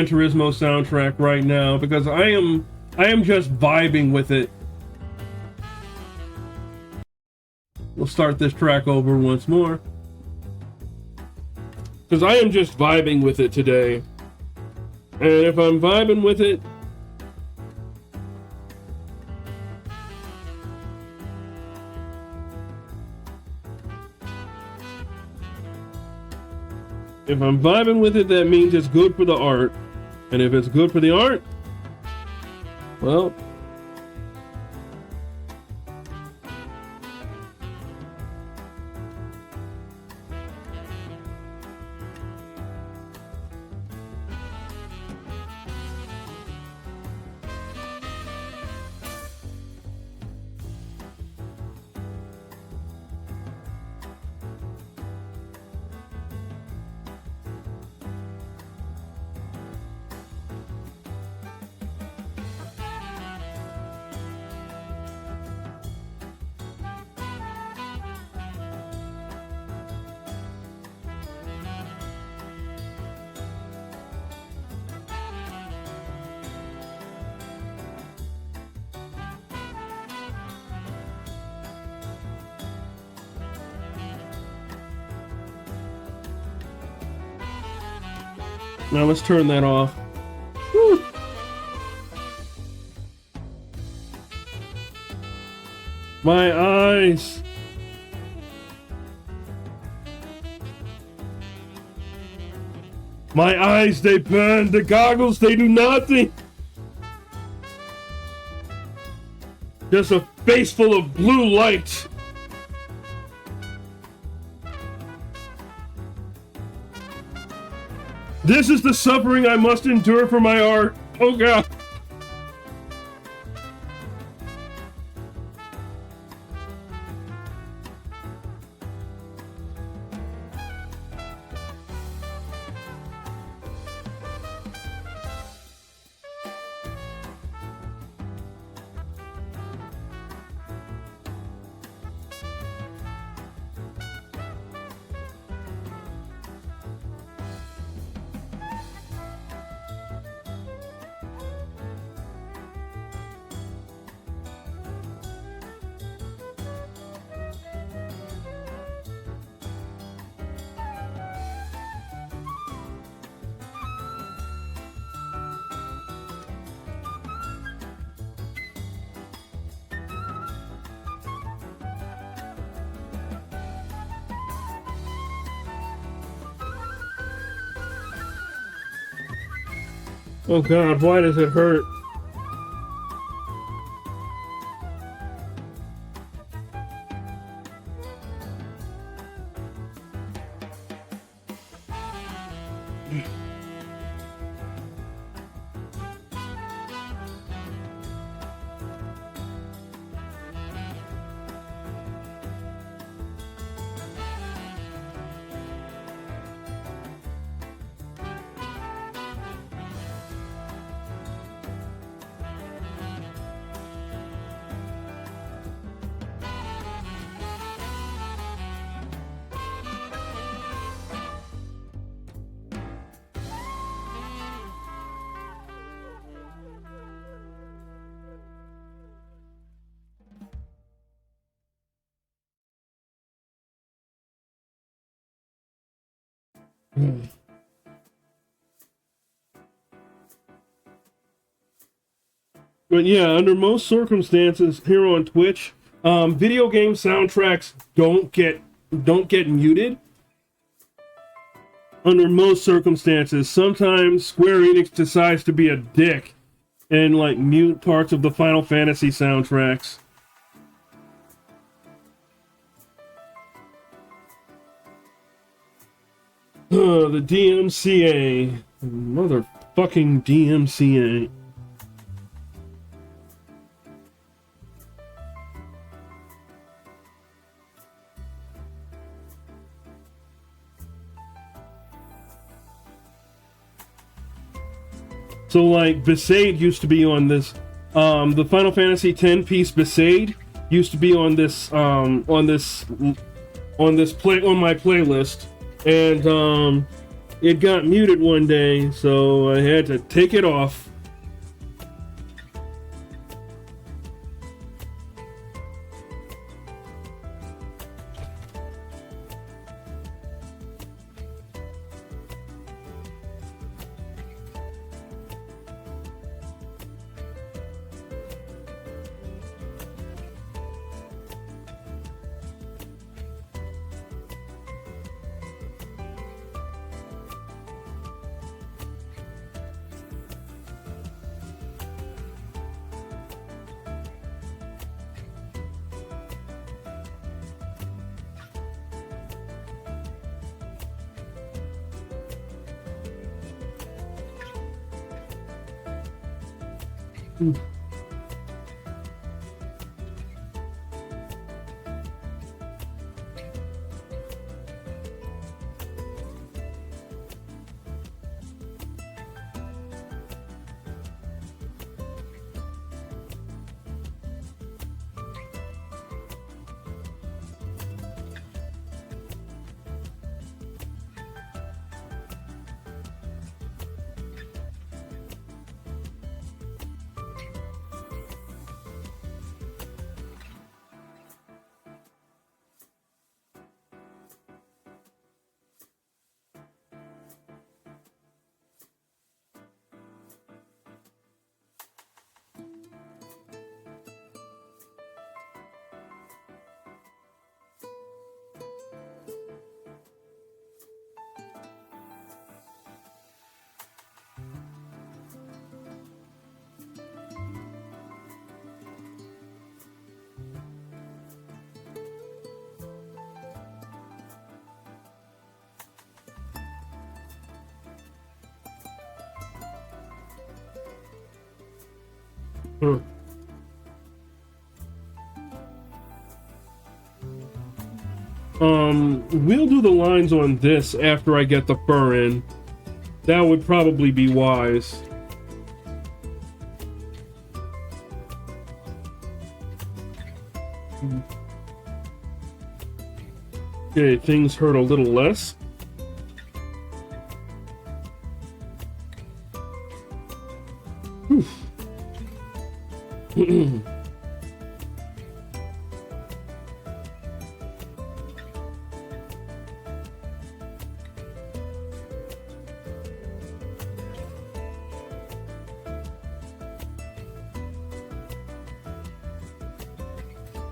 Turismo soundtrack right now, because I am just vibing with it. We'll start this track over once more, because I am just vibing with it today. And if I'm vibing with it, that means it's good for the art. And if it's good for the art, well, now let's turn that off. Whew. My eyes. My eyes, they burn. The goggles, they do nothing. Just a face full of blue light. This is the suffering I must endure for my art. Oh God. Oh God, why does it hurt? But yeah, under most circumstances here on Twitch, video game soundtracks don't get muted. Under most circumstances, sometimes Square Enix decides to be a dick and like mute parts of the Final Fantasy soundtracks. The DMCA. Motherfucking DMCA. So like Besaid used to be on this, the Final Fantasy 10 piece Besaid used to be on this on my playlist, and it got muted one day, so I had to take it off. We'll do the lines on this after I get the fur in. That would probably be wise. Okay, things hurt a little less.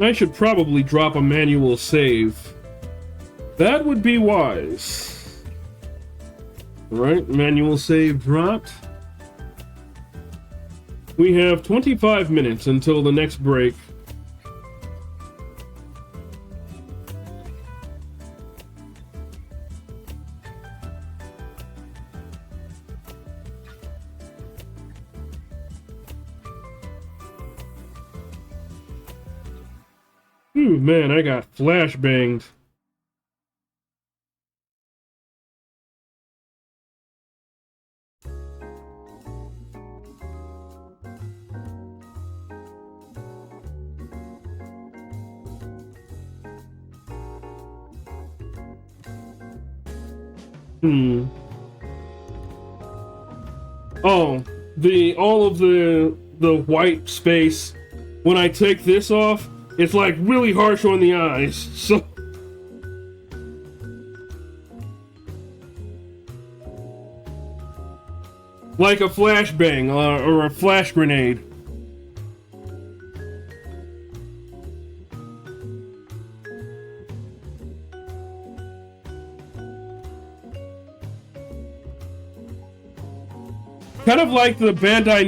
I should probably drop a manual save. That would be wise. Alright, manual save dropped. We have 25 minutes until the next break. Ooh, man, I got flashbanged. Oh, all of the white space. When I take this off, it's like really harsh on the eyes. So like a flashbang or a flash grenade. Kind of like the Bandai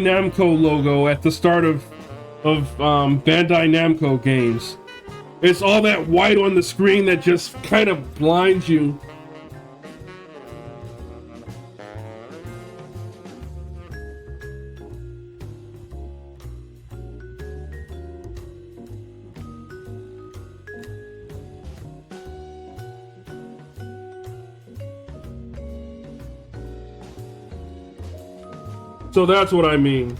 Namco logo at the start of Bandai Namco games. It's all that white on the screen that just kind of blinds you. So that's what I mean.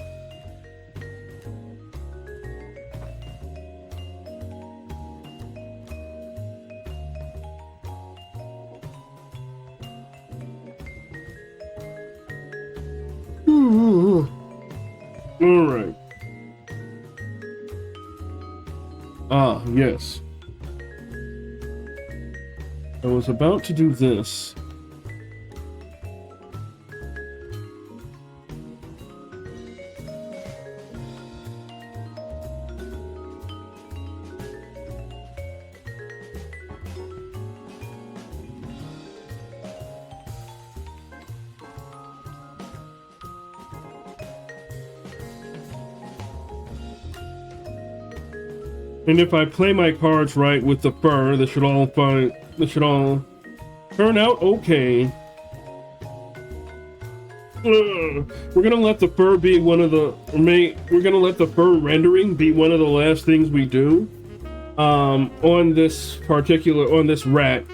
All right. Ah, yes. I was about to do this. And if I play my cards right with the fur, this should all turn out okay. We're gonna let the fur be one of the we're gonna let the fur rendering be one of the last things we do on this rat.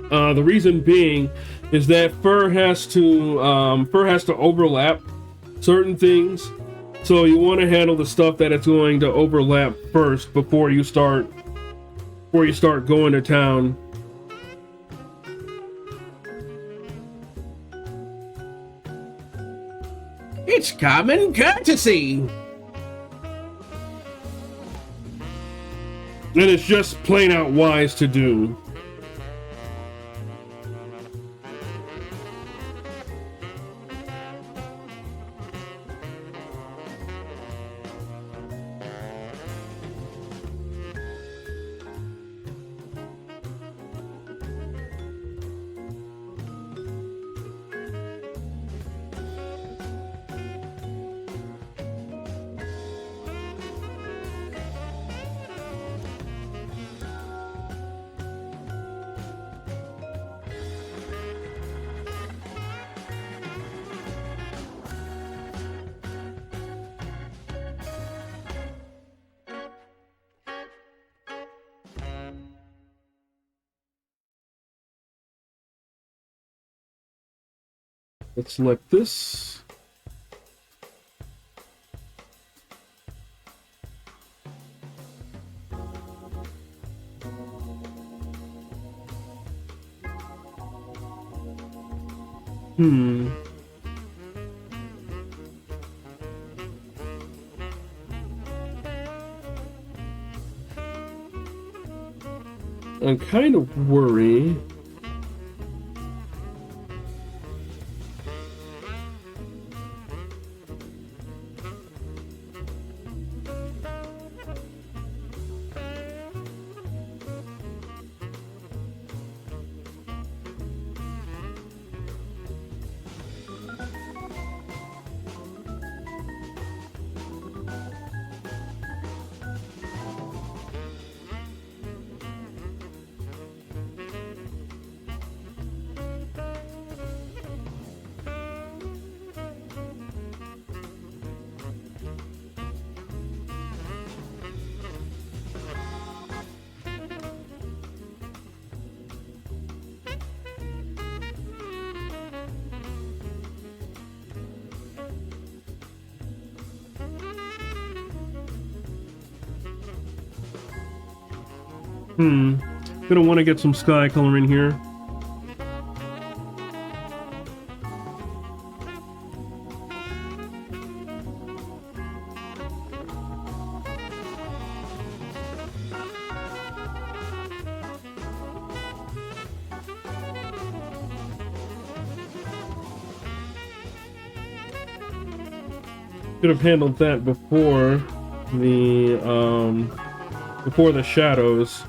The reason being is that fur has to overlap certain things. So you want to handle the stuff that it's going to overlap first before you start going to town. It's common courtesy. And it's just plain out wise to do. Let's select this. I kind of worry. Gonna want to get some sky color in here. Could have handled that before the shadows.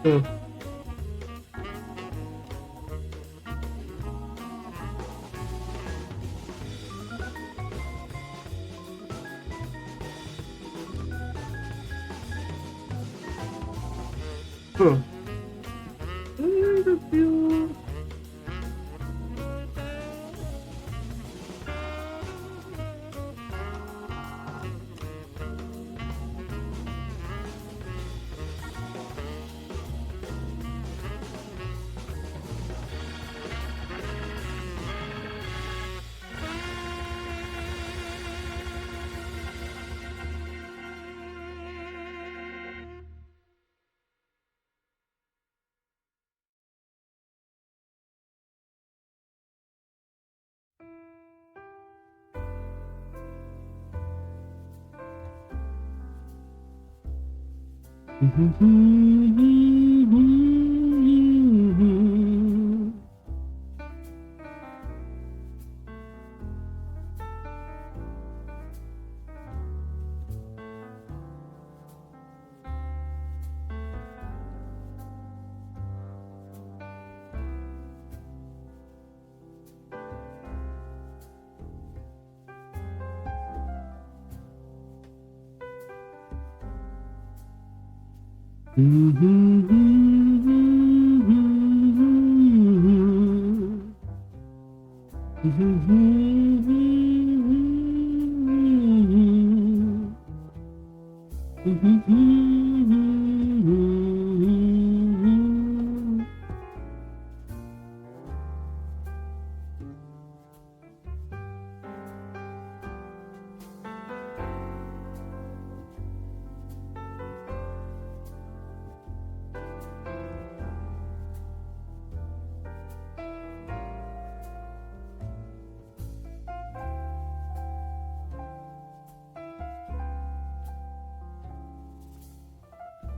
Huh. Huh.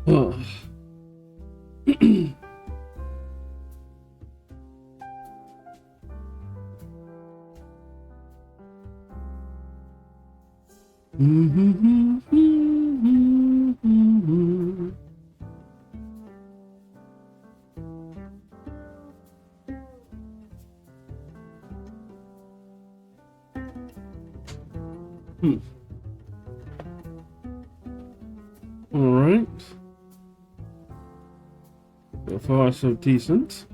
Oh. All right. So far, so decent.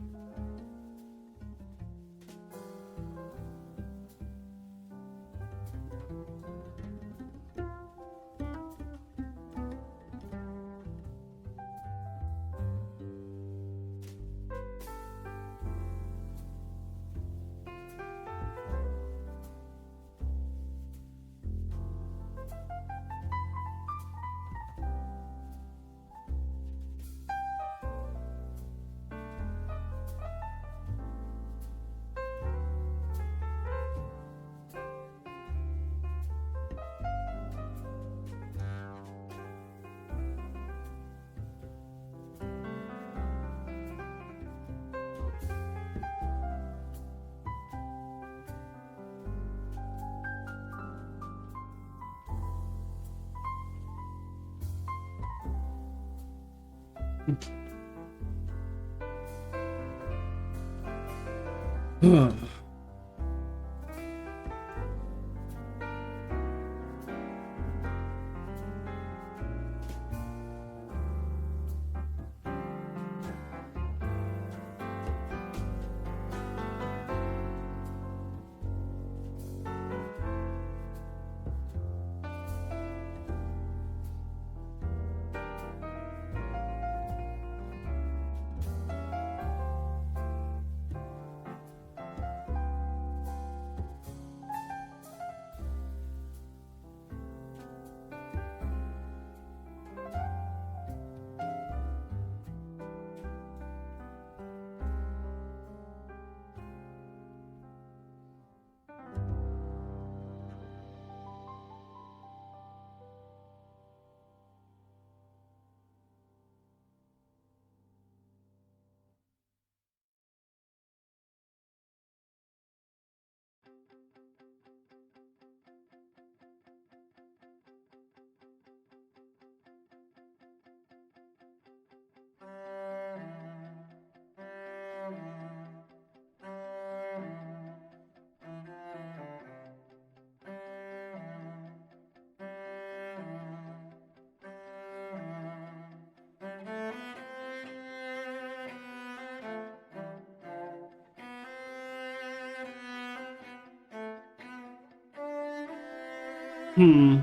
Hmm.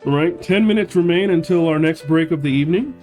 All right, 10 minutes remain until our next break of the evening.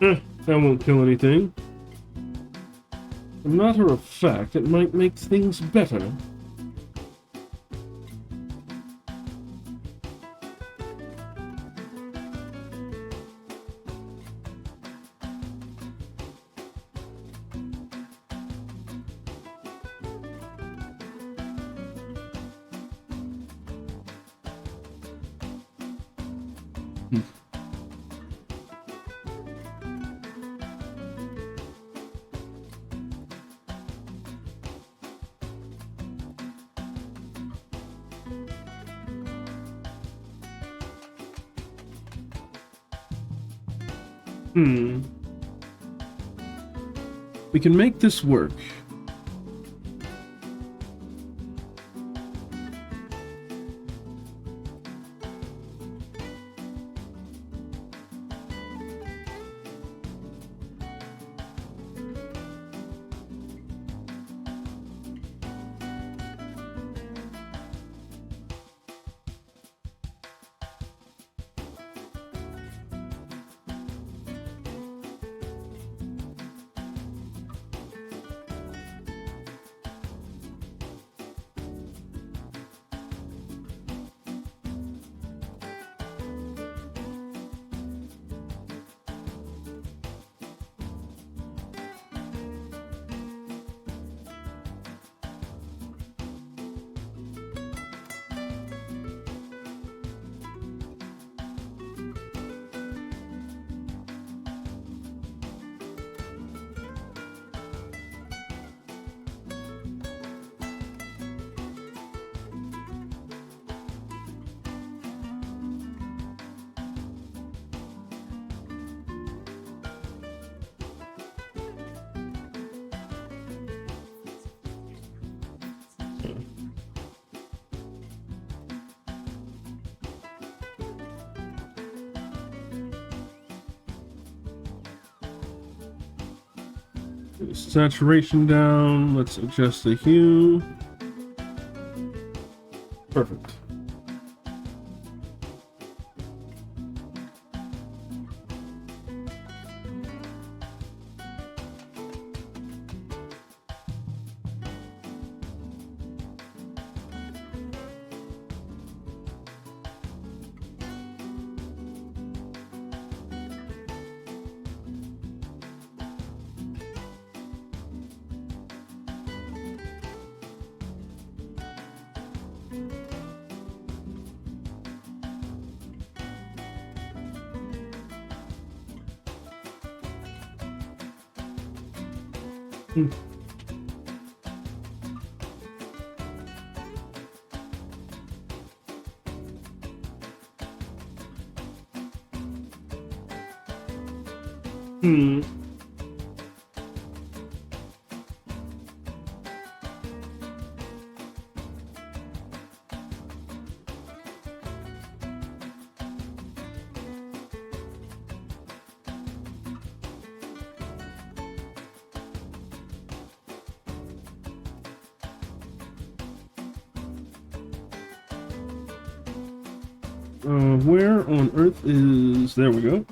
Hmm. That won't kill anything. As a matter of fact, it might make things better. Hmm. We can make this work. Saturation down. Let's adjust the hue. Perfect. Where on earth is... There we go.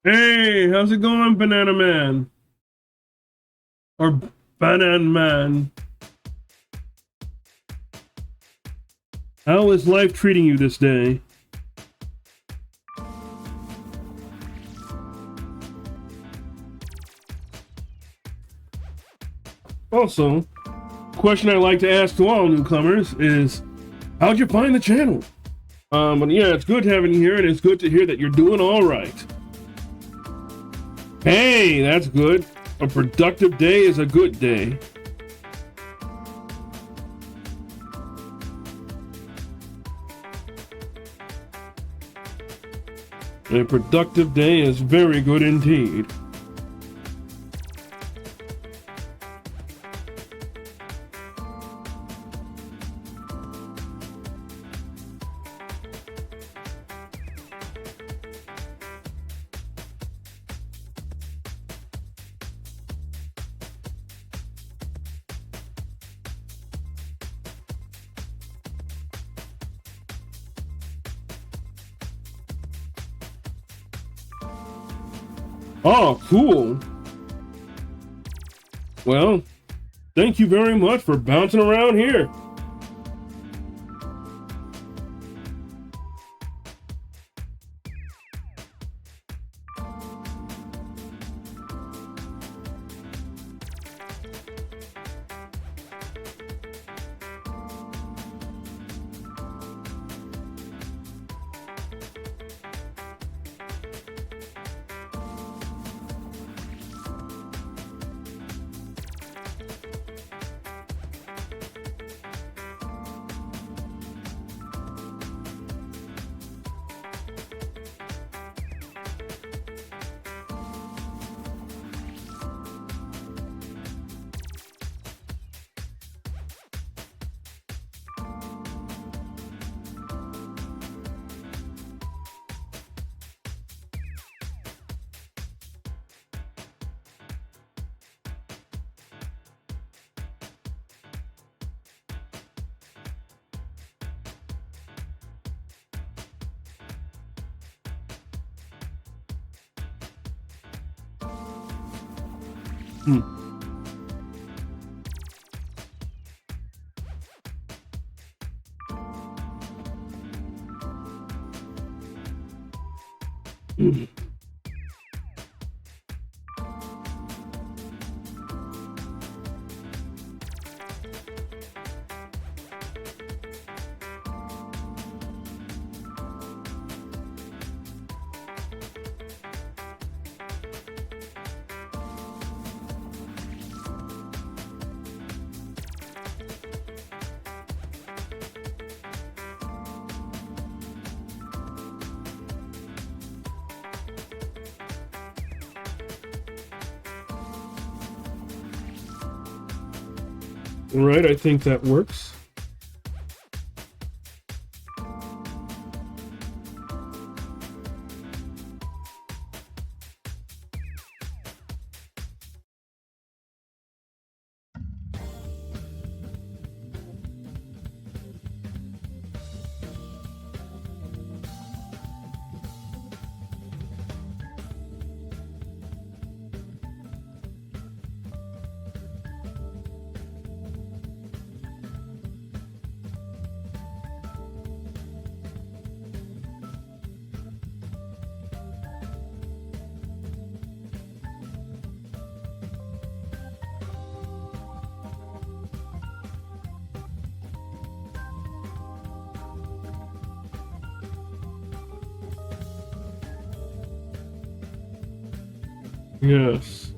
Hey, how's it going, Banana Man? Or Banana Man? How is life treating you this day? Also, question I like to ask to all newcomers is, how'd you find the channel? But yeah, it's good having you here, and it's good to hear that you're doing all right. Hey, that's good. A productive day is a good day. A productive day is very good indeed. Oh, cool. Well, thank you very much for bouncing around here. Right, I think that works. Yes.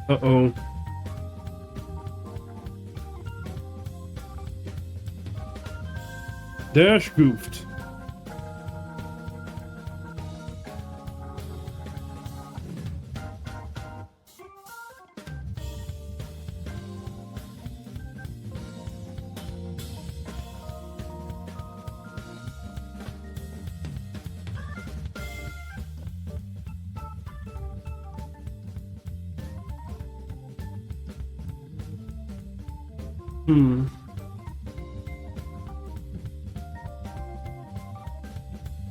Uh-oh. Dash goofed.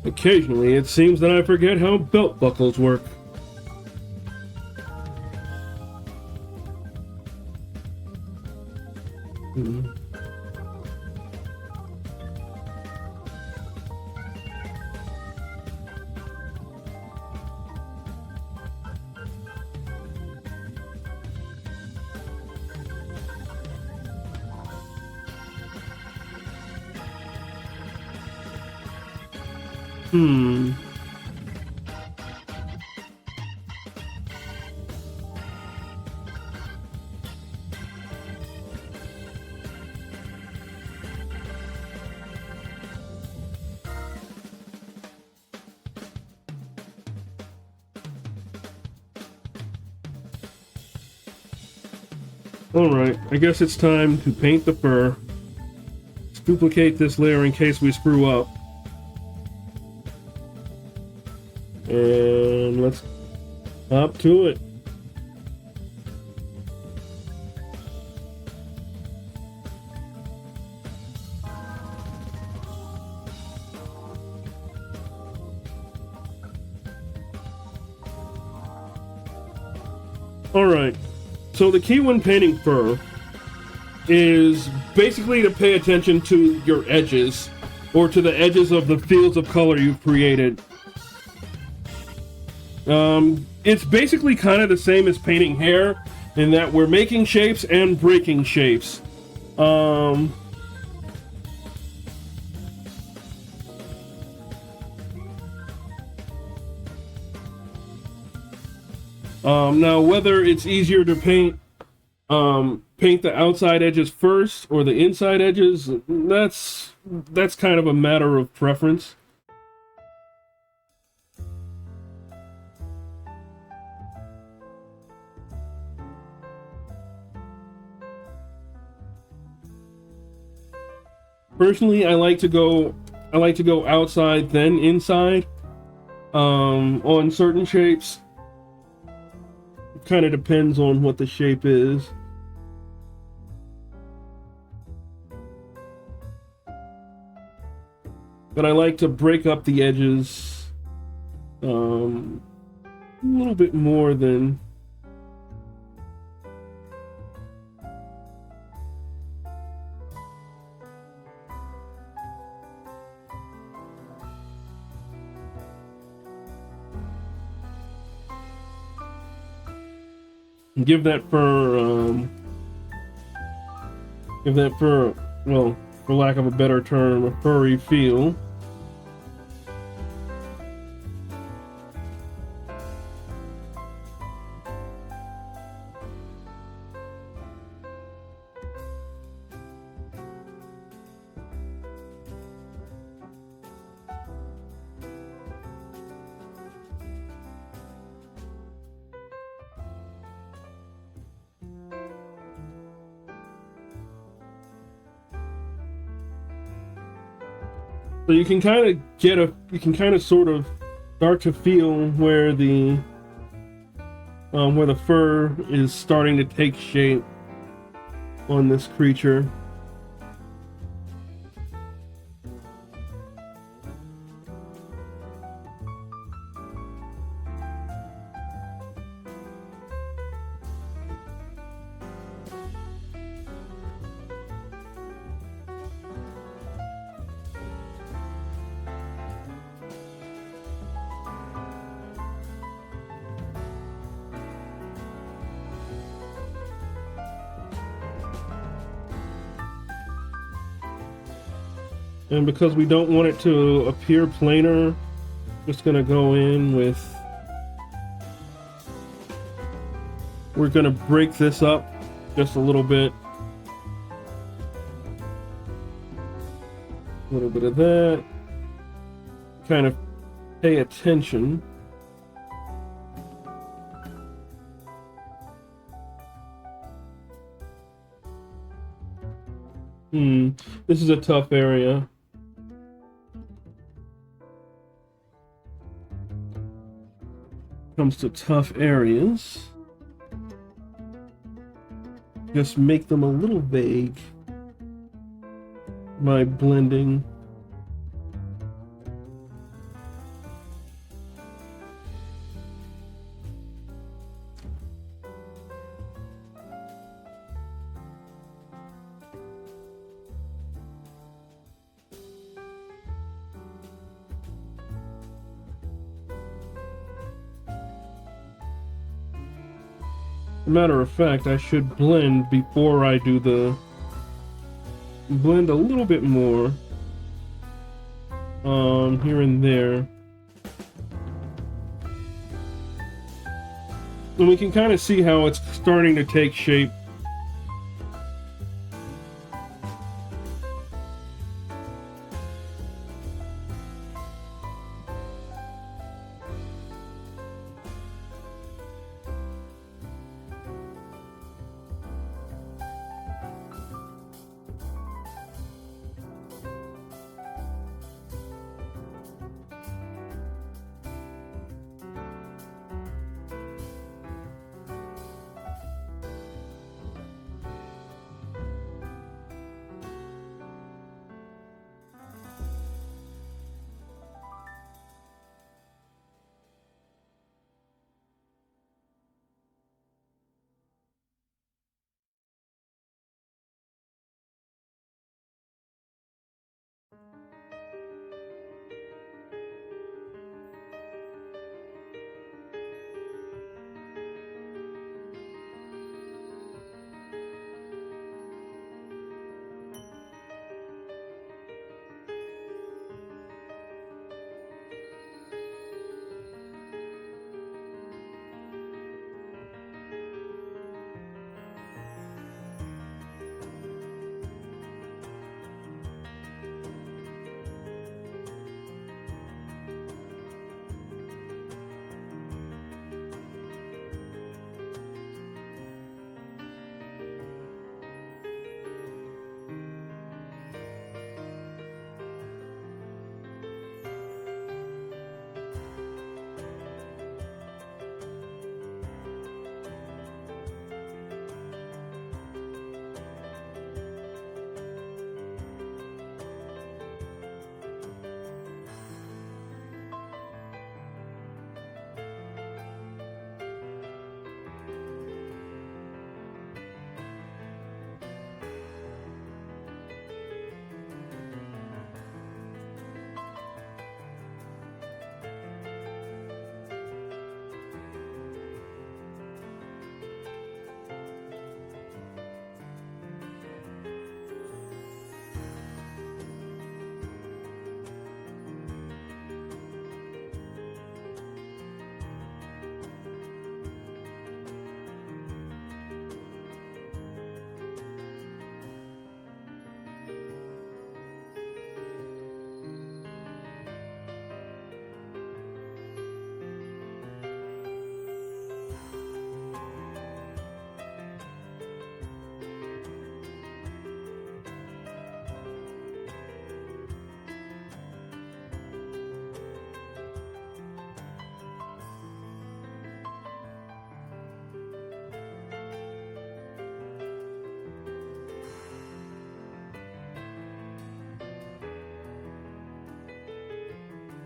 Occasionally, it seems that I forget how belt buckles work. Alright, I guess it's time to paint the fur. Let's duplicate this layer in case we screw up. And let's hop to it. Alright, so the key when painting fur is basically to pay attention to your edges, or to the edges of the fields of color you've created. It's basically kind of the same as painting hair, in that we're making shapes and breaking shapes. Now, whether it's easier to paint the outside edges first or the inside edges, that's kind of a matter of preference. Personally, I like to go outside then inside on certain shapes. It kind of depends on what the shape is. But I like to break up the edges a little bit more than give that fur, well, for lack of a better term, a furry feel. So you can kind of sort of start to feel where the fur is starting to take shape on this creature. And because we don't want it to appear plainer, just gonna go in with, we're gonna break this up just a little bit. A little bit of that. Kind of pay attention. This is a tough area. Comes to tough areas, just make them a little vague by blending. Matter of fact, I should blend before I do the blend a little bit more here and there. And we can kind of see how it's starting to take shape.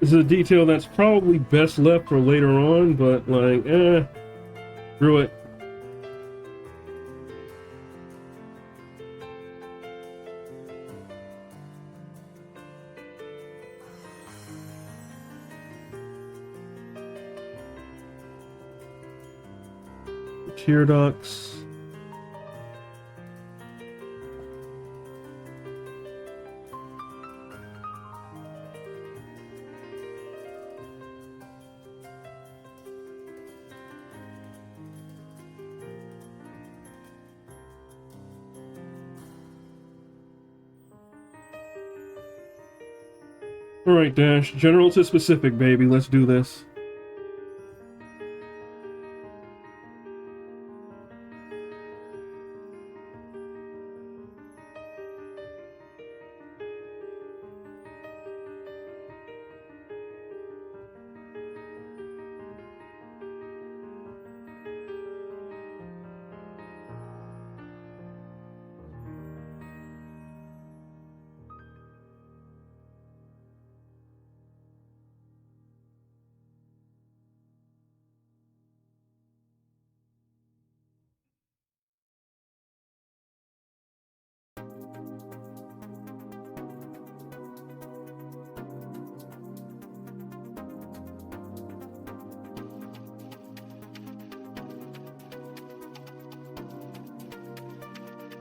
This is a detail that's probably best left for later on, but like, screw it. Tear ducts. All right, Dash. General to specific, baby. Let's do this.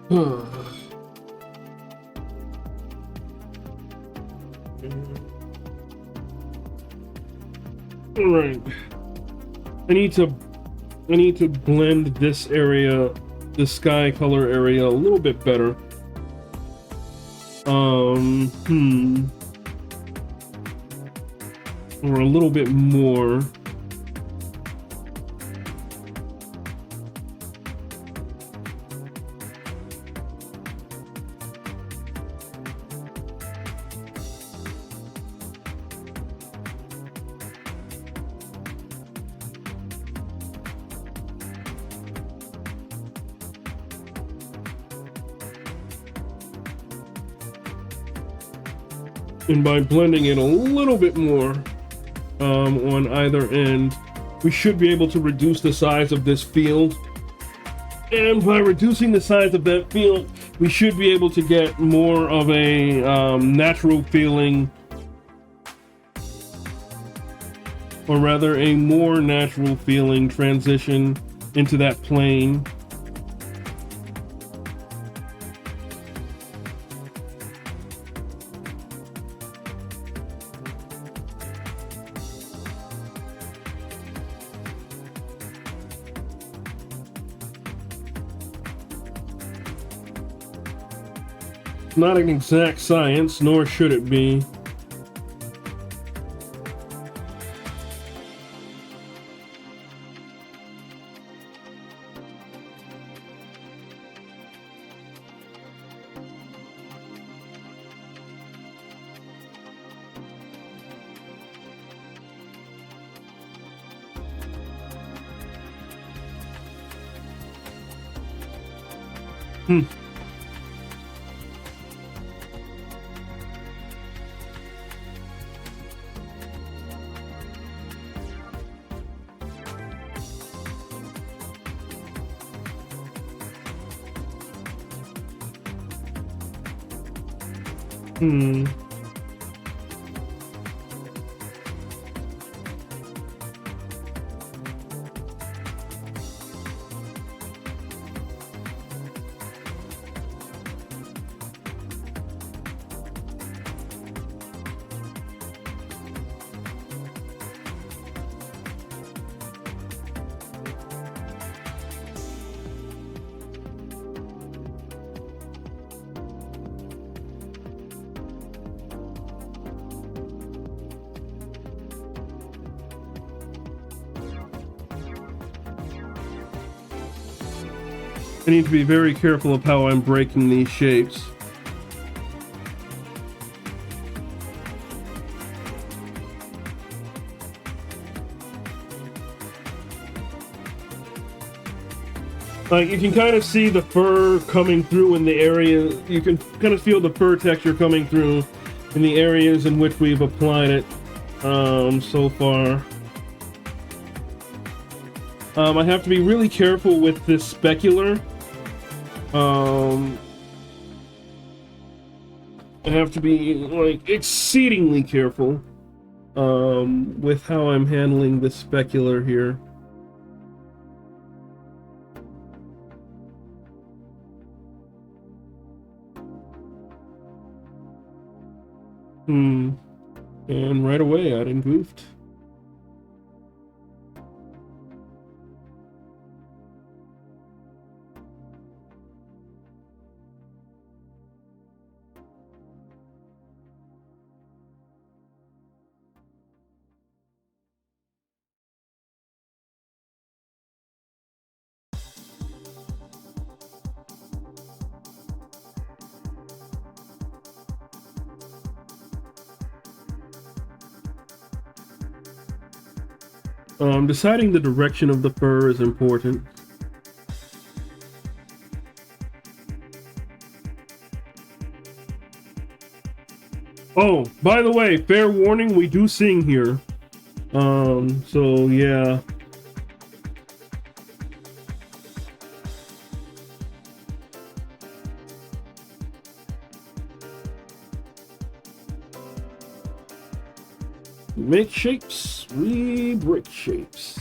All right. I need to blend this area, the sky color area, a little bit better. Or a little bit more. And by blending it a little bit more on either end, we should be able to reduce the size of this field. And by reducing the size of that field, we should be able to get more of a natural feeling, or rather a more natural feeling transition into that plane. Not an exact science, nor should it be. I need to be very careful of how I'm breaking these shapes. Like, you can kind of see the fur coming through in the area. You can kind of feel the fur texture coming through in the areas in which we've applied it. so far. I have to be really careful with this specular. I have to be like exceedingly careful with how I'm handling this specular here. And right away I done goofed. Deciding the direction of the fur is important. Oh, by the way, fair warning, we do sing here. So yeah. Make shapes, we break shapes.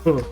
Huh.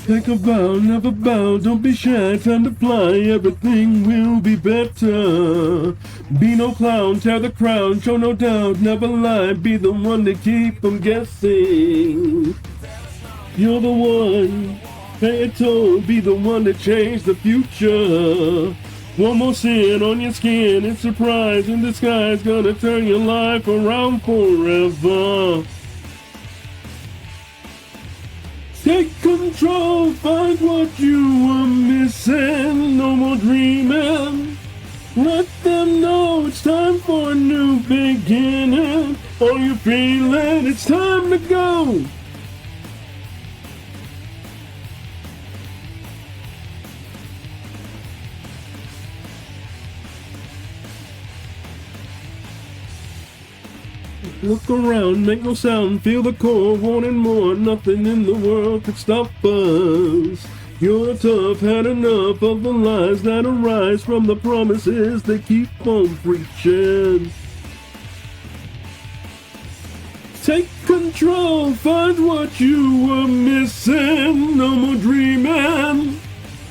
Take a bow, never bow, don't be shy, time to fly, everything will be better. Be no clown, tear the crown, show no doubt, never lie, be the one to keep them guessing. You're the one, pay it toll, be the one to change the future. One more sin on your skin, it's surprise in disguise, gonna turn your life around forever. Take control, find what you were missing, no more dreaming. Let them know it's time for a new beginning. Are you feeling it's time to go? Look around, make no sound, feel the core, wanting more, nothing in the world could stop us. You're tough, had enough of the lies that arise from the promises they keep on preaching. Take control, find what you were missing, no more dreaming.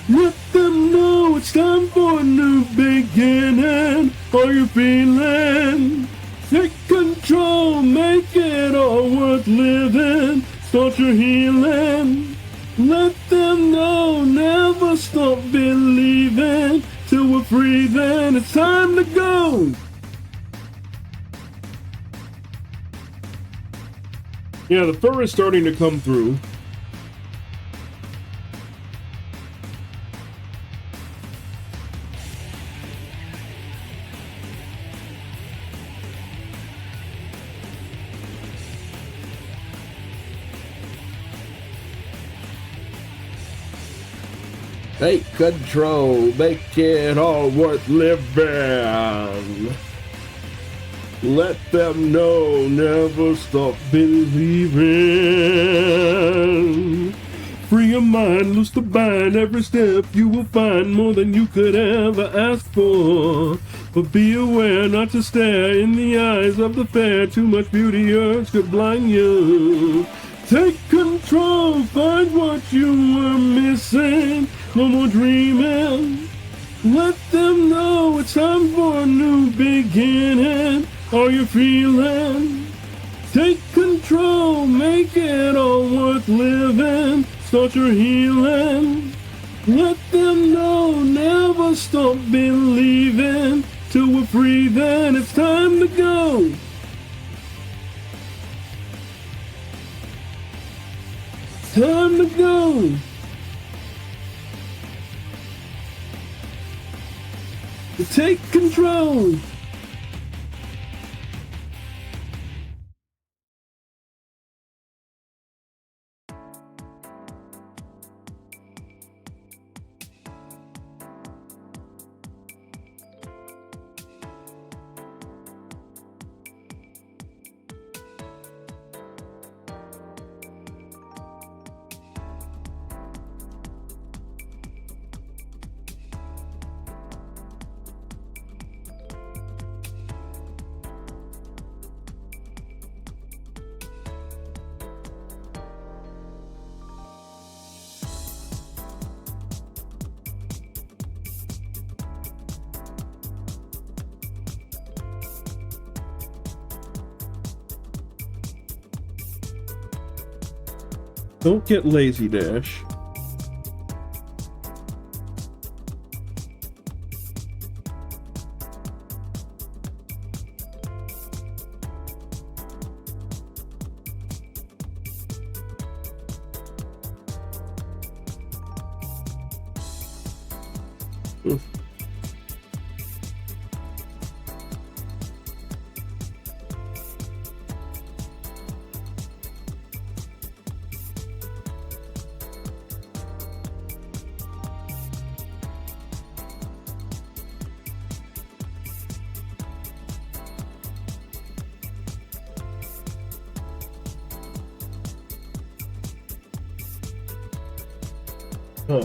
Let them know it's time for a new beginning. Are you feeling? Take control, make it all worth living. Start your healing. Let them know, never stop believing. Till we're free, then it's time to go. Yeah, the fur is starting to come through. Take control, make it all worth living. Let them know, never stop believing. Free your mind, loose the bind, every step you will find more than you could ever ask for. But be aware not to stare in the eyes of the fair, too much beauty urge could blind you. Take control, find what you were missing, no more dreaming. Let them know it's time for a new beginning. Are you feeling? Take control, make it all worth living. Start your healing. Let them know, never stop believing. Till we're free, then it's time to go. Time to go. Take control. Don't get lazy, Dash. Huh.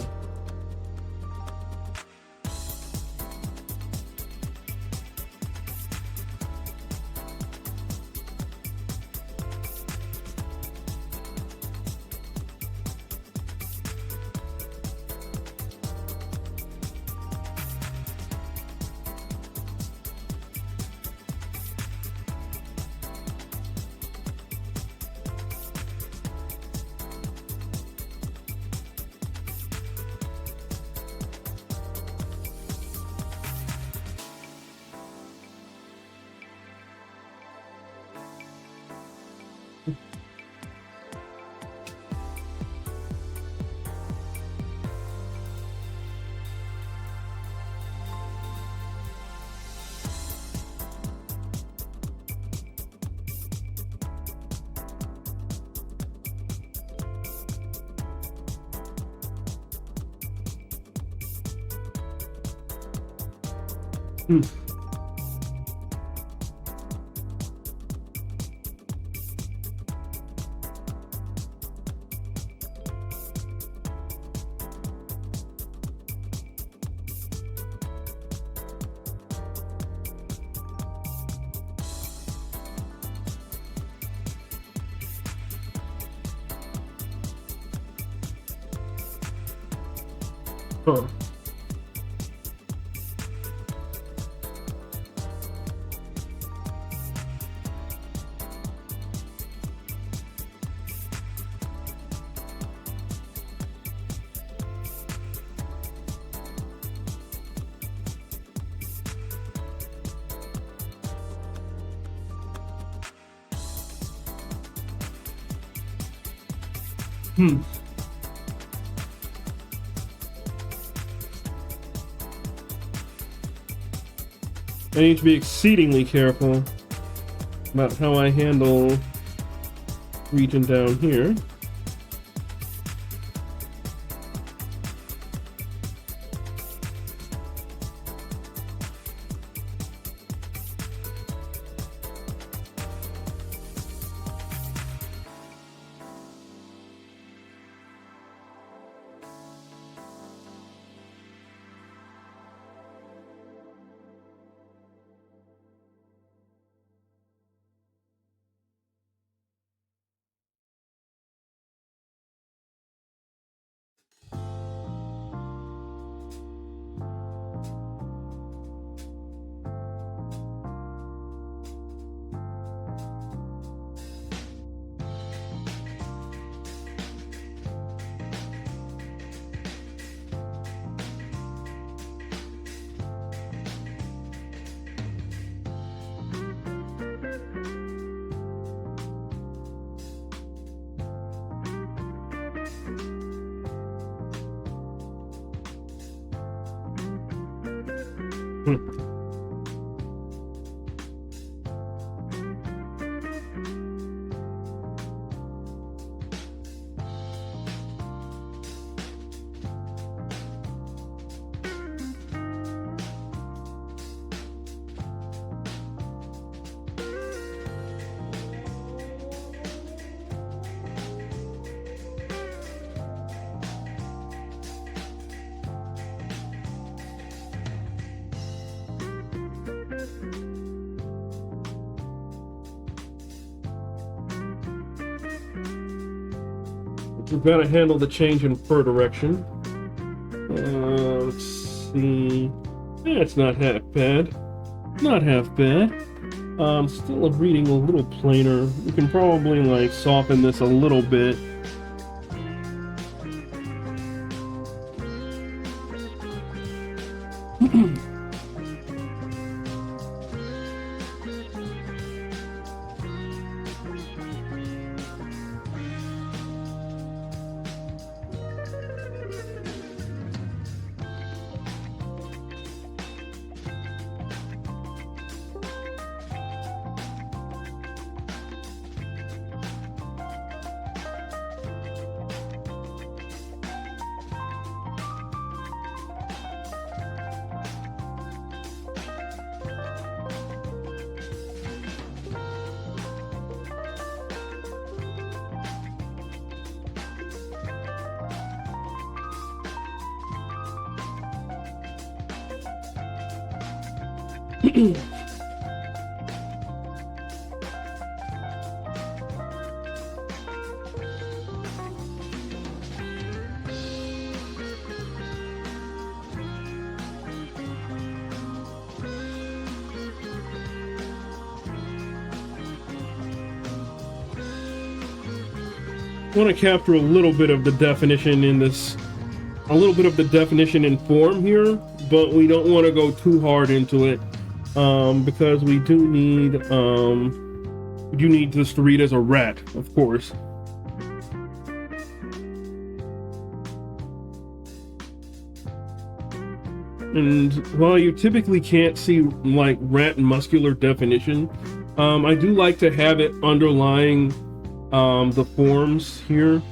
Hmm. Huh. Hmm. I need to be exceedingly careful about how I handle region down here. Hmm. We've got to handle the change in fur direction. Let's see. Yeah, it's not half bad. Not half bad. Still reading a little plainer. We can probably like soften this a little bit. Want to capture a little bit of the definition in this, a little bit of the definition in form here, but we don't want to go too hard into it, because we do need this to read as a rat, of course. And while you typically can't see like rat muscular definition, I do like to have it underlying the forms here.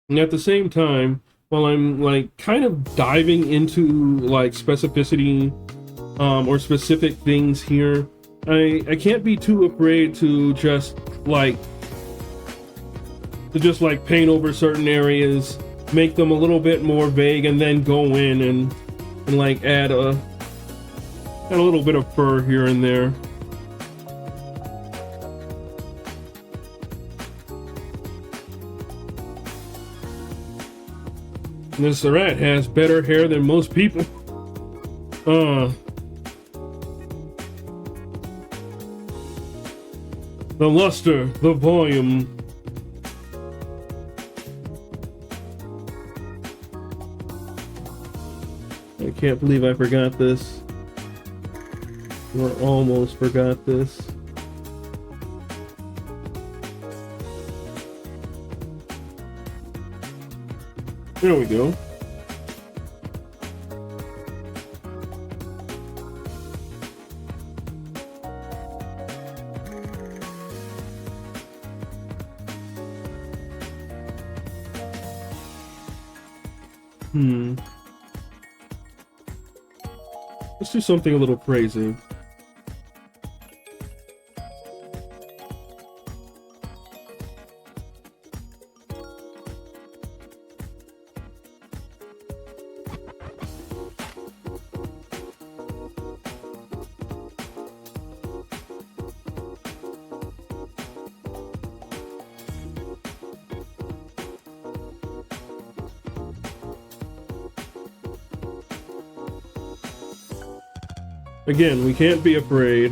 And at the same time, while I'm like kind of diving into like specificity or specific things here, I can't be too afraid to just like paint over certain areas, make them a little bit more vague, and then go in and like add a little bit of fur here and there. This rat has better hair than most people. The luster, the volume. I can't believe I forgot this. Or almost forgot this. There we go. Let's do something a little crazy. Again, we can't be afraid.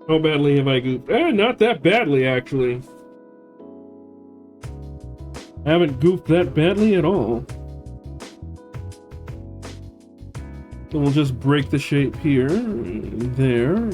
How badly have I goofed? Not that badly, actually. I haven't goofed that badly at all. So we'll just break the shape here, there.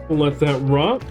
We'll let that rock.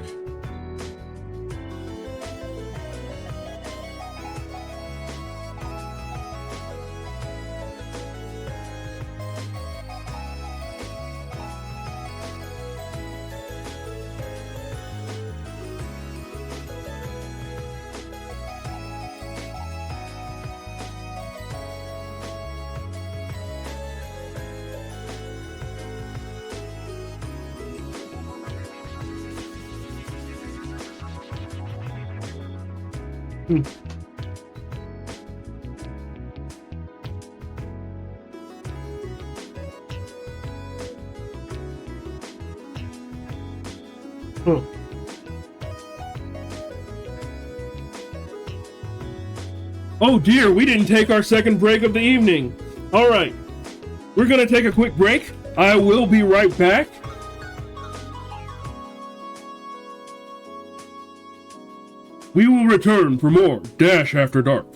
Huh. Oh dear, we didn't take our second break of the evening. All right, we're gonna take a quick break. I will be right back. We will return for more Dash After Dark.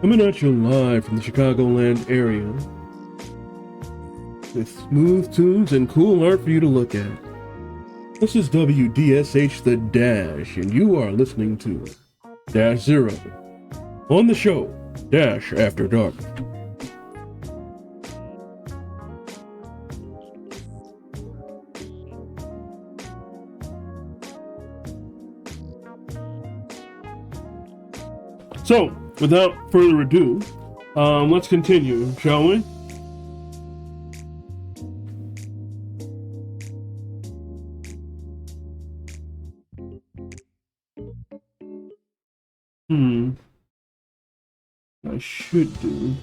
Coming at you live from the Chicagoland area with smooth tunes and cool art for you to look at. This is WDSH The Dash, and you are listening to Dash Zero on the show Dash After Dark. So, without further ado, let's continue, shall we? I should do.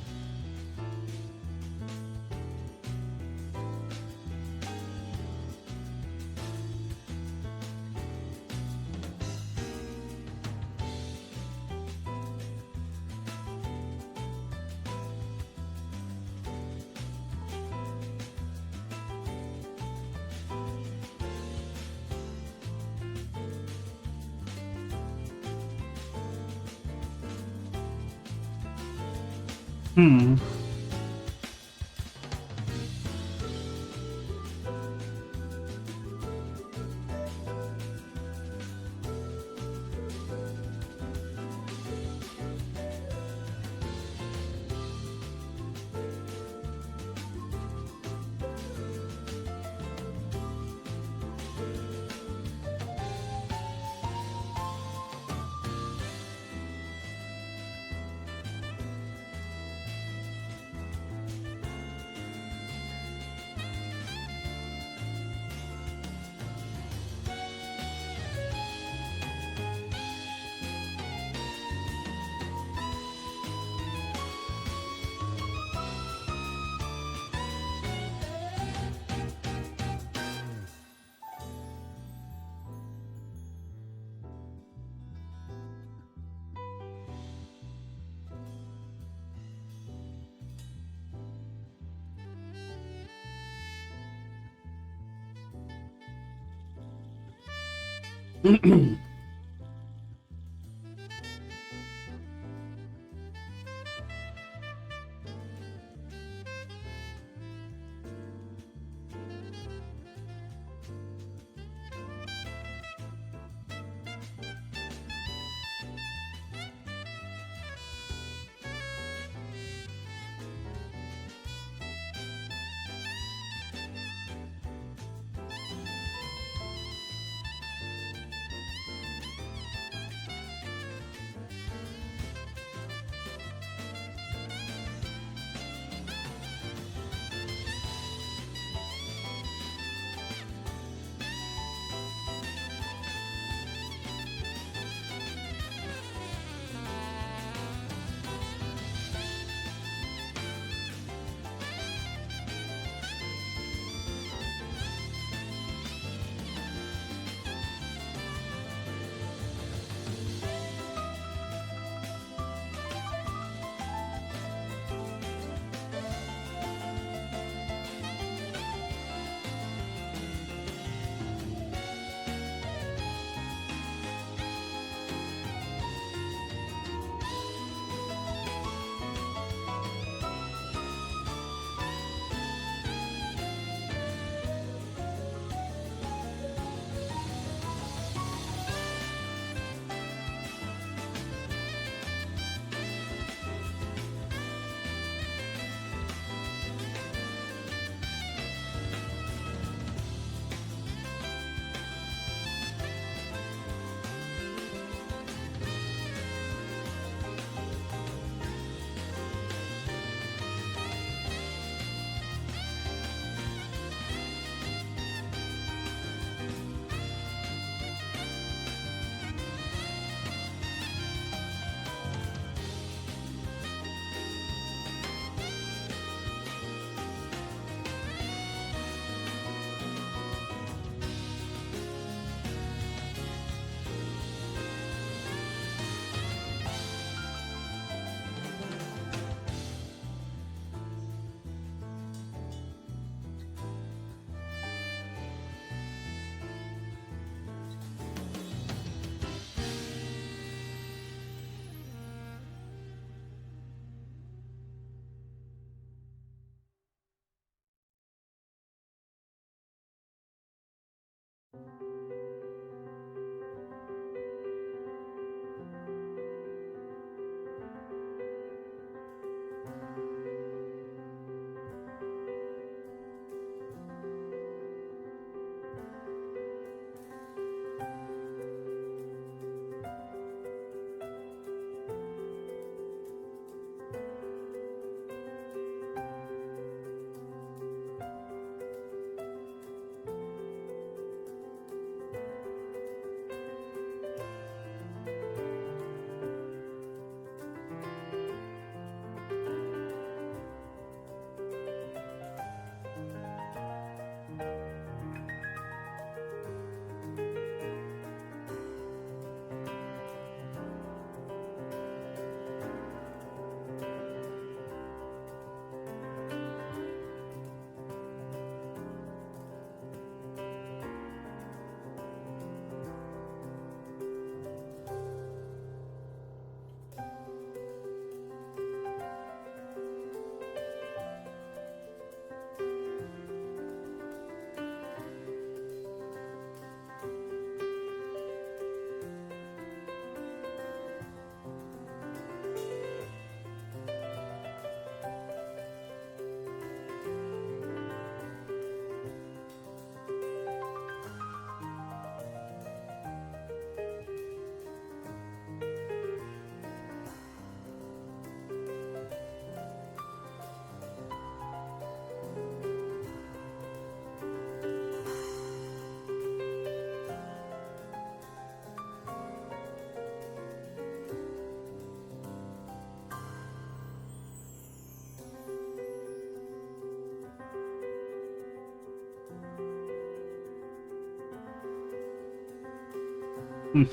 Hmm.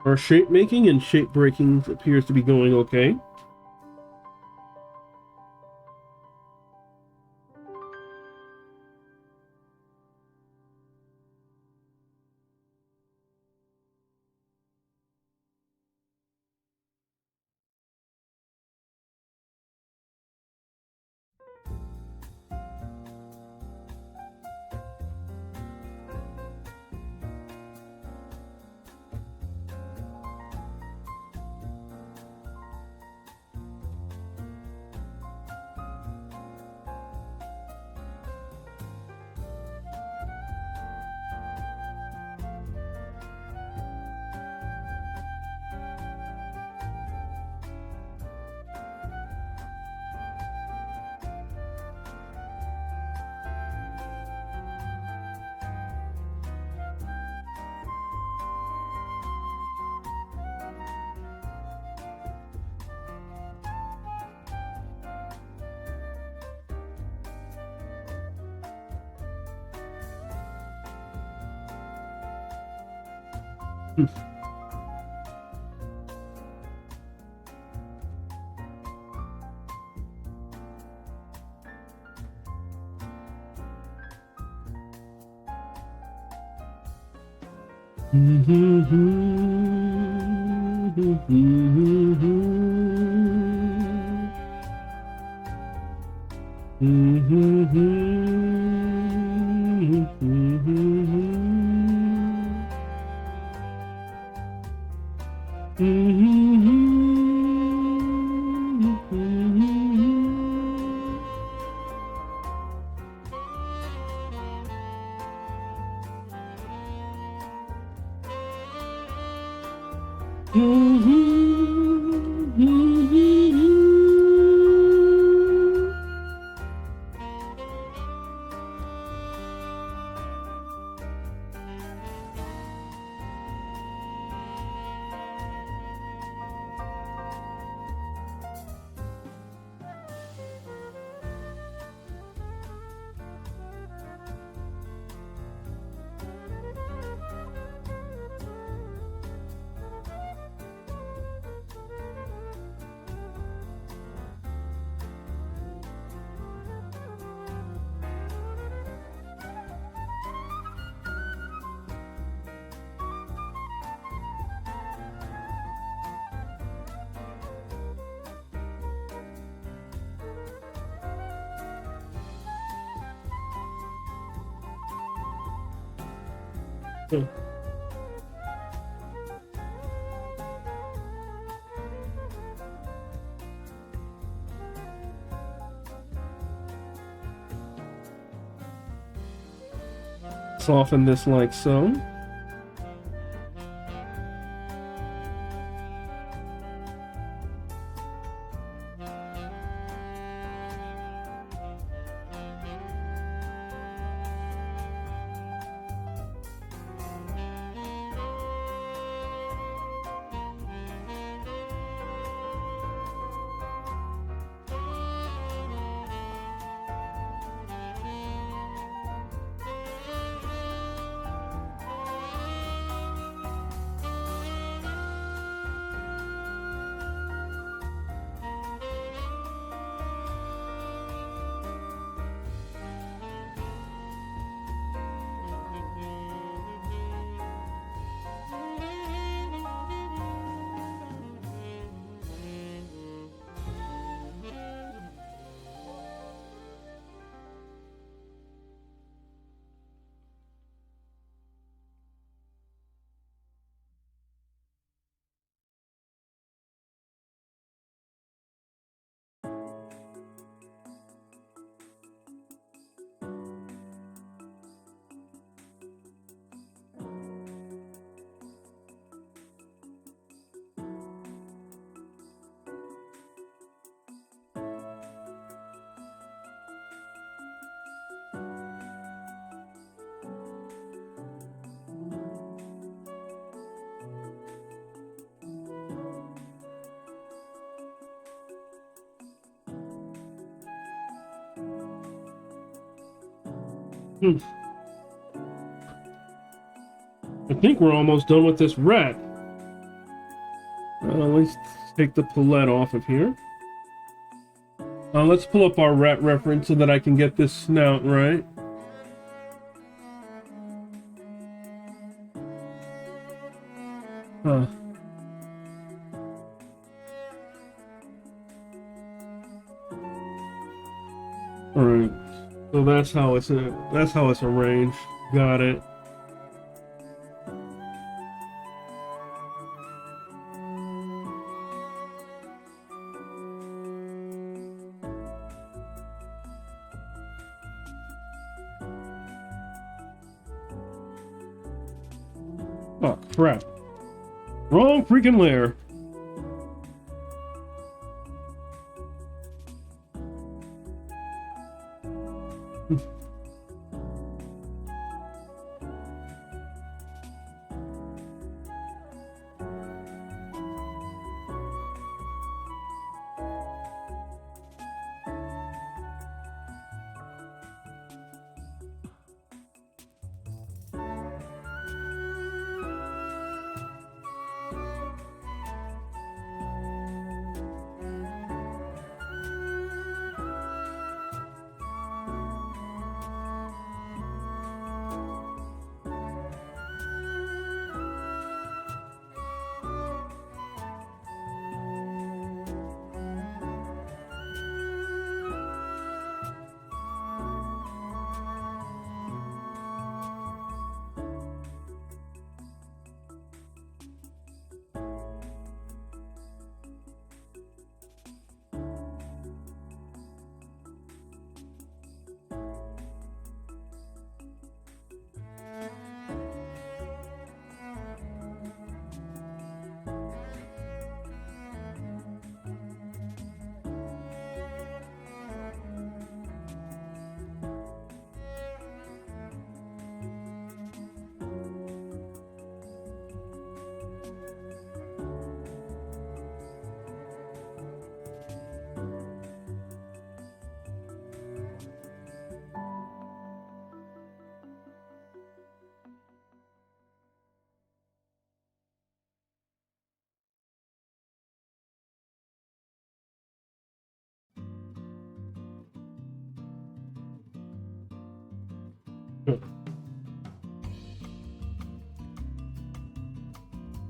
Our shape making and shape breaking appears to be going okay. Soften this like so. Hmm. I think we're almost done with this rat. Let's take the palette off of here. Let's pull up our rat reference so that I can get this snout right. Huh. All right. So that's how it's arranged. Got it. Oh crap. Wrong freaking layer.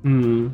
Hmm.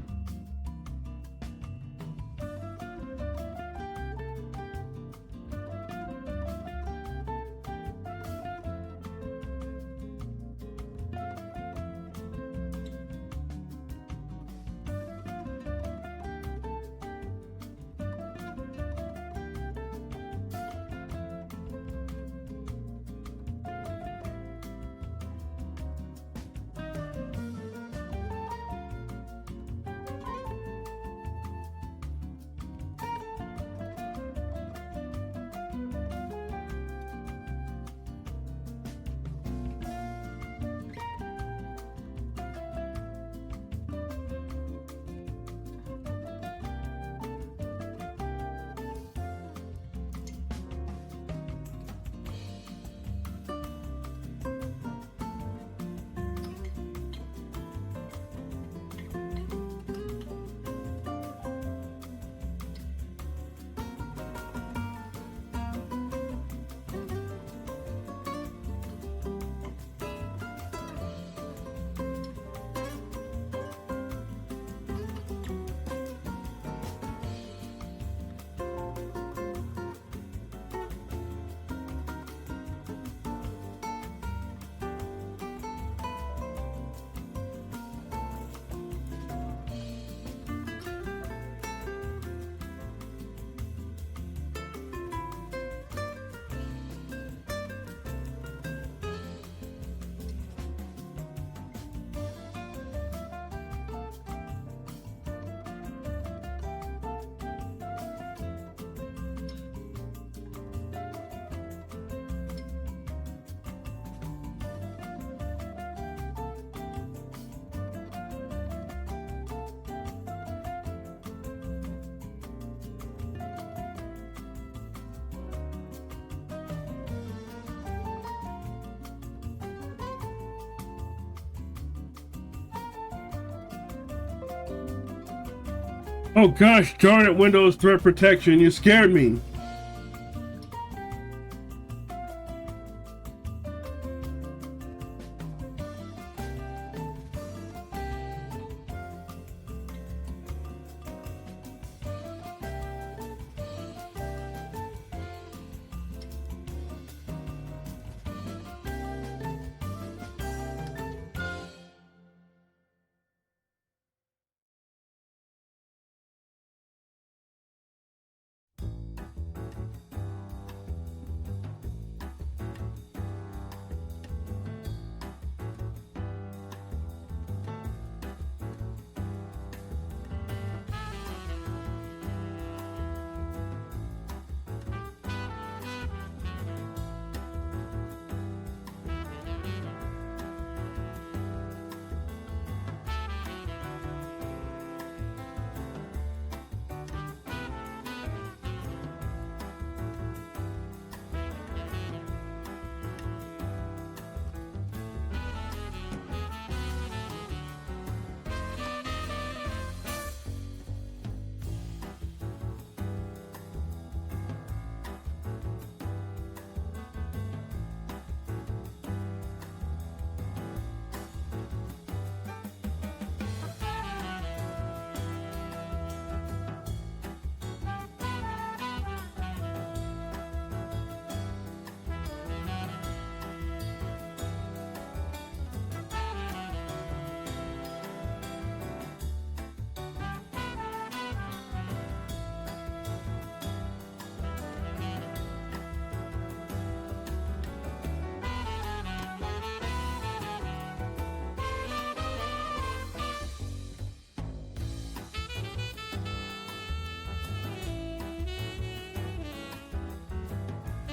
Oh gosh darn it, Windows Threat Protection, you scared me.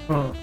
Huh.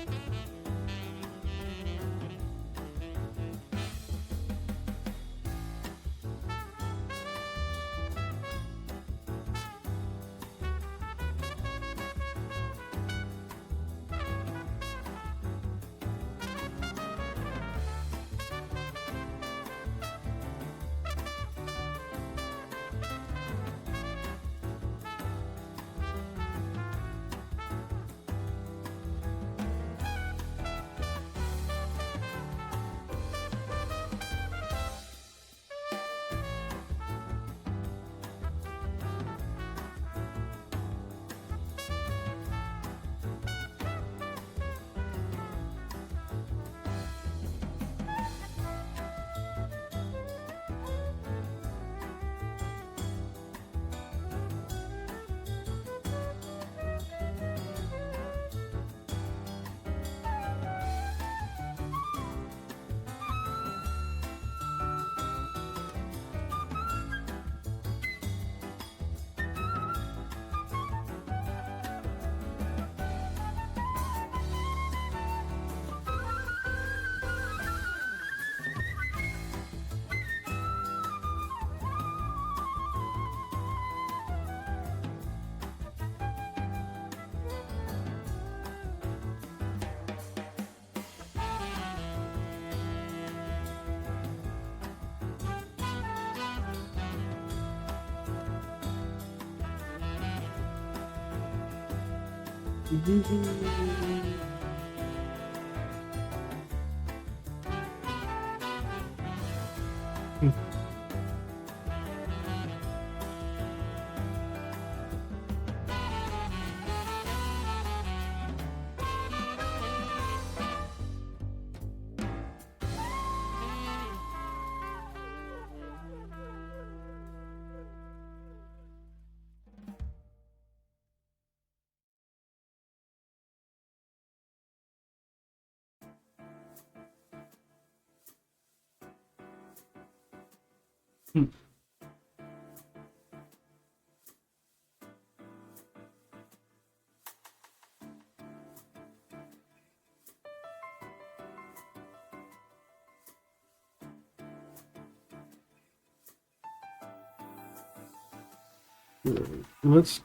Let's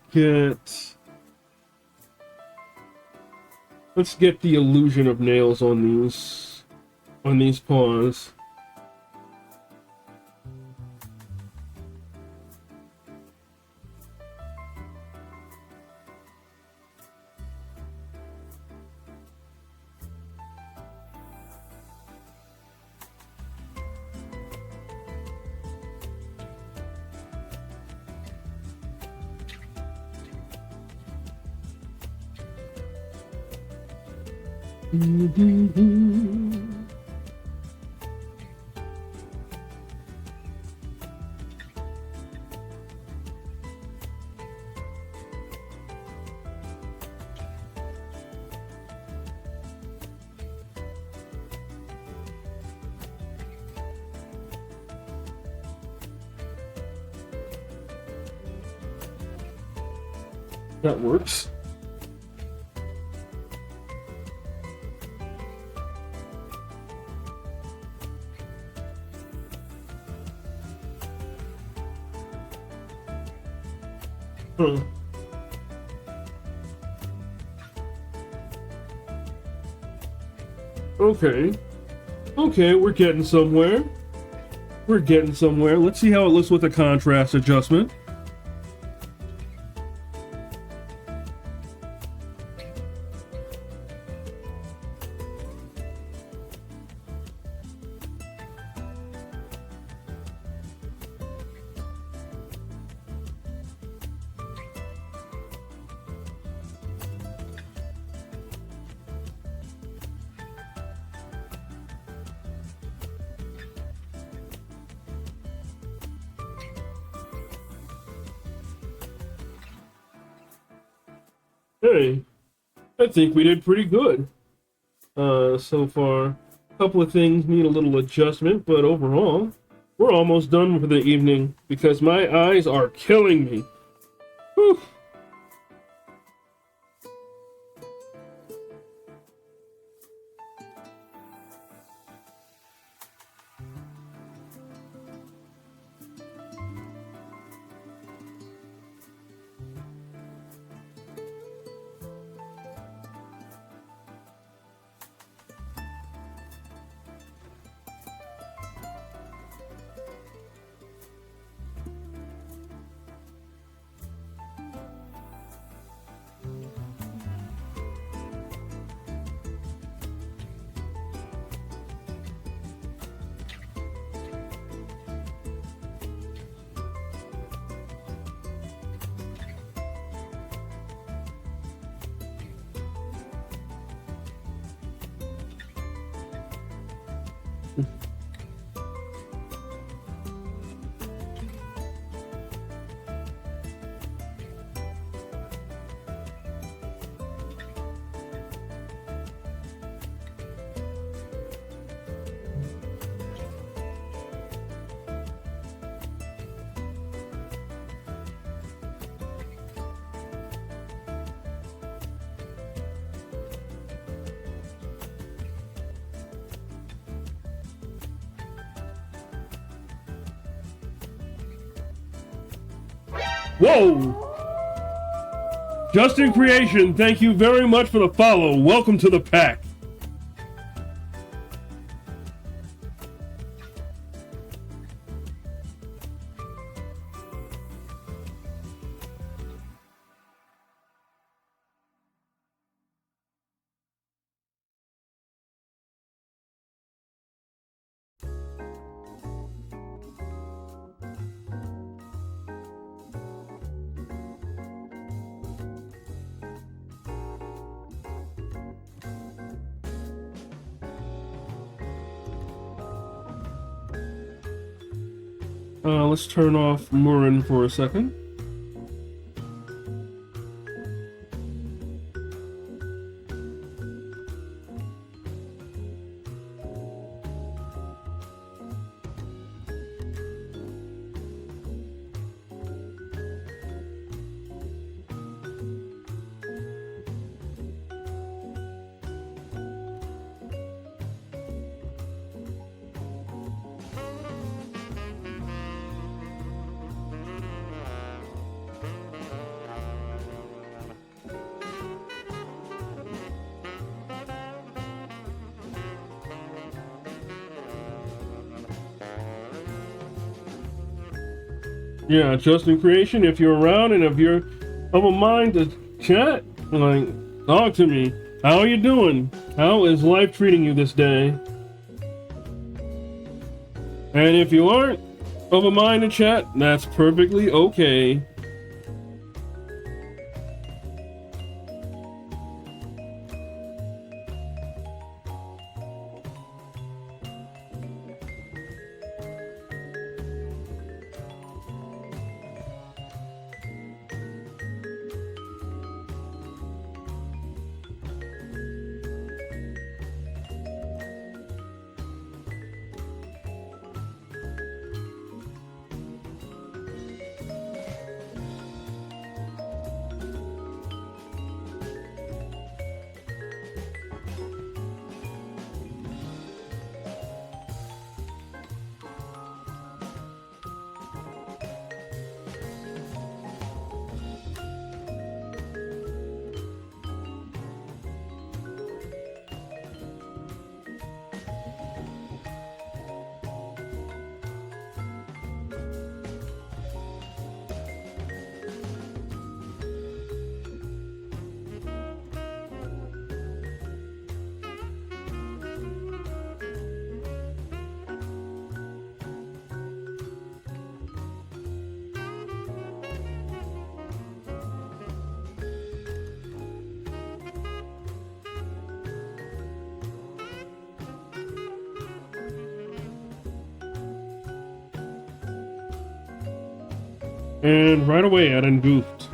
get the illusion of nails on these paws. That works. Huh. Okay. Okay, we're getting somewhere. We're getting somewhere. Let's see how it looks with the contrast adjustment. Hey, I think we did pretty good so far. A couple of things need a little adjustment, but overall, we're almost done for the evening because my eyes are killing me. Whew. Whoa! Justin Creation, thank you very much for the follow. Welcome to the pack. Let's turn off Murin for a second. Yeah, Justin Creation, if you're around and if you're of a mind to chat, like, talk to me. How are you doing? How is life treating you this day? And if you aren't of a mind to chat, that's perfectly okay. And right away I done goofed.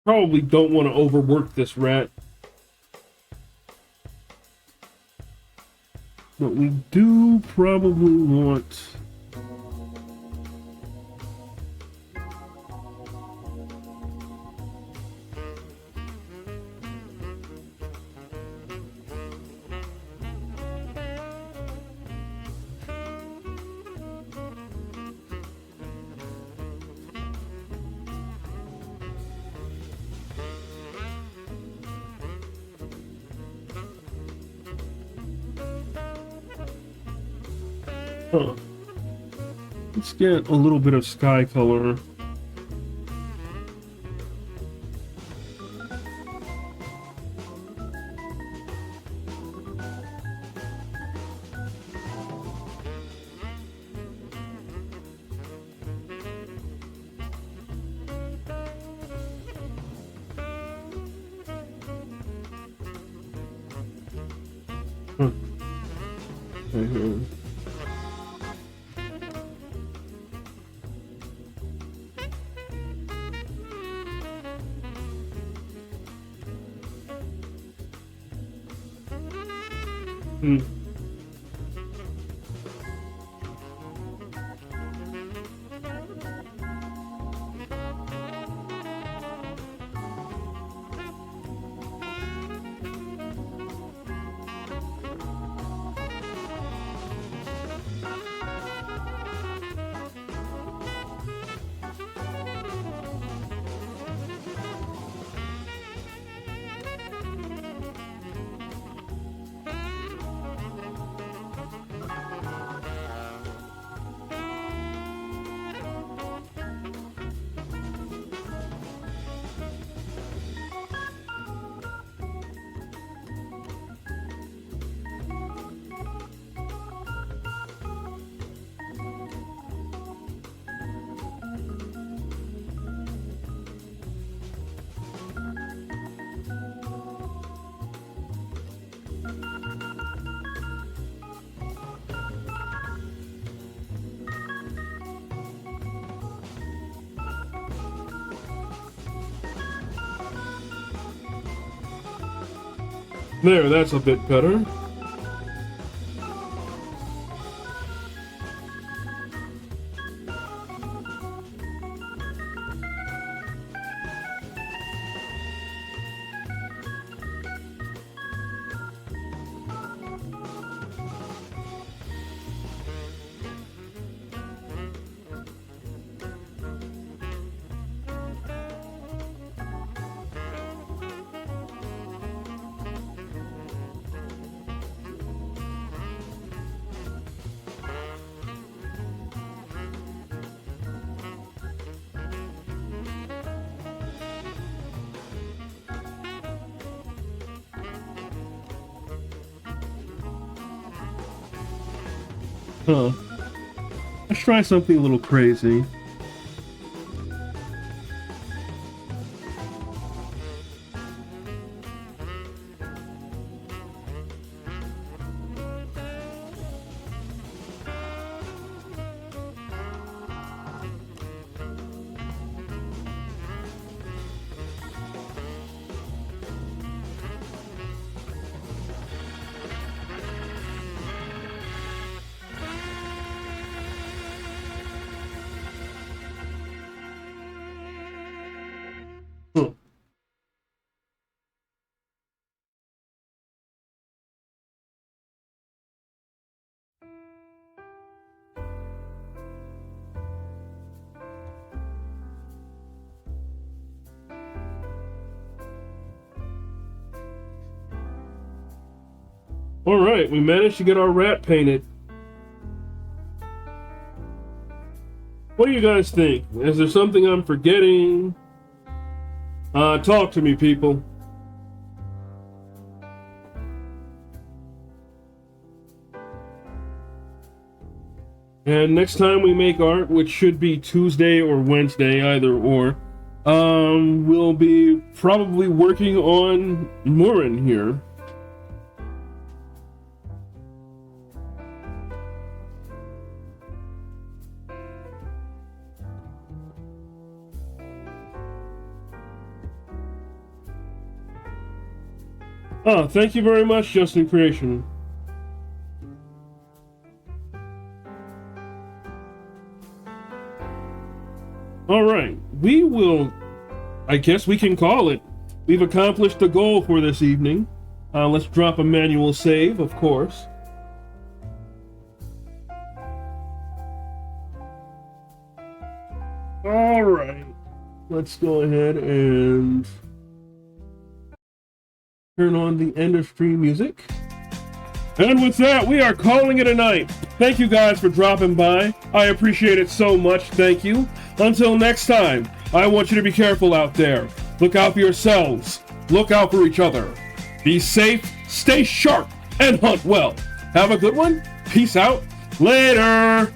Probably don't want to overwork this rat. But we do probably want... Huh. Let's get a little bit of sky color. Huh. Right here. Hmm. There, that's a bit better. Huh. Let's try something a little crazy. All right, we managed to get our rat painted. What do you guys think? Is there something I'm forgetting? Talk to me, people. And next time we make art, which should be Tuesday or Wednesday, either or, we'll be probably working on Murin here. Thank you very much, Justin Creation. All right, I guess we can call it. We've accomplished the goal for this evening. Let's drop a manual save, of course. All right, let's go ahead and turn on the end of stream music. And with that, we are calling it a night. Thank you guys for dropping by. I appreciate it so much. Thank you. Until next time, I want you to be careful out there. Look out for yourselves. Look out for each other. Be safe, stay sharp, and hunt well. Have a good one. Peace out. Later.